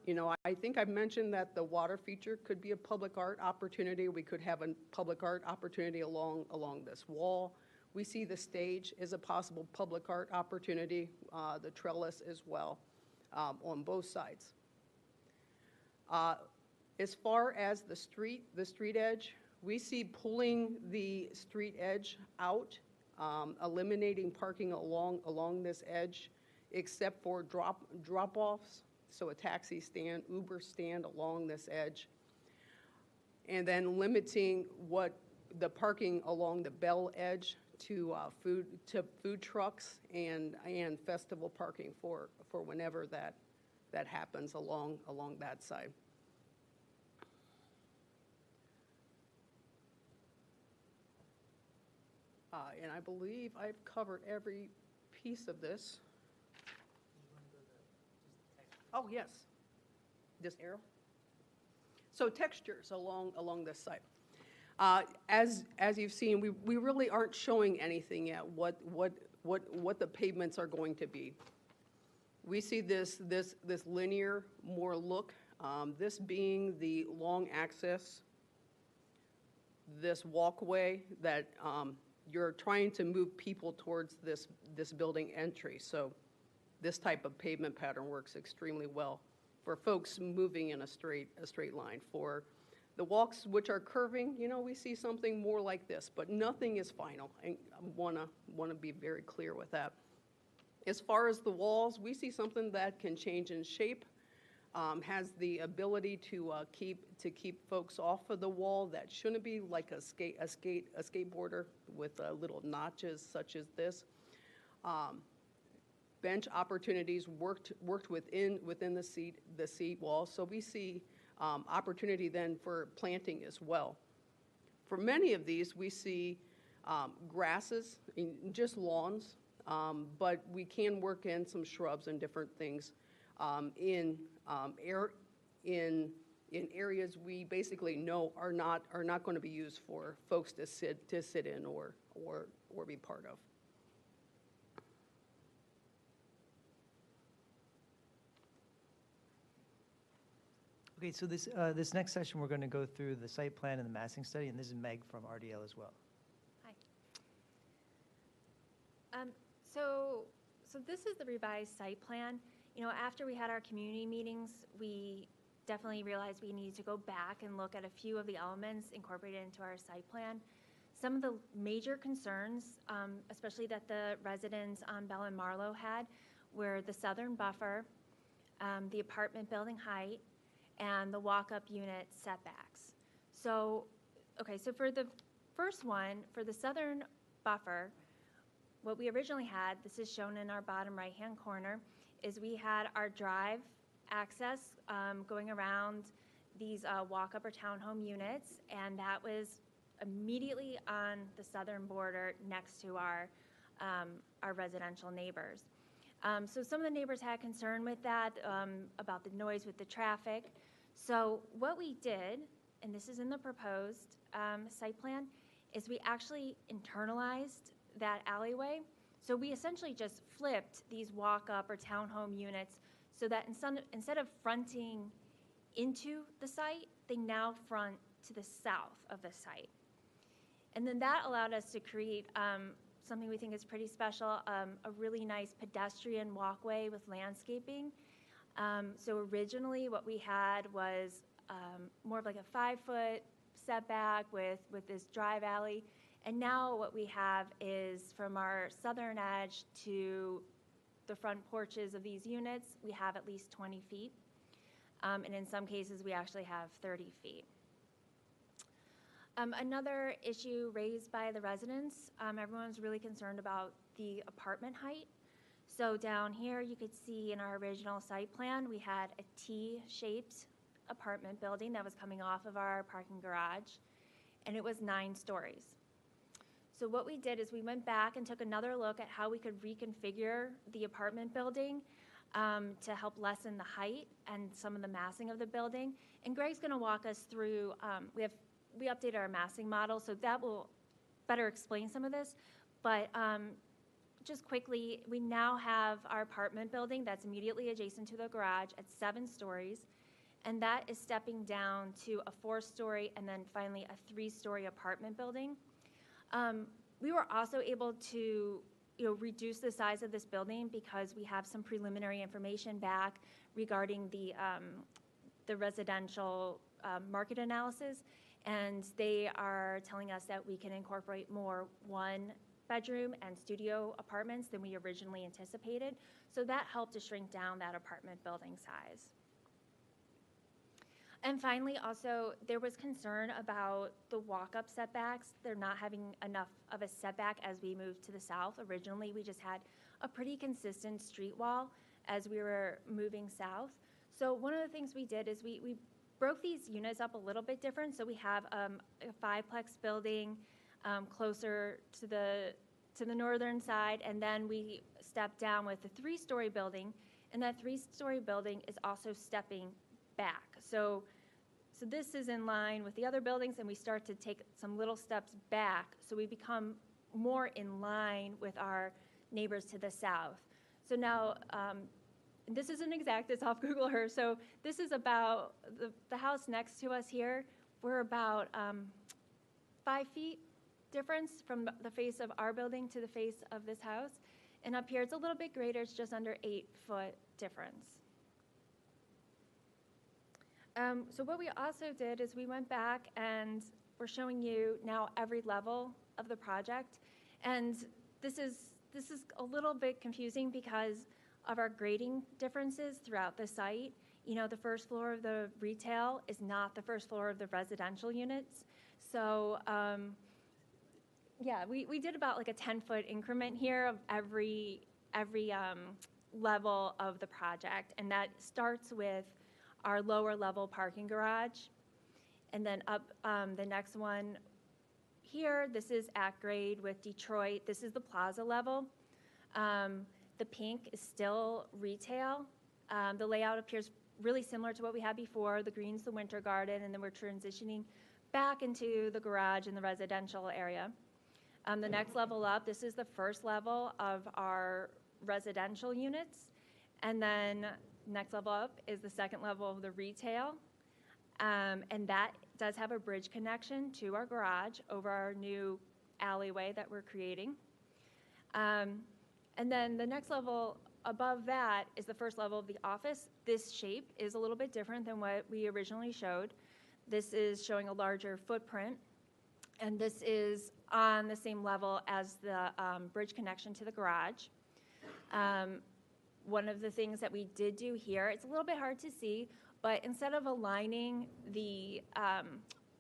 I think I've mentioned that the water feature could be a public art opportunity. We could have a public art opportunity along this wall. We see the stage as a possible public art opportunity, the trellis as well, on both sides. As far as the street edge, we see pulling the street edge out, eliminating parking along this edge, except for drop-offs, so a taxi stand, Uber stand along this edge, and then limiting the parking along the bell edge to food trucks and festival parking for whenever that happens along that side. And I believe I've covered every piece of this. Oh, yes. This arrow? So textures along this site. As you've seen, we really aren't showing anything yet what the pavements are going to be. We see this linear more look, this being the long access, this walkway that you're trying to move people towards this building entry. So this type of pavement pattern works extremely well for folks moving in a straight line. For the walks which are curving, we see something more like this, but nothing is final. I want to be very clear with that. As far as the walls, we see something that can change in shape. has the ability to keep folks off of the wall that shouldn't be, like a skateboarder with little notches such as this. Bench opportunities worked within the seat wall, so we see opportunity then for planting as well. For many of these, we see grasses, just lawns, but we can work in some shrubs and different things in areas we basically know are not going to be used for folks to sit in or be part of. Okay, so this next session, we're going to go through the site plan and the massing study, and this is Meg from RDL as well. Hi. So this is the revised site plan. You know, after we had our community meetings, we definitely realized we needed to go back and look at a few of the elements incorporated into our site plan. Some of the major concerns, especially that the residents on Bell and Marlowe had, were the southern buffer, the apartment building height, and the walk-up unit setbacks. So, okay, so for the first one, for the southern buffer, what we originally had, this is shown in our bottom right-hand corner, is we had our drive access going around these walk-up or townhome units, and that was immediately on the southern border next to our residential neighbors. So some of the neighbors had concern with that, about the noise with the traffic. So what we did, and this is in the proposed site plan, is we actually internalized that alleyway. So we essentially just flipped these walk-up or townhome units so that instead of fronting into the site, they now front to the south of the site. And then that allowed us to create something we think is pretty special, a really nice pedestrian walkway with landscaping. So originally what we had was more of like a 5-foot setback with this drive alley. And now what we have is from our southern edge to the front porches of these units, we have at least 20 feet. And in some cases, we actually have 30 feet. Another issue raised by the residents, everyone's really concerned about the apartment height. So down here, you could see in our original site plan, we had a T-shaped apartment building that was coming off of our parking garage, and it was 9 stories. So what we did is we went back and took another look at how we could reconfigure the apartment building to help lessen the height and some of the massing of the building. And Greg's going to walk us through, we updated our massing model, so that will better explain some of this. But just quickly, we now have our apartment building that's immediately adjacent to the garage at 7 stories, and that is stepping down to a 4-story and then finally a 3-story apartment building. We were also able to reduce the size of this building because we have some preliminary information back regarding the residential market analysis, and they are telling us that we can incorporate more 1-bedroom and studio apartments than we originally anticipated. So that helped to shrink down that apartment building size. And finally, also, there was concern about the walk-up setbacks. They're not having enough of a setback as we moved to the south. Originally, we just had a pretty consistent street wall as we were moving south. So one of the things we did is we broke these units up a little bit different. So we have a 5-plex building closer to the northern side, and then we stepped down with a 3-story building, and that 3-story building is also stepping back. So this is in line with the other buildings, and we start to take some little steps back so we become more in line with our neighbors to the south. So now, this isn't exact, it's off Google Earth, so this is about the house next to us here. We're about 5 feet difference from the face of our building to the face of this house. And up here, it's a little bit greater, it's just under 8-foot difference. So what we also did is we went back and we're showing you now every level of the project. And this is a little bit confusing because of our grading differences throughout the site. you know, the first floor of the retail is not the first floor of the residential units. So, yeah, we did about like a 10-foot increment here of every level of the project, and that starts with our lower level parking garage, and then up the next one here, this is at grade with Detroit. This is the plaza level. The pink is still retail. The layout appears really similar to what we had before. The green's the winter garden, and then we're transitioning back into the garage in the residential area. The next level up, this is the first level of our residential units. And then next level up is the second level of the retail. And that does have a bridge connection to our garage over our new alleyway that we're creating. And then the next level above that is the first level of the office. This shape is a little bit different than what we originally showed. This is showing a larger footprint, and this is on the same level as the bridge connection to the garage. One of the things that we did do here, it's a little bit hard to see, but instead of aligning the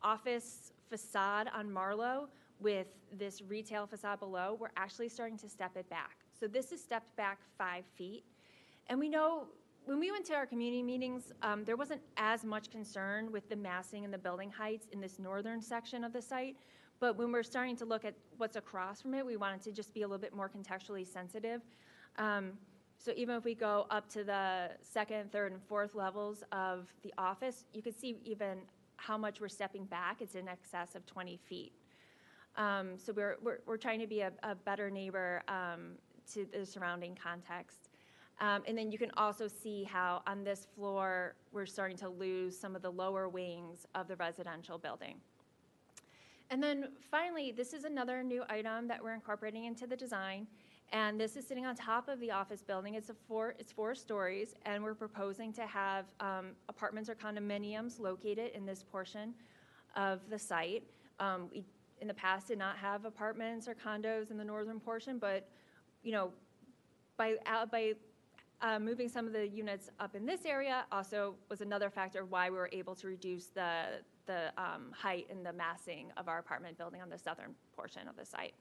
office facade on Monroe with this retail facade below, we're actually starting to step it back. So this is stepped back 5 feet. And we know when we went to our community meetings, there wasn't as much concern with the massing and the building heights in this northern section of the site. But when we're starting to look at what's across from it, we wanted to just be a little bit more contextually sensitive. So even if we go up to the second, third, and fourth levels of the office, you can see even how much we're stepping back. It's in excess of 20 feet. So we're trying to be a better neighbor to the surrounding context. And then you can also see how on this floor, we're starting to lose some of the lower wings of the residential building. And then finally, this is another new item that we're incorporating into the design. And this is sitting on top of the office building. It's 4 stories, and we're proposing to have apartments or condominiums located in this portion of the site. We, in the past, did not have apartments or condos in the northern portion, but you know, by moving some of the units up in this area also was another factor why we were able to reduce the height and the massing of our apartment building on the southern portion of the site.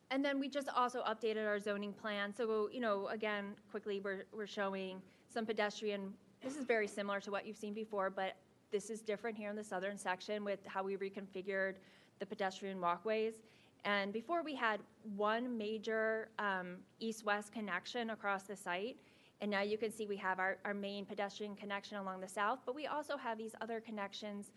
And then we just also updated our zoning plan. So, you know, again, quickly, we're showing some pedestrian. This is very similar to what you've seen before, but this is different here in the southern section with how we reconfigured the pedestrian walkways. And before we had one major east-west connection across the site. And now you can see we have our main pedestrian connection along the south, but we also have these other connections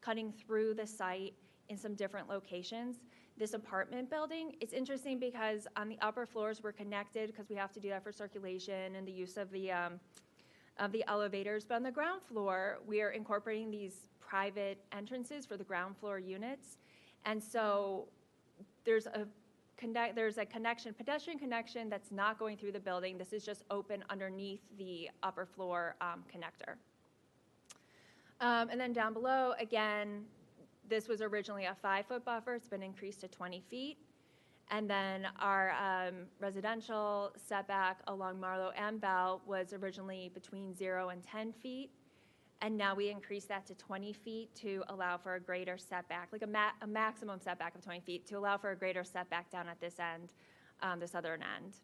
cutting through the site in some different locations. This apartment building, it's interesting because on the upper floors we're connected because we have to do that for circulation and the use of the elevators. But on the ground floor, we are incorporating these private entrances for the ground floor units. And so there's a connection, pedestrian connection that's not going through the building. This is just open underneath the upper floor connector. And then down below, again, this was originally a 5-foot buffer. It's been increased to 20 feet. And then our residential setback along Monroe and Bell was originally between 0 and 10 feet. And now we increased that to 20 feet to allow for a greater setback, like a maximum setback of 20 feet to allow for a greater setback down at this end, the southern end.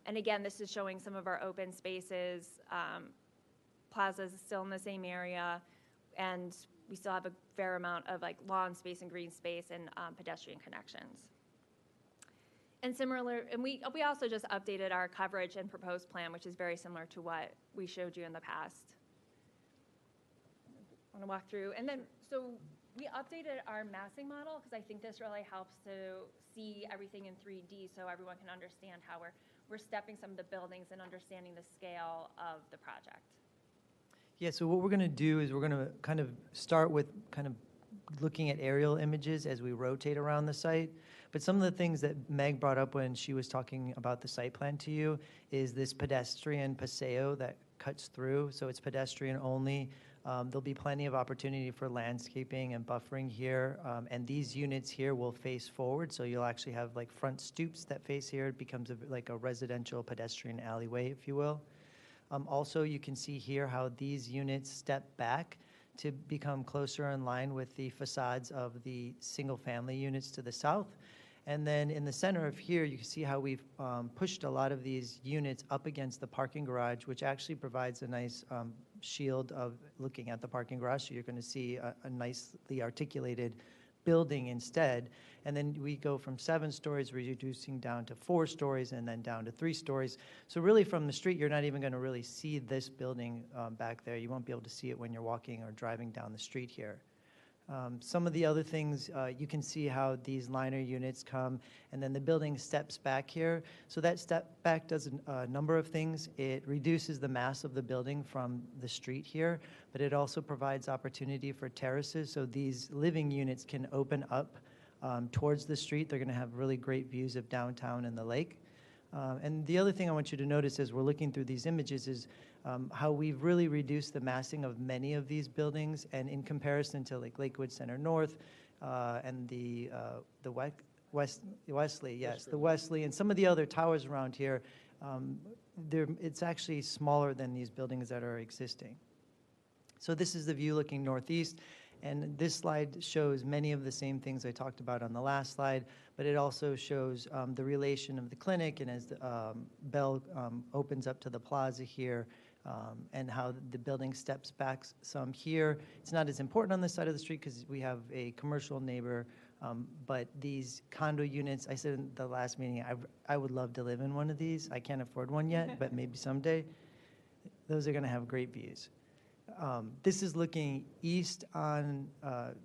And again, this is showing some of our open spaces. Plaza's still in the same area, and we still have a fair amount of like lawn space and green space and pedestrian connections. And similar, and we also just updated our coverage and proposed plan, which is very similar to what we showed you in the past. I want to walk through, and then so we updated our massing model because I think this really helps to see everything in 3D, so everyone can understand how we're stepping some of the buildings and understanding the scale of the project. Yeah, so what we're going to do is we're going to kind of start with kind of looking at aerial images as we rotate around the site. But some of the things that Meg brought up when she was talking about the site plan to you is this pedestrian paseo that cuts through, so it's pedestrian only. There'll be plenty of opportunity for landscaping and buffering here, and these units here will face forward, so you'll actually have like front stoops that face here. It becomes like a residential pedestrian alleyway, if you will. Also, you can see here how these units step back to become closer in line with the facades of the single-family units to the south. And then in the center of here, you can see how we've pushed a lot of these units up against the parking garage, which actually provides a nice shield of looking at the parking garage. So you're going to see a nicely articulated building instead. And then we go from 7 stories, reducing down to 4 stories, and then down to 3 stories. So really from the street, you're not even going to really see this building back there. You won't be able to see it when you're walking or driving down the street here. Some of the other things, you can see how these liner units come, and then the building steps back here. So that step back does a number of things. It reduces the mass of the building from the street here, but it also provides opportunity for terraces. So these living units can open up towards the street. They're going to have really great views of downtown and the lake. And the other thing I want you to notice as we're looking through these images is how we've really reduced the massing of many of these buildings, and in comparison to like Lakewood Center North and the Wesley, yes, the Wesley, and some of the other towers around here, it's actually smaller than these buildings that are existing. So this is the view looking northeast. And this slide shows many of the same things I talked about on the last slide, but it also shows the relation of the clinic, and as the Bell opens up to the plaza here, and how the building steps back some here. It's not as important on this side of the street because we have a commercial neighbor, but these condo units, I said in the last meeting, I would love to live in one of these. I can't afford one yet, but maybe someday. Those are going to have great views. This is looking east on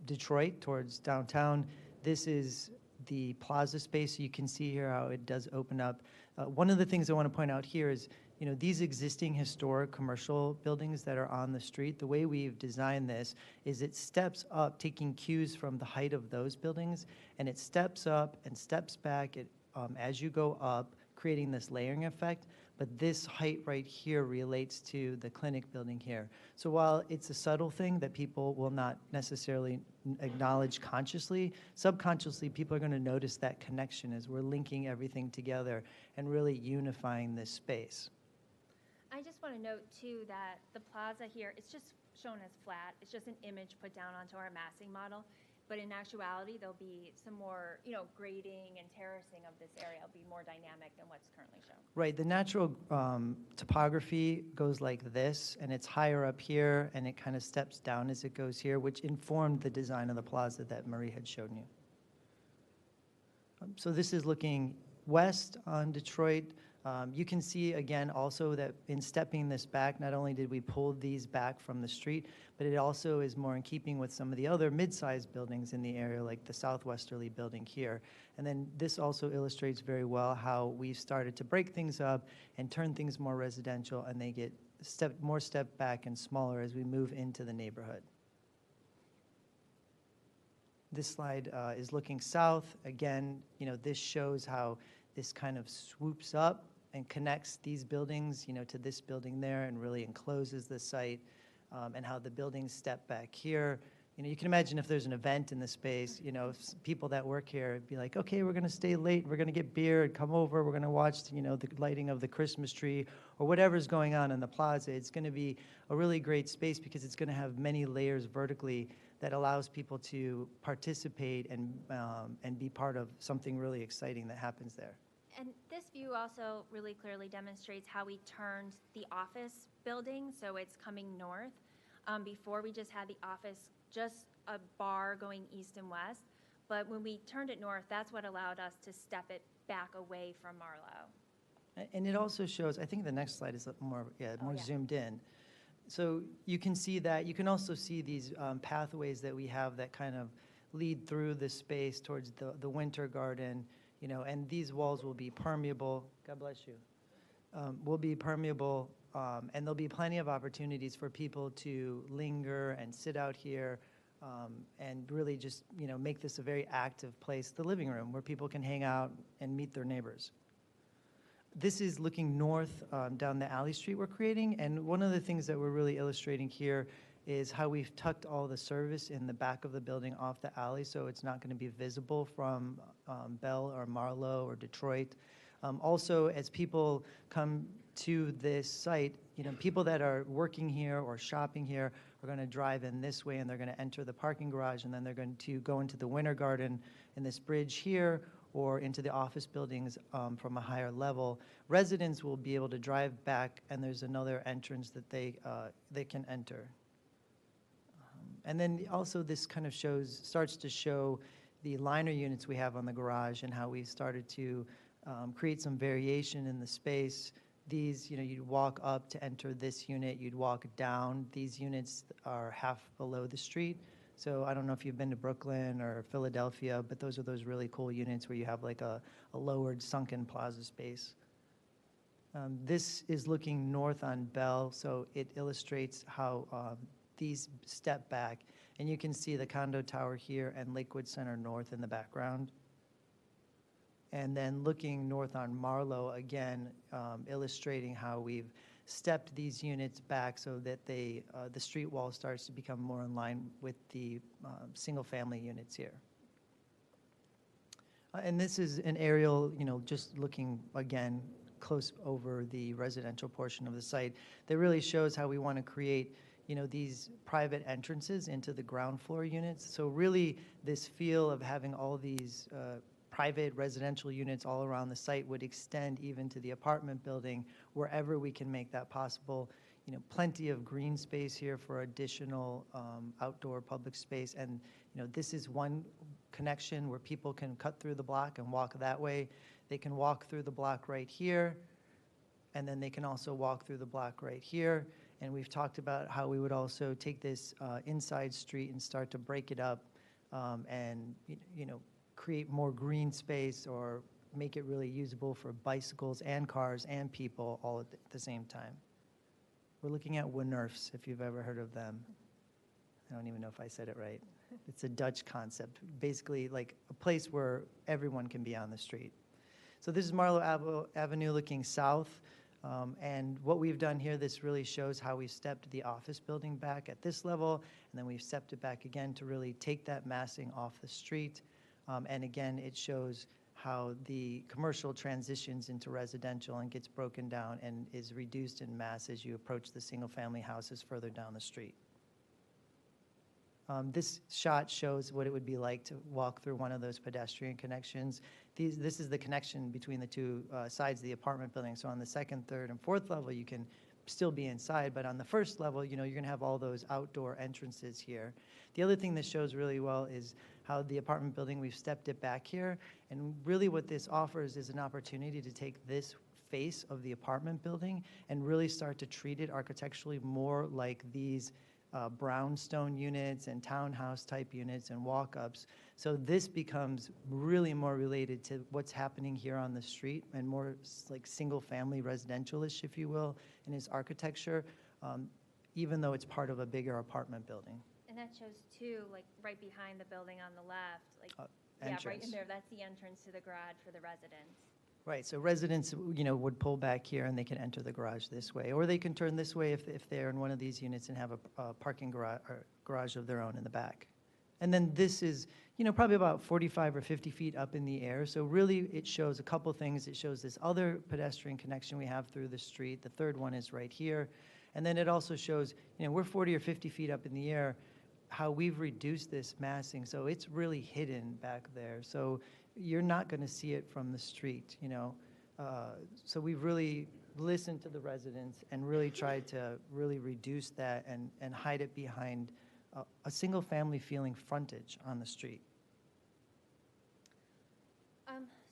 Detroit towards downtown. This is the plaza space. You can see here how it does open up. One of the things I want to point out here is, you know, these existing historic commercial buildings that are on the street, the way we've designed this is it steps up, taking cues from the height of those buildings, and it steps up and steps back as you go up, creating this layering effect. But this height right here relates to the clinic building here. So while it's a subtle thing that people will not necessarily acknowledge consciously, subconsciously people are going to notice that connection as we're linking everything together and really unifying this space. I just want to note too that the plaza here, it's just shown as flat. It's just an image put down onto our massing model. But in actuality, there'll be some more, you know, grading and terracing of this area. It'll be more dynamic than what's currently shown. Right, the natural topography goes like this, and it's higher up here, and it kind of steps down as it goes here, which informed the design of the plaza that Marie had shown you. So this is looking west on Detroit. You can see again also that in stepping this back, not only did we pull these back from the street, but it also is more in keeping with some of the other mid-sized buildings in the area, like the southwesterly building here. And then this also illustrates very well how we've started to break things up and turn things more residential, and they get more stepped back and smaller as we move into the neighborhood. This slide is looking south. Again, you know, this shows how this kind of swoops up and connects these buildings, you know, to this building there, and really encloses the site, and how the buildings step back here. You know, you can imagine if there's an event in the space, you know, if people that work here would be like, okay, we're going to stay late, we're going to get beer, and come over, we're going to watch, you know, the lighting of the Christmas tree, or whatever's going on in the plaza. It's going to be a really great space because it's going to have many layers vertically that allows people to participate and be part of something really exciting that happens there. And this view also really clearly demonstrates how we turned the office building, so it's coming north. Before we just had the office, just a bar going east and west, but when we turned it north, that's what allowed us to step it back away from Marlowe. And it also shows, I think the next slide is more zoomed in. So you can see that. You can also see these pathways that we have that kind of lead through the space towards the winter garden, you know, and these walls will be permeable. God bless you. Will be permeable, and there'll be plenty of opportunities for people to linger and sit out here, and really just, you know, make this a very active place, the living room, where people can hang out and meet their neighbors. this is looking north down the alley street we're creating, and one of the things that we're really illustrating here is how we've tucked all the service in the back of the building off the alley, so it's not going to be visible from Bell or Marlowe or Detroit. Also, as people come to this site, people that are working here or shopping here are going to drive in this way, and they're going to enter the parking garage, and then they're going to go into the Winter Garden in this bridge here, or into the office buildings from a higher level. Residents will be able to drive back, and there's another entrance that they can enter. And then also this kind of starts to show the liner units we have on the garage and how we started to create some variation in the space. These, you'd walk up to enter this unit, you'd walk down. These units are half below the street. So I don't know if you've been to Brooklyn or Philadelphia, but those are those really cool units where you have like a lowered sunken plaza space. This is looking north on Bell, so it illustrates how these step back, and you can see the condo tower here and Lakewood Center North in the background. And then looking north on Marlowe, again, illustrating how we've stepped these units back so that the street wall starts to become more in line with the single-family units here. And this is an aerial, just looking, again, close over the residential portion of the site that really shows how we want to create these private entrances into the ground floor units. So really this feel of having all these private residential units all around the site would extend even to the apartment building wherever we can make that possible. Plenty of green space here for additional outdoor public space. And this is one connection where people can cut through the block and walk that way. They can walk through the block right here, and then they can also walk through the block right here. And we've talked about how we would also take this inside street and start to break it up and create more green space or make it really usable for bicycles and cars and people all at the same time. We're looking at Wunurfs, if you've ever heard of them. I don't even know if I said it right. It's a Dutch concept, basically like a place where everyone can be on the street. So this is Marlowe Avenue looking south. And what we've done here, this really shows how we stepped the office building back at this level, and then we've stepped it back again to really take that massing off the street. And again, it shows how the commercial transitions into residential and gets broken down and is reduced in mass as you approach the single-family houses further down the street. This shot shows what it would be like to walk through one of those pedestrian connections. This is the connection between the two sides of the apartment building. So on the second, third, and fourth level, you can still be inside, but on the first level, you're going to have all those outdoor entrances here. The other thing that shows really well is how the apartment building, we've stepped it back here, and really what this offers is an opportunity to take this face of the apartment building and really start to treat it architecturally more like these brownstone units and townhouse type units and walk-ups. So this becomes really more related to what's happening here on the street and more like single-family residential-ish, if you will, in its architecture, even though it's part of a bigger apartment building. And that shows too, like right behind the building on the left, like entrance. Yeah, right in there. That's the entrance to the garage for the residents. Right, so residents, would pull back here and they can enter the garage this way, or they can turn this way if they're in one of these units and have a parking garage of their own in the back. And then this is, probably about 45 or 50 feet up in the air. So really, it shows a couple things. It shows this other pedestrian connection we have through the street. The third one is right here. And then it also shows, we're 40 or 50 feet up in the air, how we've reduced this massing. So it's really hidden back there. So you're not going to see it from the street, So we've really listened to the residents and really tried to really reduce that and hide it behind a single-family feeling frontage on the street.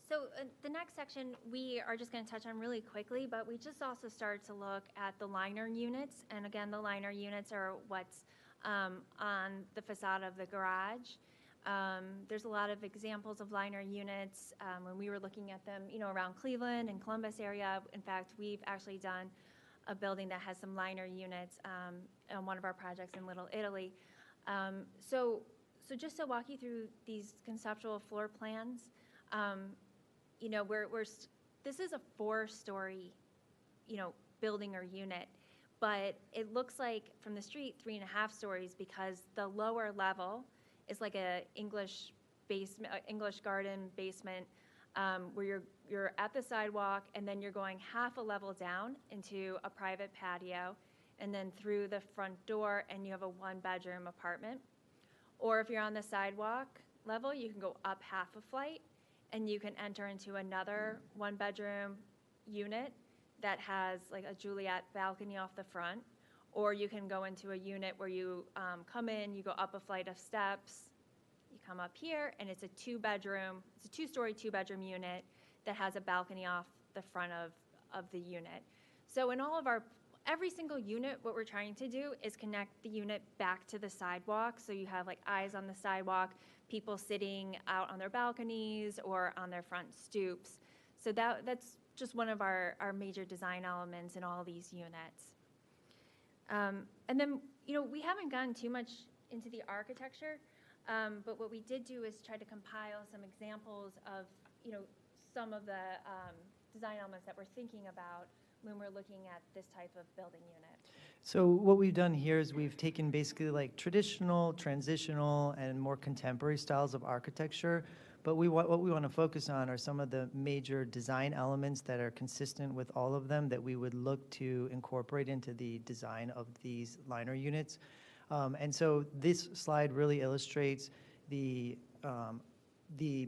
So the next section we are just going to touch on really quickly, but we just also started to look at the liner units. And again, the liner units are what's on the facade of the garage. There's a lot of examples of liner units when we were looking at them, around Cleveland and Columbus area. In fact, we've actually done a building that has some liner units on one of our projects in Little Italy. So just to walk you through these conceptual floor plans, we're this is a 4-story, building or unit, but it looks like from the street 3.5 stories because the lower level is like a English basement, English garden basement, where you're at the sidewalk and then you're going half a level down into a private patio and then through the front door and you have a 1-bedroom apartment. Or if you're on the sidewalk level, you can go up half a flight and you can enter into another 1-bedroom unit that has like a Juliet balcony off the front. Or you can go into a unit where you come in, you go up a flight of steps, you come up here, and it's a 2-story, 2-bedroom unit that has a balcony off the front of the unit. So in every single unit, what we're trying to do is connect the unit back to the sidewalk. So you have like eyes on the sidewalk, people sitting out on their balconies or on their front stoops. So that's just one of our major design elements in all these units. And then, we haven't gone too much into the architecture, but what we did do is try to compile some examples of, some of the design elements that we're thinking about when we're looking at this type of building unit. So what we've done here is we've taken basically like traditional, transitional, and more contemporary styles of architecture, but what we want to focus on are some of the major design elements that are consistent with all of them that we would look to incorporate into the design of these liner units. And so this slide really illustrates the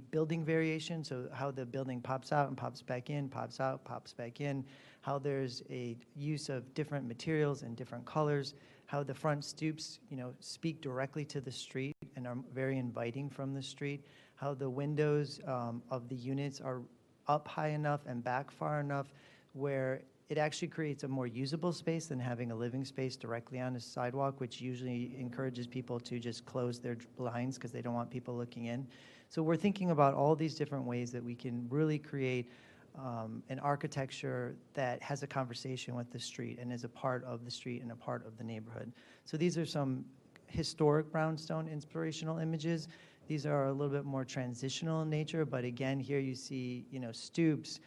building variation, so how the building pops out and pops back in, pops out, pops back in, how there's a use of different materials and different colors, how the front stoops, speak directly to the street and are very inviting from the street, how the windows of the units are up high enough and back far enough where it actually creates a more usable space than having a living space directly on a sidewalk, which usually encourages people to just close their blinds because they don't want people looking in. So we're thinking about all these different ways that we can really create an architecture that has a conversation with the street and is a part of the street and a part of the neighborhood. So these are some historic brownstone inspirational images. These are a little bit more transitional in nature, but again, here you see, stoops,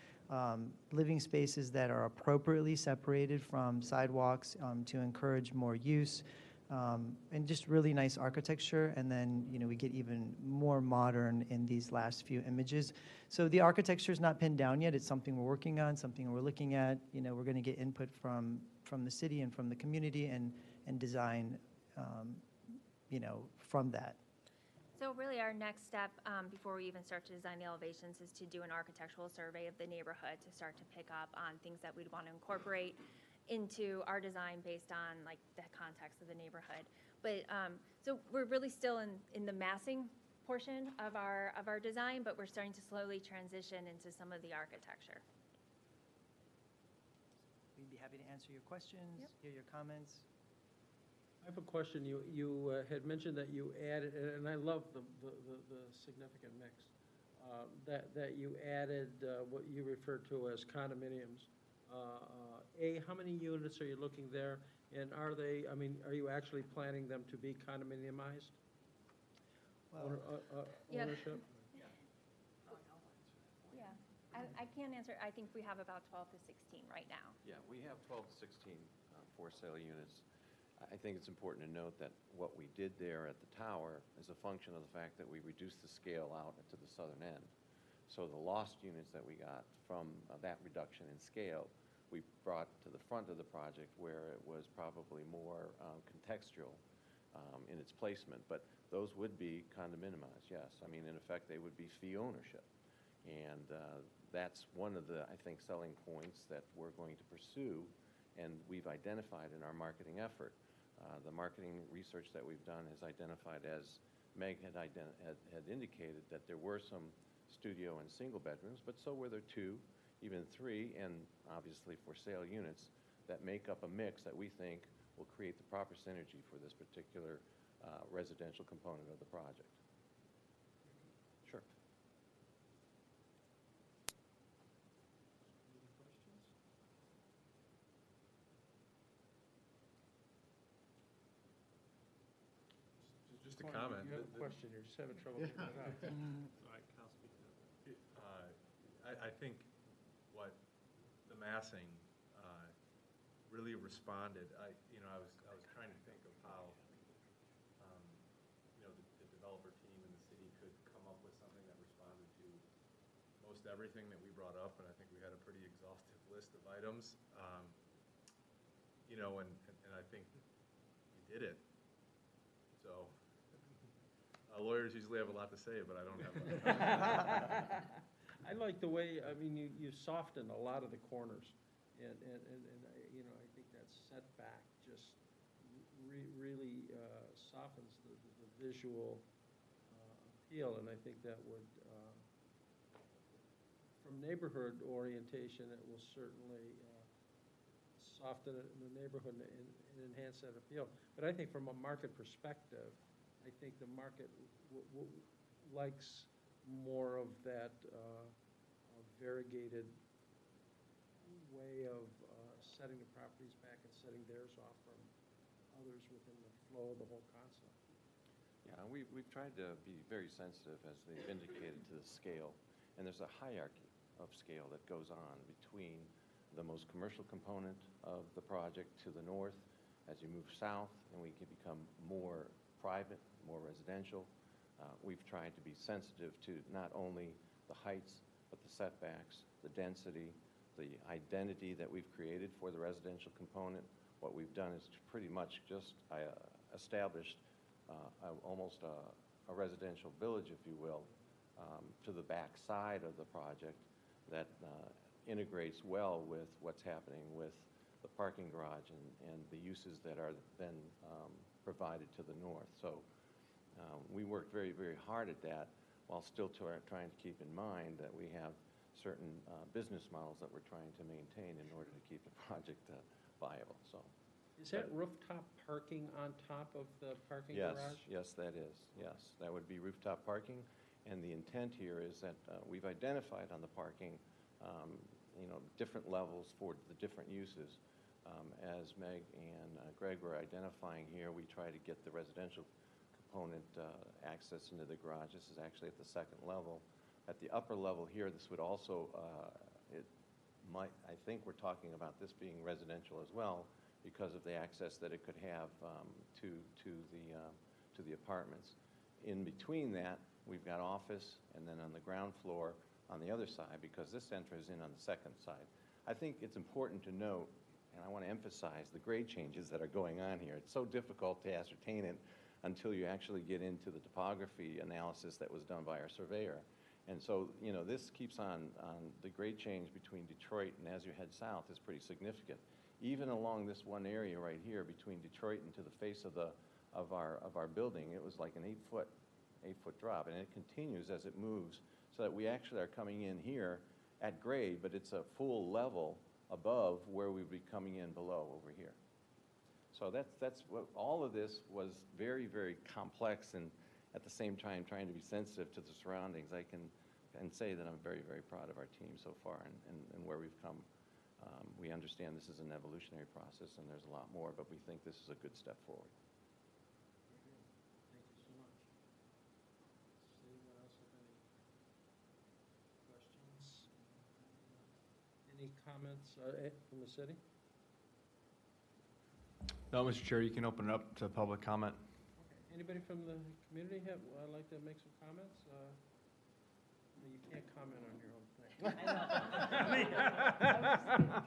living spaces that are appropriately separated from sidewalks to encourage more use, and just really nice architecture. And then, we get even more modern in these last few images. So the architecture is not pinned down yet. It's something we're working on, something we're looking at. We're going to get input from the city and from the community and design, from that. So really our next step before we even start to design the elevations is to do an architectural survey of the neighborhood to start to pick up on things that we'd want to incorporate into our design based on like the context of the neighborhood. But so we're really still in the massing portion of our design, but we're starting to slowly transition into some of the architecture. We'd be happy to answer your questions, hear your comments. I have a question. You had mentioned that you added, and I love the significant mix, that you added what you referred to as condominiums. How many units are you looking there? And are you actually planning them to be condominiumized? Ownership? Yeah, I can't answer. I think we have about 12 to 16 right now. Yeah, we have 12 to 16 for sale units. I think it's important to note that what we did there at the tower is a function of the fact that we reduced the scale out to the southern end. So the lost units that we got from that reduction in scale, we brought to the front of the project where it was probably more contextual in its placement. But those would be condominiumized, yes. I mean, in effect, they would be fee ownership. And that's one of the, I think, selling points that we're going to pursue and we've identified in our marketing effort. The marketing research that we've done has identified, as Meg had indicated, that there were some studio and single bedrooms, but so were there 2, even 3, and obviously for sale units that make up a mix that we think will create the proper synergy for this particular residential component of the project. Sure. Just a comment. You have a question, you're just having trouble getting it out. I think what the massing really responded. I was trying to think of how the developer team and the city could come up with something that responded to most everything that we brought up, and I think we had a pretty exhaustive list of items. And I think you did it. So lawyers usually have a lot to say, but I don't have much. I like the way, I mean, you softened a lot of the corners, and I think that setback just really softens the visual appeal, and I think that would, from neighborhood orientation, it will certainly soften it in the neighborhood and enhance that appeal. But I think from a market perspective, I think the market likes more of that variegated way of setting the properties back and setting theirs off from others within the flow of the whole concept. Yeah, we've tried to be very sensitive, as they've indicated, to the scale. And there's a hierarchy of scale that goes on between the most commercial component of the project to the north. As you move south, and we can become more private, more residential. We've tried to be sensitive to not only the heights, but the setbacks, the density, the identity that we've created for the residential component. What we've done is pretty much just established almost a residential village, if you will, to the back side of the project that integrates well with what's happening with the parking garage and the uses that are then provided to the north. So we worked very, very hard at that, while still trying to keep in mind that we have certain business models that we're trying to maintain in order to keep the project viable. So, is that rooftop parking on top of the parking garage? Yes, that is. Yes, that would be rooftop parking. And the intent here is that we've identified on the parking different levels for the different uses. As Meg and Greg were identifying here, we try to get the residential component access into the garage. This is actually at the second level. At the upper level here, this would also, I think we're talking about this being residential as well, because of the access that it could have to the apartments. In between that, we've got office, and then on the ground floor on the other side, because this enters in on the second side. I think it's important to note, and I want to emphasize the grade changes that are going on here. It's so difficult to ascertain it until you actually get into the topography analysis that was done by our surveyor. And so, this keeps on the grade change between Detroit and as you head south is pretty significant. Even along this one area right here between Detroit and to the face of our building, it was like an 8-foot drop, and it continues as it moves, so that we actually are coming in here at grade, but it's a full level above where we'd be coming in below over here. So that's what all of this was, very, very complex, and at the same time trying to be sensitive to the surroundings. I can say that I'm very, very proud of our team so far and where we've come. We understand this is an evolutionary process and there's a lot more, but we think this is a good step forward. Thank you so much. Does anyone else have any questions? Any comments from the city? No, Mr. Chair, you can open it up to public comment. Okay. Anybody from the community like to make some comments? You can't comment on your own thing. I know.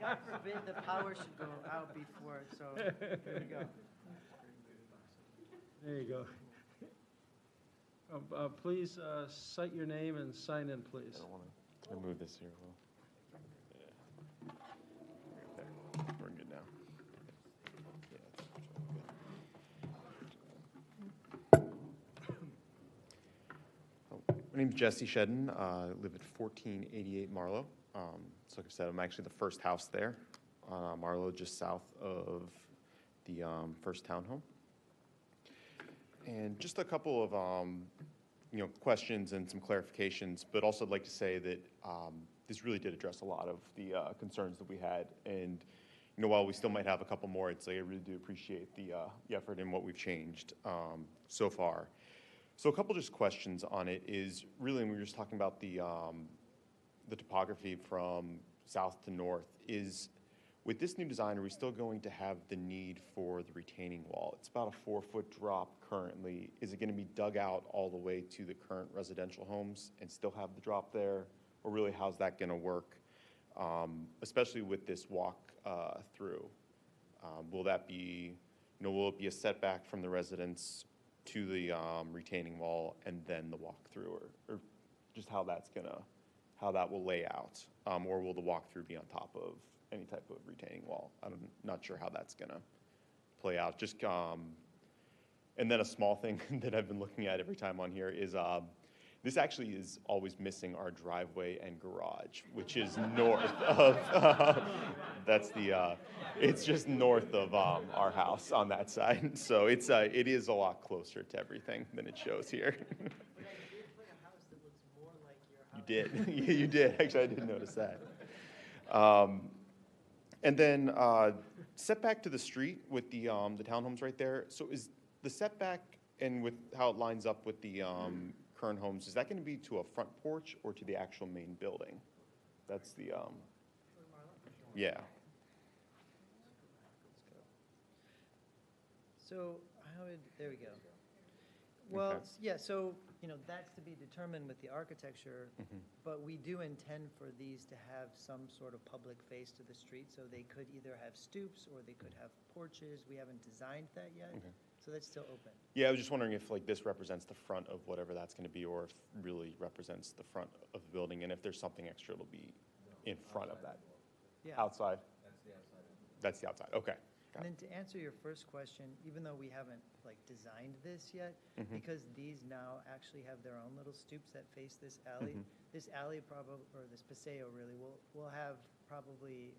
God forbid the power should go out before, so here we go. There you go. Please cite your name and sign in, please. I don't want to move this here, Will. There. We're good now. My name's Jesse Shedden. I live at 1488 Marlowe. So like I said, I'm actually the first house there on Marlowe, just south of the first townhome. And just a couple of questions and some clarifications, but also I'd like to say that this really did address a lot of the concerns that we had. And while we still might have a couple more, I really do appreciate the effort and what we've changed so far. So a couple just questions on it is really, when we were just talking about the topography from south to north, is with this new design, are we still going to have the need for the retaining wall? It's about a 4-foot drop currently. Is it going to be dug out all the way to the current residential homes and still have the drop there? Or really, how's that going to work, especially with this walk through? Will that be, will it be a setback from the residents to the retaining wall and then the walk through, or just how that will lay out? Or will the walk through be on top of any type of retaining wall? I'm not sure how that's gonna play out. Just and then a small thing that I've been looking at every time on here is this actually is always missing our driveway and garage, which is north of that's the it's just north of our house on that side. So it is a lot closer to everything than it shows here. You did. You did. Actually, I didn't notice that. And then setback to the street with the townhomes right there. So is the setback, and with how it lines up with the current homes, is that going to be to a front porch or to the actual main building? That's the yeah. So there we go. Well, Okay. yeah, so, that's to be determined with the architecture, but we do intend for these to have some sort of public face to the street, so they could either have stoops or they could have porches. We haven't designed that yet, so that's still open. Yeah, I was just wondering if this represents the front of whatever that's going to be, or if really represents the front of the building, and if there's something extra it'll be in front of that. Yeah. Outside? That's the outside. That's the outside, okay. And then to answer your first question, even though we haven't designed this yet, because these now actually have their own little stoops that face this alley, this alley or this paseo really, will have probably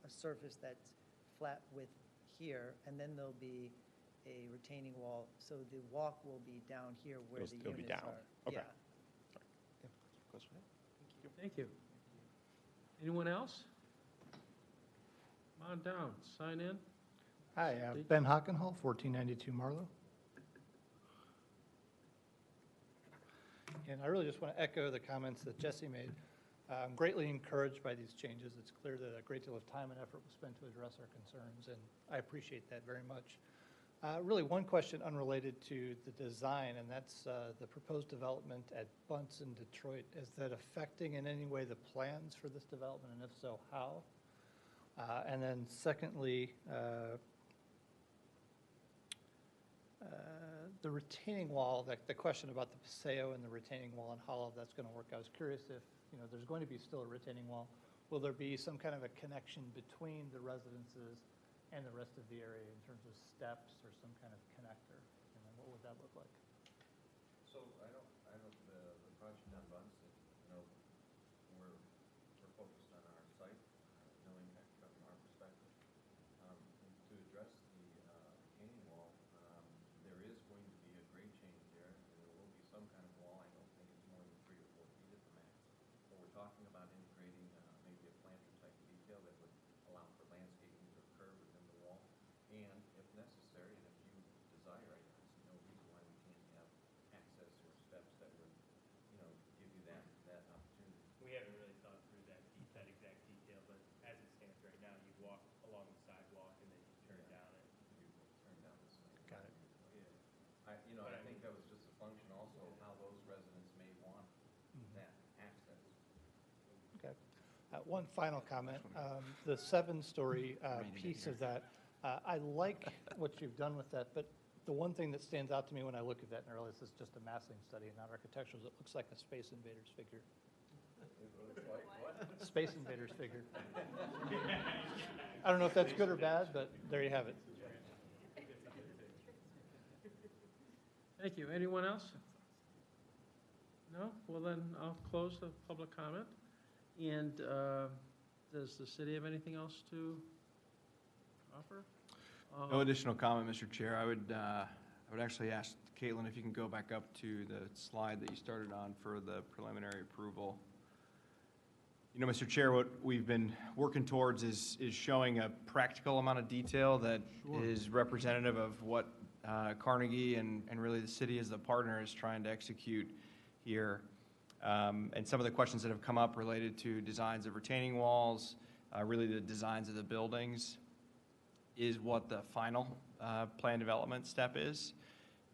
a surface that's flat with here, and then there'll be a retaining wall, so the walk will be down here where the It'll be units down. are. Okay. Yeah. Question? Thank you. Anyone else? Come on down, sign in. Hi, Ben Hockenhall, 1492 Marlowe. And I really just want to echo the comments that Jesse made. I'm greatly encouraged by these changes. It's clear that a great deal of time and effort was spent to address our concerns, and I appreciate that very much. Really, one question unrelated to the design, and that's the proposed development at Bunce in Detroit. Is that affecting in any way the plans for this development, and if so, how? And then secondly, the retaining wall, the question about the paseo and the retaining wall and how all of that's going to work. I was curious if, there's going to be still a retaining wall. Will there be some kind of a connection between the residences and the rest of the area in terms of steps or some kind of connector? And then what would that look like? So I know the project on Bunce, we're focused on our site, no impact from our perspective. To address the retaining wall, there is going to be a grade change there, and there will be some kind of wall. I don't think it's more than 3 or 4 feet at the max. But we're talking about integrating maybe a planter type detail that would allow for landscaping to occur within the wall. And if necessary, and if you desire, I see no reason why we can't have access or steps that would, give you that opportunity. We haven't really thought through that exact detail, but as it stands right now, you walk along the sidewalk and then you turn down it. You turn down this. Got it. Yeah. I think that was just a function also of how those residents may want that access. Okay. One final comment. The 7-story piece of that, I like what you've done with that, but the one thing that stands out to me when I look at that, and I realize this is just a massing study and not architectural, is it looks like a Space Invaders figure. Space Invaders figure. I don't know if that's good or bad, but there you have it. Thank you. Anyone else? No? Well, then I'll close the public comment. And does the city have anything else to offer? No additional comment, Mr. Chair. I would actually ask Caitlin if you can go back up to the slide that you started on for the preliminary approval. Mr. Chair, what we've been working towards is showing a practical amount of detail that is representative of what Carnegie and really the city as the partner is trying to execute here. And some of the questions that have come up related to designs of retaining walls, really the designs of the buildings, is what the final plan development step is.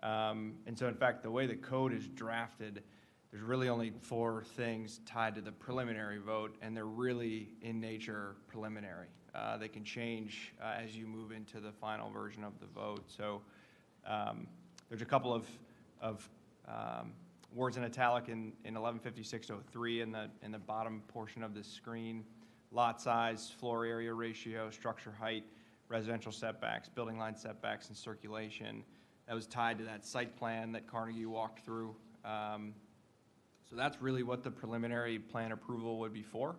And so in fact, the way the code is drafted, there's really only 4 things tied to the preliminary vote, and they're really in nature preliminary. They can change as you move into the final version of the vote. So there's a couple of words in italic in 115603 in the bottom portion of the screen: lot size, floor area ratio, structure height, residential setbacks, building line setbacks, and circulation. That was tied to that site plan that Carnegie walked through. So that's really what the preliminary plan approval would be for.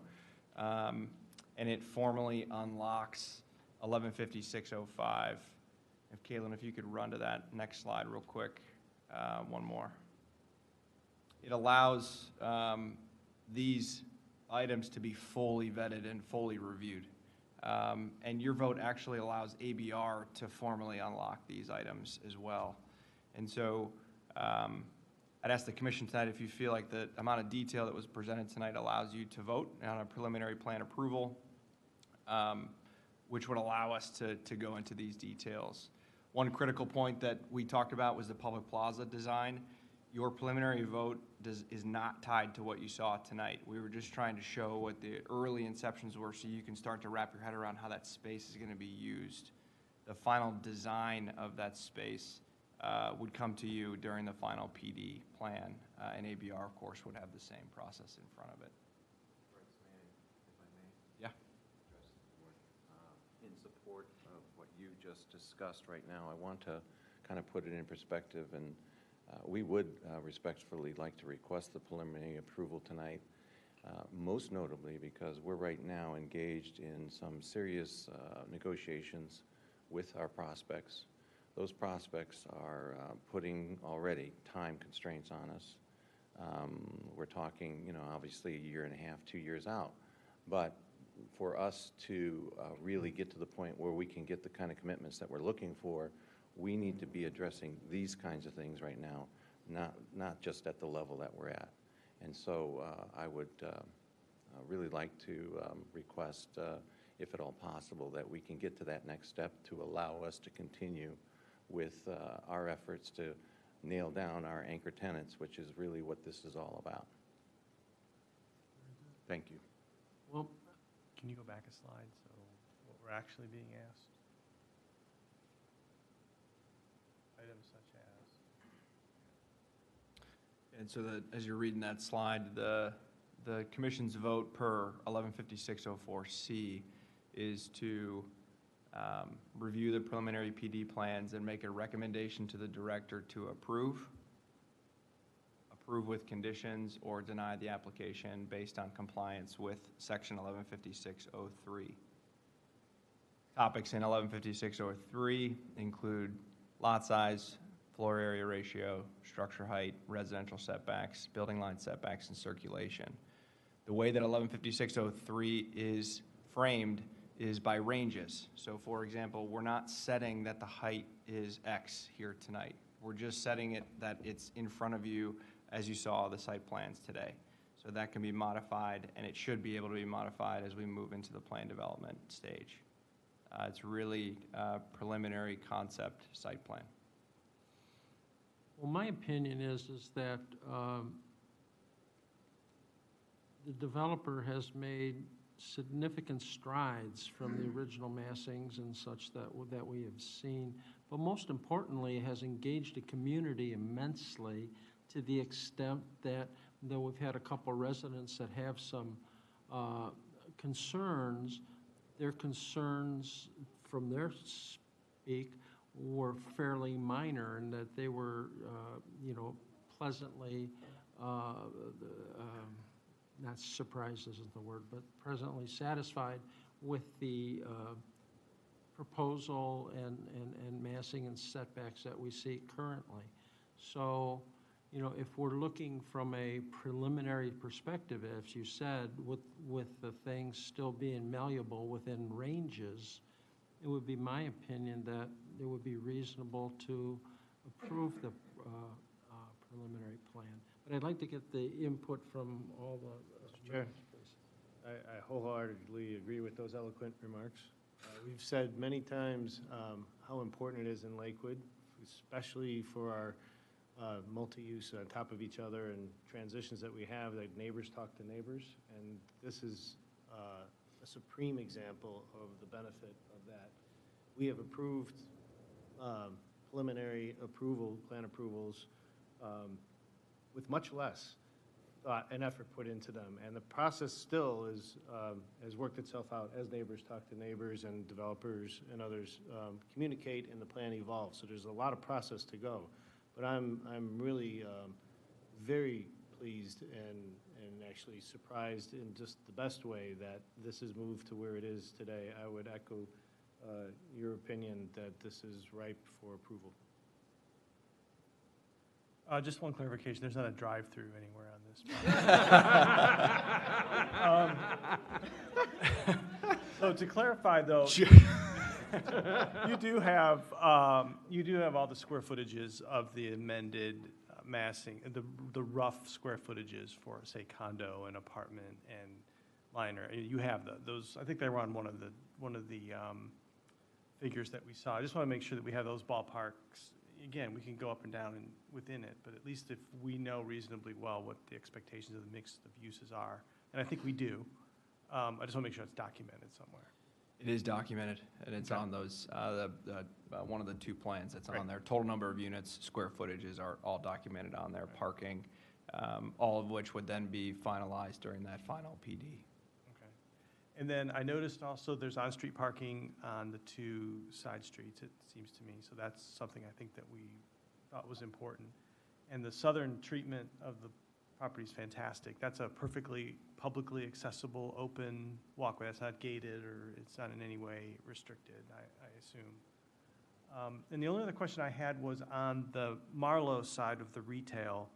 And it formally unlocks 115605. If Caitlin, if you could run to that next slide real quick, one more. It allows these items to be fully vetted and fully reviewed. And your vote actually allows ABR to formally unlock these items as well. And so I'd ask the commission tonight if you feel like the amount of detail that was presented tonight allows you to vote on a preliminary plan approval, which would allow us to go into these details. One critical point that we talked about was the public plaza design. Your preliminary vote is not tied to what you saw tonight. We were just trying to show what the early inceptions were so you can start to wrap your head around how that space is going to be used. The final design of that space would come to you during the final PD plan, and ABR, of course, would have the same process in front of it. Yeah. In support of what you just discussed right now, I want to kind of put it in perspective, and we would respectfully like to request the preliminary approval tonight, most notably because we're right now engaged in some serious negotiations with our prospects. Those prospects are putting already time constraints on us. We're talking, obviously a year and a half, 2 years out. But for us to really get to the point where we can get the kind of commitments that we're looking for, we need to be addressing these kinds of things right now, not just at the level that we're at. And so I would really like to request, if at all possible, that we can get to that next step to allow us to continue with our efforts to nail down our anchor tenants, which is really what this is all about. Thank you. Well, can you go back a slide so what we're actually being asked? Items such as? And so as you're reading that slide, the commission's vote per 115604C is to review the preliminary PD plans and make a recommendation to the director to approve with conditions, or deny the application based on compliance with section 115603. Topics in 115603 include lot size, floor area ratio, structure height, residential setbacks, building line setbacks, and circulation. The way that 115603 is framed is by ranges. So for example, we're not setting that the height is X here tonight. We're just setting it that it's in front of you as you saw the site plans today. So that can be modified, and it should be able to be modified as we move into the plan development stage. It's really a preliminary concept site plan. Well, my opinion is that the developer has made significant strides from the original massings and such that we have seen, but most importantly, has engaged the community immensely to the extent that, though we've had a couple residents that have some concerns, their concerns from their speak were fairly minor, and that they were, pleasantly, not surprised isn't the word, but presently satisfied with the proposal and massing and setbacks that we see currently. So, if we're looking from a preliminary perspective, as you said, with the things still being malleable within ranges, it would be my opinion that it would be reasonable to approve the preliminary plan. But I'd like to get the input from all the. Mr. Chair, I wholeheartedly agree with those eloquent remarks. We've said many times how important it is in Lakewood, especially for our multi-use on top of each other and transitions that we have, like neighbors talk to neighbors. And this is a supreme example of the benefit of that. We have approved preliminary approval, plan approvals, with much less thought and effort put into them. And the process still has worked itself out as neighbors talk to neighbors and developers and others communicate and the plan evolves. So there's a lot of process to go. But I'm really very pleased and actually surprised in just the best way that this has moved to where it is today. I would echo your opinion that this is ripe for approval. Just one clarification, there's not a drive-through anywhere on this. So to clarify, though, you do have all the square footages of the amended massing, the rough square footages for, say, condo and apartment and liner. You have those. I think they were on one of the figures that we saw. I just want to make sure that we have those ballparks. Again, we can go up and down and within it, but at least if we know reasonably well what the expectations of the mix of uses are, and I think we do, I just want to make sure it's documented somewhere. It is documented, and it's on those, one of the two plans that's on there. Total number of units, square footages are all documented on there, parking, all of which would then be finalized during that final PD. Okay. And then I noticed also there's on-street parking on the two side streets, it seems to me. So that's something I think that we thought was important. And the southern treatment of the property is fantastic. That's a perfectly publicly accessible, open walkway. That's not gated or it's not in any way restricted, I assume. And the only other question I had was on the Monroe side of the retail,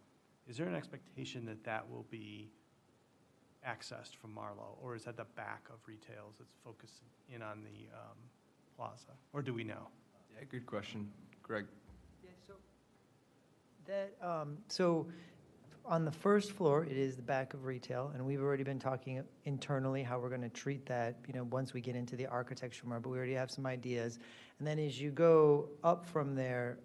is there an expectation that that will be accessed from Monroe, or is that the back of retails that's focused in on the plaza, or do we know? Yeah, good question, Greg. Yeah, so on the first floor, it is the back of retail, and we've already been talking internally how we're going to treat that, once we get into the architecture more, but we already have some ideas. And then as you go up from there,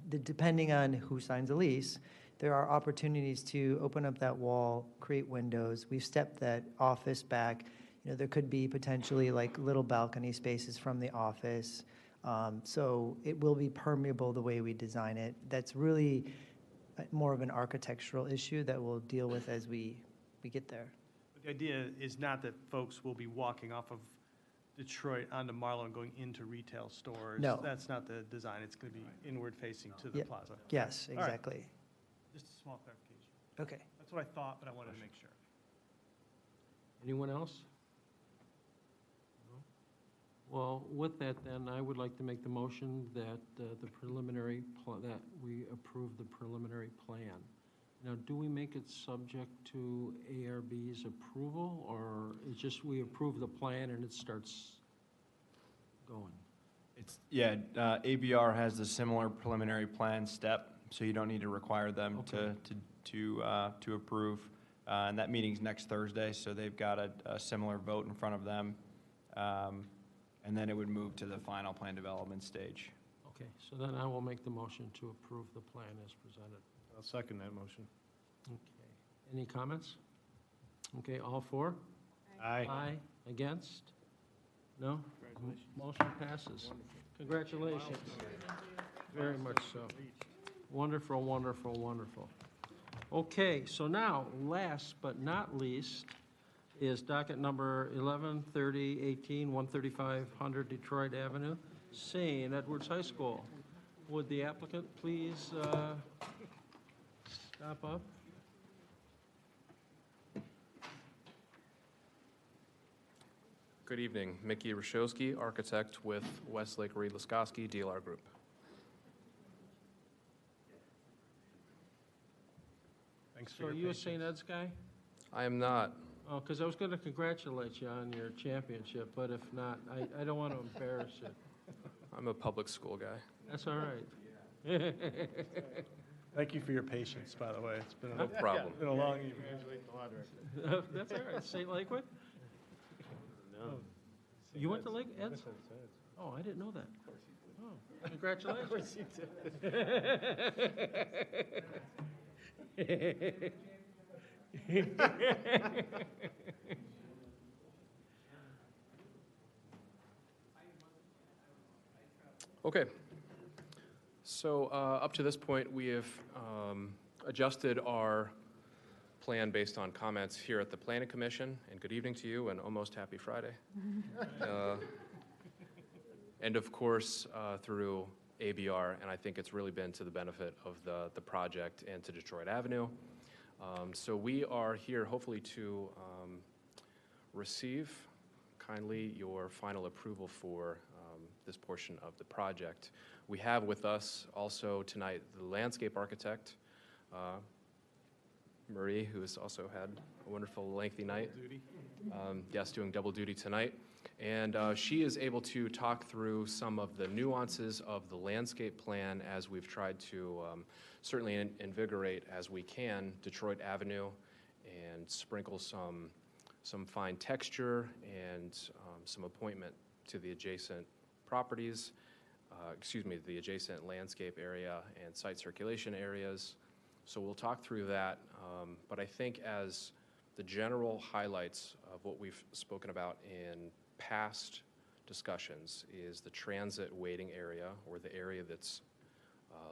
depending on who signs a lease, there are opportunities to open up that wall, create windows. We've stepped that office back. There could be potentially like little balcony spaces from the office. So it will be permeable the way we design it. That's really more of an architectural issue that we'll deal with as we get there. But the idea is not that folks will be walking off of Detroit onto Marlow and going into retail stores. No. That's not the design. It's going to be inward facing to the plaza. Yes, All right. exactly. Just a small clarification. Okay. That's what I thought, but I wanted to make sure. Anyone else? No? Well, with that then, I would like to make the motion that that we approve the preliminary plan. Now, do we make it subject to ARB's approval, or it's just we approve the plan and it starts going? ABR has the similar preliminary plan step, so you don't need to require them to approve. And that meeting's next Thursday, so they've got a similar vote in front of them. And then it would move to the final plan development stage. Okay, so then I will make the motion to approve the plan as presented. I'll second that motion. Okay. Any comments? Okay, all for? Aye. Aye. Against? No? Motion passes. Congratulations. Very much so. Wonderful, wonderful, wonderful. Okay, so now, last but not least, is docket number 113018, 13500 Detroit Avenue, St. Edwards High School. Would the applicant please stop up? Good evening. Mickey Rashowski, architect with Westlake Reed Laskowski, DLR Group. Thanks for So are your you a patience. St. Ed's guy? I am not. Oh, because I was going to congratulate you on your championship, but if not, I don't want to embarrass you. I'm a public school guy. That's all right. Thank you for your patience, by the way. It's been No problem. been a long evening. That's all right. St. Lakewood? No. You went to Lake, Ed's? Oh, I didn't know that. Oh, congratulations. Okay. So up to this point, we have adjusted our plan based on comments here at the Planning Commission. And good evening to you, and almost happy Friday. And of course, through ABR, and I think it's really been to the benefit of the project and to Detroit Avenue. So we are here hopefully to receive kindly your final approval for this portion of the project. We have with us also tonight the landscape architect, Marie, who has also had a wonderful lengthy night. Yes, doing double duty tonight. And she is able to talk through some of the nuances of the landscape plan as we've tried to certainly invigorate as we can Detroit Avenue and sprinkle some fine texture and some appointment to the adjacent properties, the adjacent landscape area and site circulation areas. So we'll talk through that, but I think as the general highlights of what we've spoken about in past discussions is the transit waiting area, or the area that's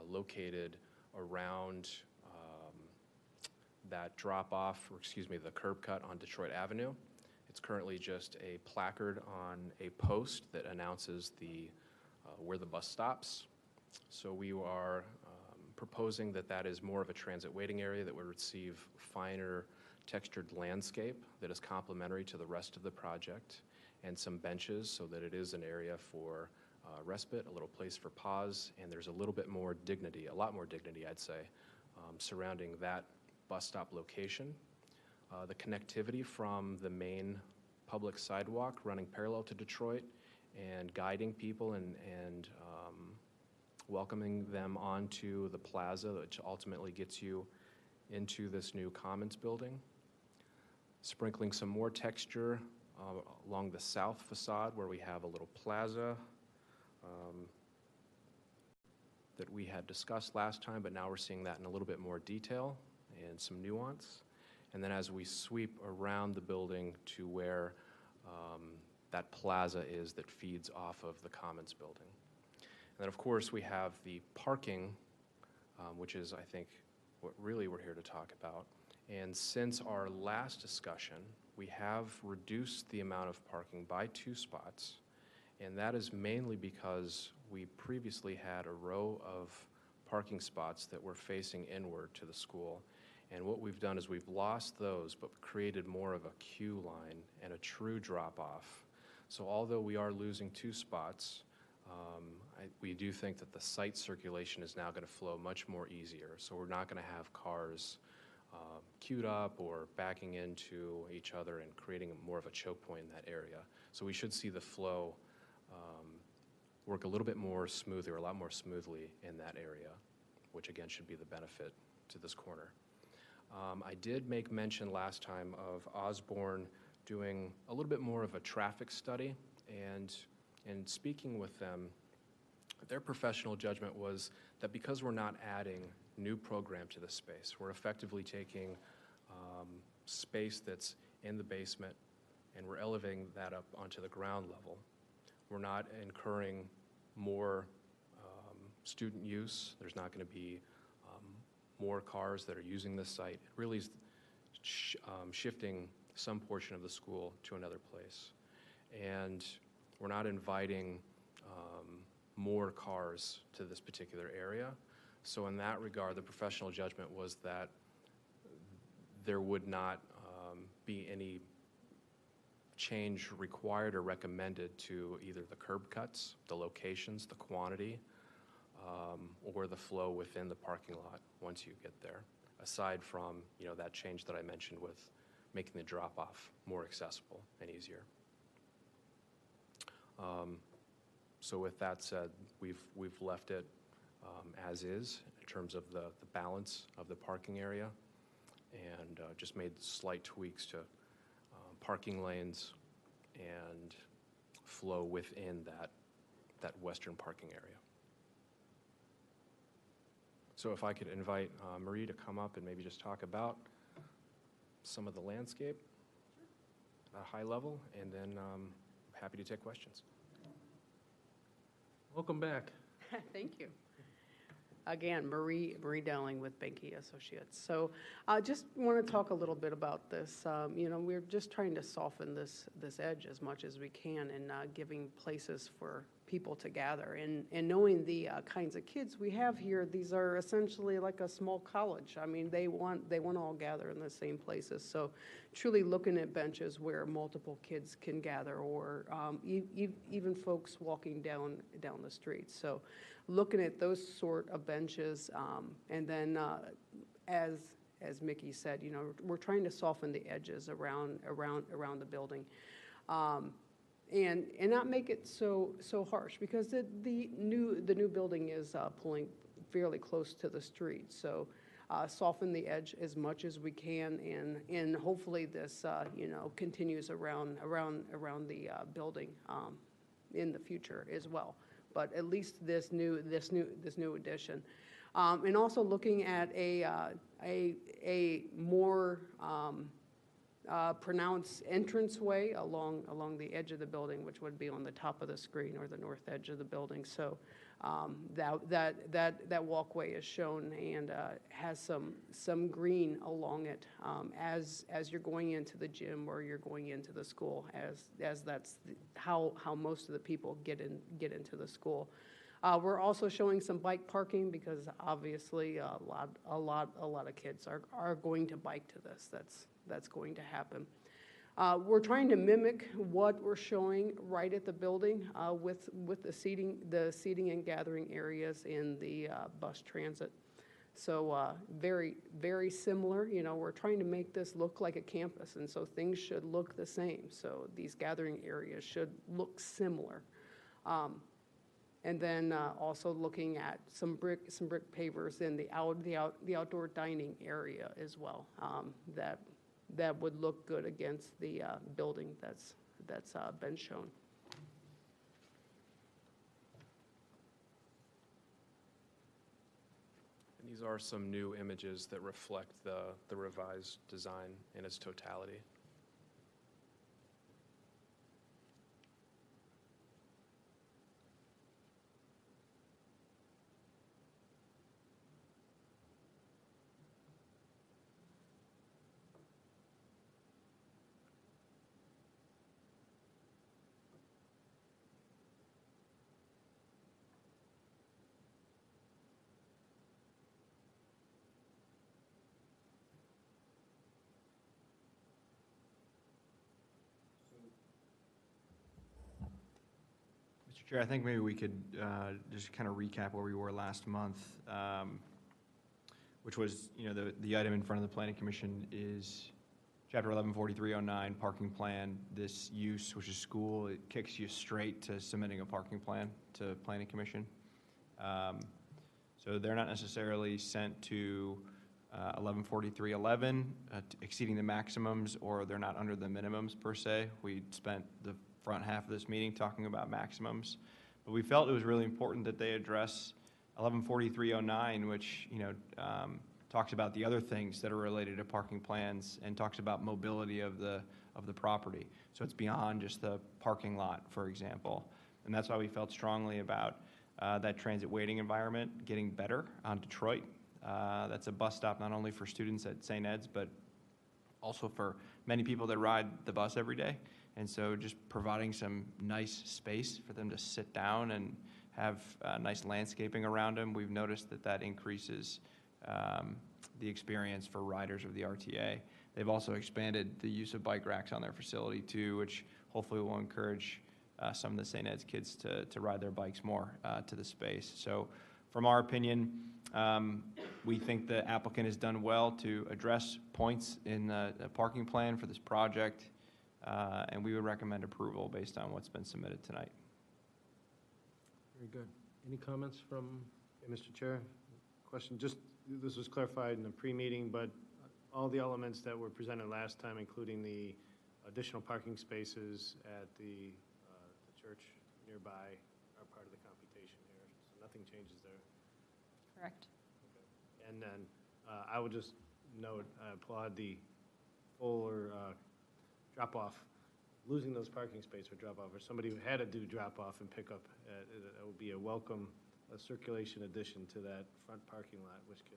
located around that drop-off, or the curb cut on Detroit Avenue. It's currently just a placard on a post that announces where the bus stops. So we are proposing that is more of a transit waiting area that would receive finer textured landscape that is complementary to the rest of the project, and some benches so that it is an area for respite, a little place for pause, and there's a little bit more dignity, a lot more dignity, I'd say, surrounding that bus stop location. The connectivity from the main public sidewalk running parallel to Detroit and guiding people and welcoming them onto the plaza, which ultimately gets you into this new Commons building. Sprinkling some more texture along the south facade where we have a little plaza that we had discussed last time, but now we're seeing that in a little bit more detail and some nuance. And then as we sweep around the building to where that plaza is that feeds off of the Commons building. And then, of course, we have the parking, which is, I think, what really we're here to talk about. And since our last discussion, we have reduced the amount of parking by 2 spots, and that is mainly because we previously had a row of parking spots that were facing inward to the school. And what we've done is we've lost those, but created more of a queue line and a true drop-off. So although we are losing 2 spots, we do think that the site circulation is now going to flow much more easier. So we're not going to have cars queued up or backing into each other and creating more of a choke point in that area. So we should see the flow work a little bit more smoothly, or a lot more smoothly in that area, which again should be the benefit to this corner. I did make mention last time of Osborne doing a little bit more of a traffic study, and in speaking with them, their professional judgment was that because we're not adding new program to the space, we're effectively taking space that's in the basement and we're elevating that up onto the ground level. We're not incurring more student use. There's not going to be more cars that are using this site. It really is shifting some portion of the school to another place. And we're not inviting more cars to this particular area. So in that regard, the professional judgment was that there would not be any change required or recommended to either the curb cuts, the locations, the quantity, or the flow within the parking lot once you get there, aside from that change that I mentioned with making the drop-off more accessible and easier. So with that said, we've left it as is in terms of the balance of the parking area, and just made slight tweaks to parking lanes and flow within that western parking area. So if I could invite Marie to come up and maybe just talk about some of the landscape at a high level, and then happy to take questions. Welcome back. Thank you. Again, Marie Dowling with Benke Associates. So just want to talk a little bit about this. We're just trying to soften this edge as much as we can, and giving places for people to gather. And knowing the kinds of kids we have here, these are essentially like a small college. I mean, they want to all gather in the same places. So truly looking at benches where multiple kids can gather, or even folks walking down the street. So looking at those sort of benches, and then as Mickey said, we're trying to soften the edges around the building, and not make it so harsh, because the new building is pulling fairly close to the street. So soften the edge as much as we can, and hopefully this continues around the building in the future as well. But at least this new addition, and also looking at a more pronounced entranceway along the edge of the building, which would be on the top of the screen or the north edge of the building. So that walkway is shown, and has some green along it as you're going into the gym or you're going into the school, as that's how most of the people get into the school. We're also showing some bike parking, because obviously a lot of kids are going to bike to this. That's going to happen. We're trying to mimic what we're showing right at the building with the seating and gathering areas in the bus transit. So very, very similar. We're trying to make this look like a campus, and so things should look the same. So these gathering areas should look similar. And then also looking at some brick pavers in the outdoor dining area as well. That would look good against the building that's been shown. And these are some new images that reflect the revised design in its totality. Mr. Chair, I think maybe we could just kind of recap where we were last month, which was, the item in front of the Planning Commission is Chapter 114309, parking plan. This use, which is school, it kicks you straight to submitting a parking plan to Planning Commission. So they're not necessarily sent to 114311, exceeding the maximums, or they're not under the minimums per se. We spent the front half of this meeting talking about maximums, but we felt it was really important that they address 114309, which talks about the other things that are related to parking plans, and talks about mobility of the property. So it's beyond just the parking lot, for example, and that's why we felt strongly about that transit waiting environment getting better on Detroit. That's a bus stop not only for students at St. Ed's, but also for many people that ride the bus every day. And so just providing some nice space for them to sit down and have nice landscaping around them, we've noticed that increases the experience for riders of the RTA. They've also expanded the use of bike racks on their facility too, which hopefully will encourage some of the St. Ed's kids to ride their bikes more to the space. So from our opinion, we think the applicant has done well to address points in the parking plan for this project, and we would recommend approval based on what's been submitted tonight. Very good. Any comments from Hey, Mr. Chair, question, just, this was clarified in the pre-meeting, but all the elements that were presented last time, including the additional parking spaces at the church nearby, are part of the computation here, so nothing changes there. Correct. And then I would just note, I applaud the full or drop-off, losing those parking spaces for drop-off, or somebody who had to do drop-off and pick-up. It would be a welcome circulation addition to that front parking lot, which can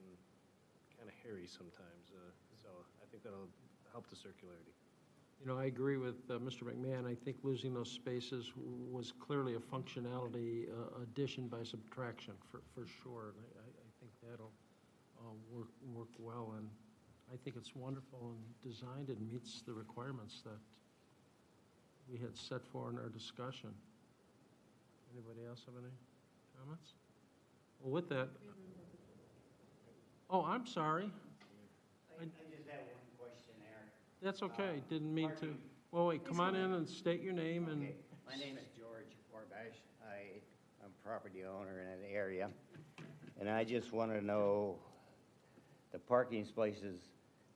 kind of hairy sometimes. So I think that'll help the circularity. You know, I agree with Mr. McMahon. I think losing those spaces was clearly a functionality addition by subtraction, for sure. And I think that'll work well, and I think it's wonderful and designed and meets the requirements that we had set for in our discussion. Anybody else have any comments? Well, with that, oh, I'm sorry. I just have one question there. That's okay, didn't mean to. Well, wait, come on in and state your name and. Okay. My name is George Orbash. I'm a property owner in that area. And I just want to know, the parking spaces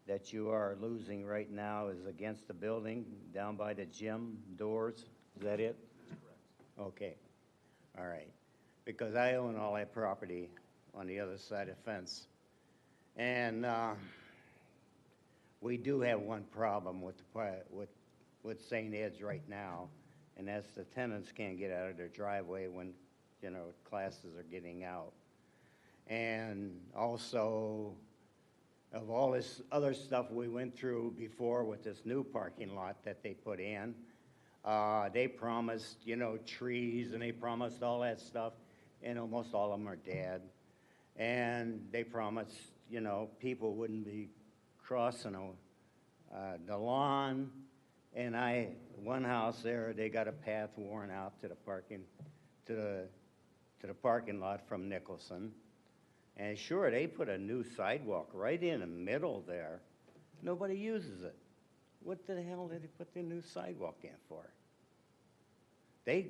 that you are losing right now is against the building, down by the gym doors? Is that it? That's correct. Okay. All right. Because I own all that property on the other side of the fence. And we do have one problem with St. Ed's right now, and that's the tenants can't get out of their driveway when, you know, classes are getting out. And also, of all this other stuff we went through before with this new parking lot that they put in, they promised, you know, trees, and they promised all that stuff, and almost all of them are dead. And they promised, you know, people wouldn't be crossing the lawn. And one house there, they got a path worn out to the parking lot from Nicholson. And sure, they put a new sidewalk right in the middle there. Nobody uses it. What the hell did they put the new sidewalk in for? They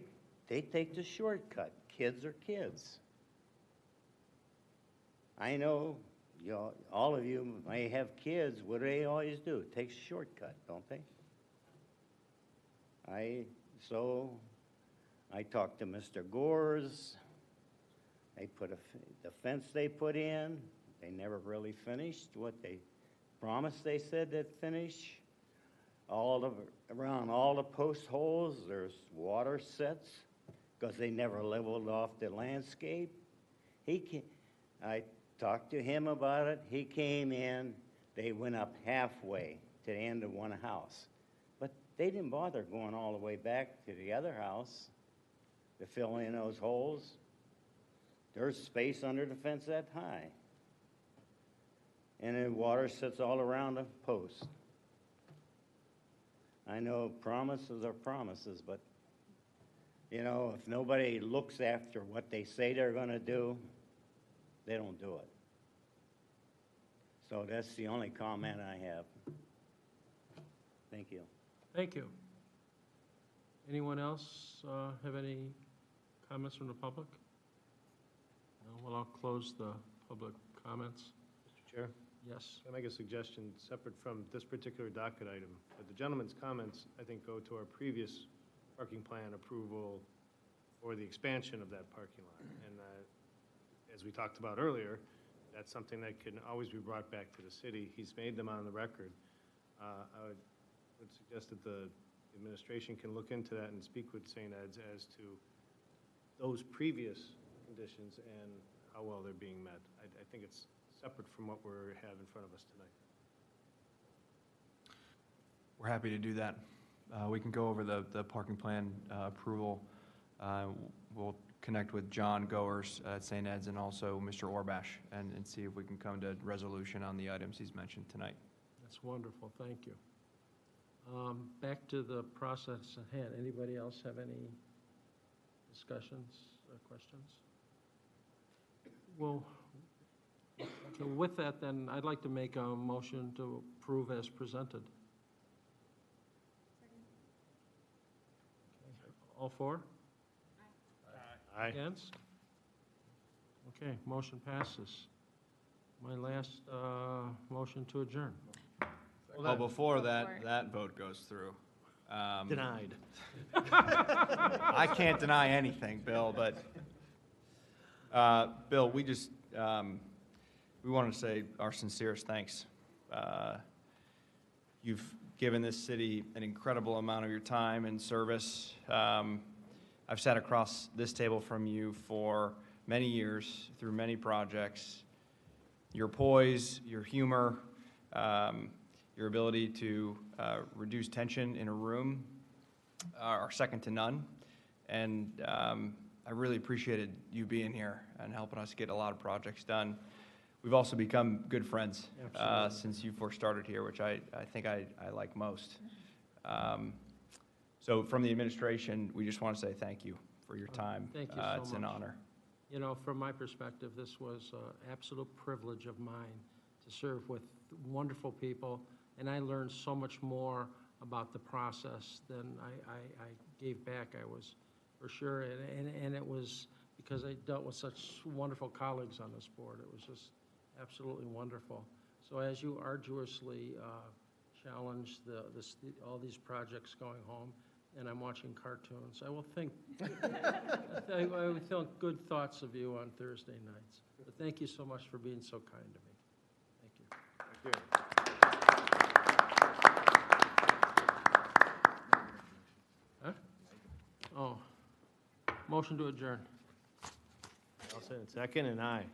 take the shortcut. Kids are kids. I know, you know, all of you may have kids. What do they always do? Take a shortcut, don't they? So I talked to Mr. Gores. They put the fence they put in, they never really finished what they promised they said they'd finish. Around all the post holes, there's water sets because they never leveled off the landscape. I talked to him about it. He came in, they went up halfway to the end of one house. But they didn't bother going all the way back to the other house to fill in those holes. There's space under the fence that high. And the water sits all around the post. I know promises are promises, but, you know, if nobody looks after what they say they're going to do, they don't do it. So that's the only comment I have. Thank you. Thank you. Anyone else have any comments from the public? No? Well, I'll close the public comments. Mr. Chair? Yes. Can I make a suggestion separate from this particular docket item? The gentleman's comments, I think, go to our previous parking plan approval for the expansion of that parking lot. And as we talked about earlier, that's something that can always be brought back to the city. He's made them on the record. I would suggest that the administration can look into that and speak with St. Ed's as to those previous conditions and how well they're being met. I think it's separate from what we have in front of us tonight. We're happy to do that. We can go over the parking plan approval. We'll connect with John Goers at St. Ed's and also Mr. Orbash and see if we can come to resolution on the items he's mentioned tonight. That's wonderful. Thank you. Back to the process at hand. Anybody else have any discussions or questions? Well, okay, with that, then, I'd like to make a motion to approve as presented. Okay. All for? Aye. Against? Okay, motion passes. My last motion to adjourn. Well, before that, Before. that vote goes through. Denied. I can't deny anything, Bill, but, Bill, we just, we want to say our sincerest thanks. You've given this city an incredible amount of your time and service. I've sat across this table from you for many years, through many projects. Your poise, your humor, your ability to reduce tension in a room are second to none. And I really appreciated you being here and helping us get a lot of projects done. We've also become good friends since you first started here, which I think I like most. So from the administration, we just want to say thank you for your time. Thank you so It's an much. honor. You know, from my perspective, this was an absolute privilege of mine to serve with wonderful people, and I learned so much more about the process than I gave back. I was, for sure, and it was because I dealt with such wonderful colleagues on this board. It was just absolutely wonderful. So as you arduously challenge all these projects going home, and I'm watching cartoons, I will think, I will think good thoughts of you on Thursday nights. But thank you so much for being so kind to me. Thank you. Huh? Oh, motion to adjourn. I'll say it second, and aye.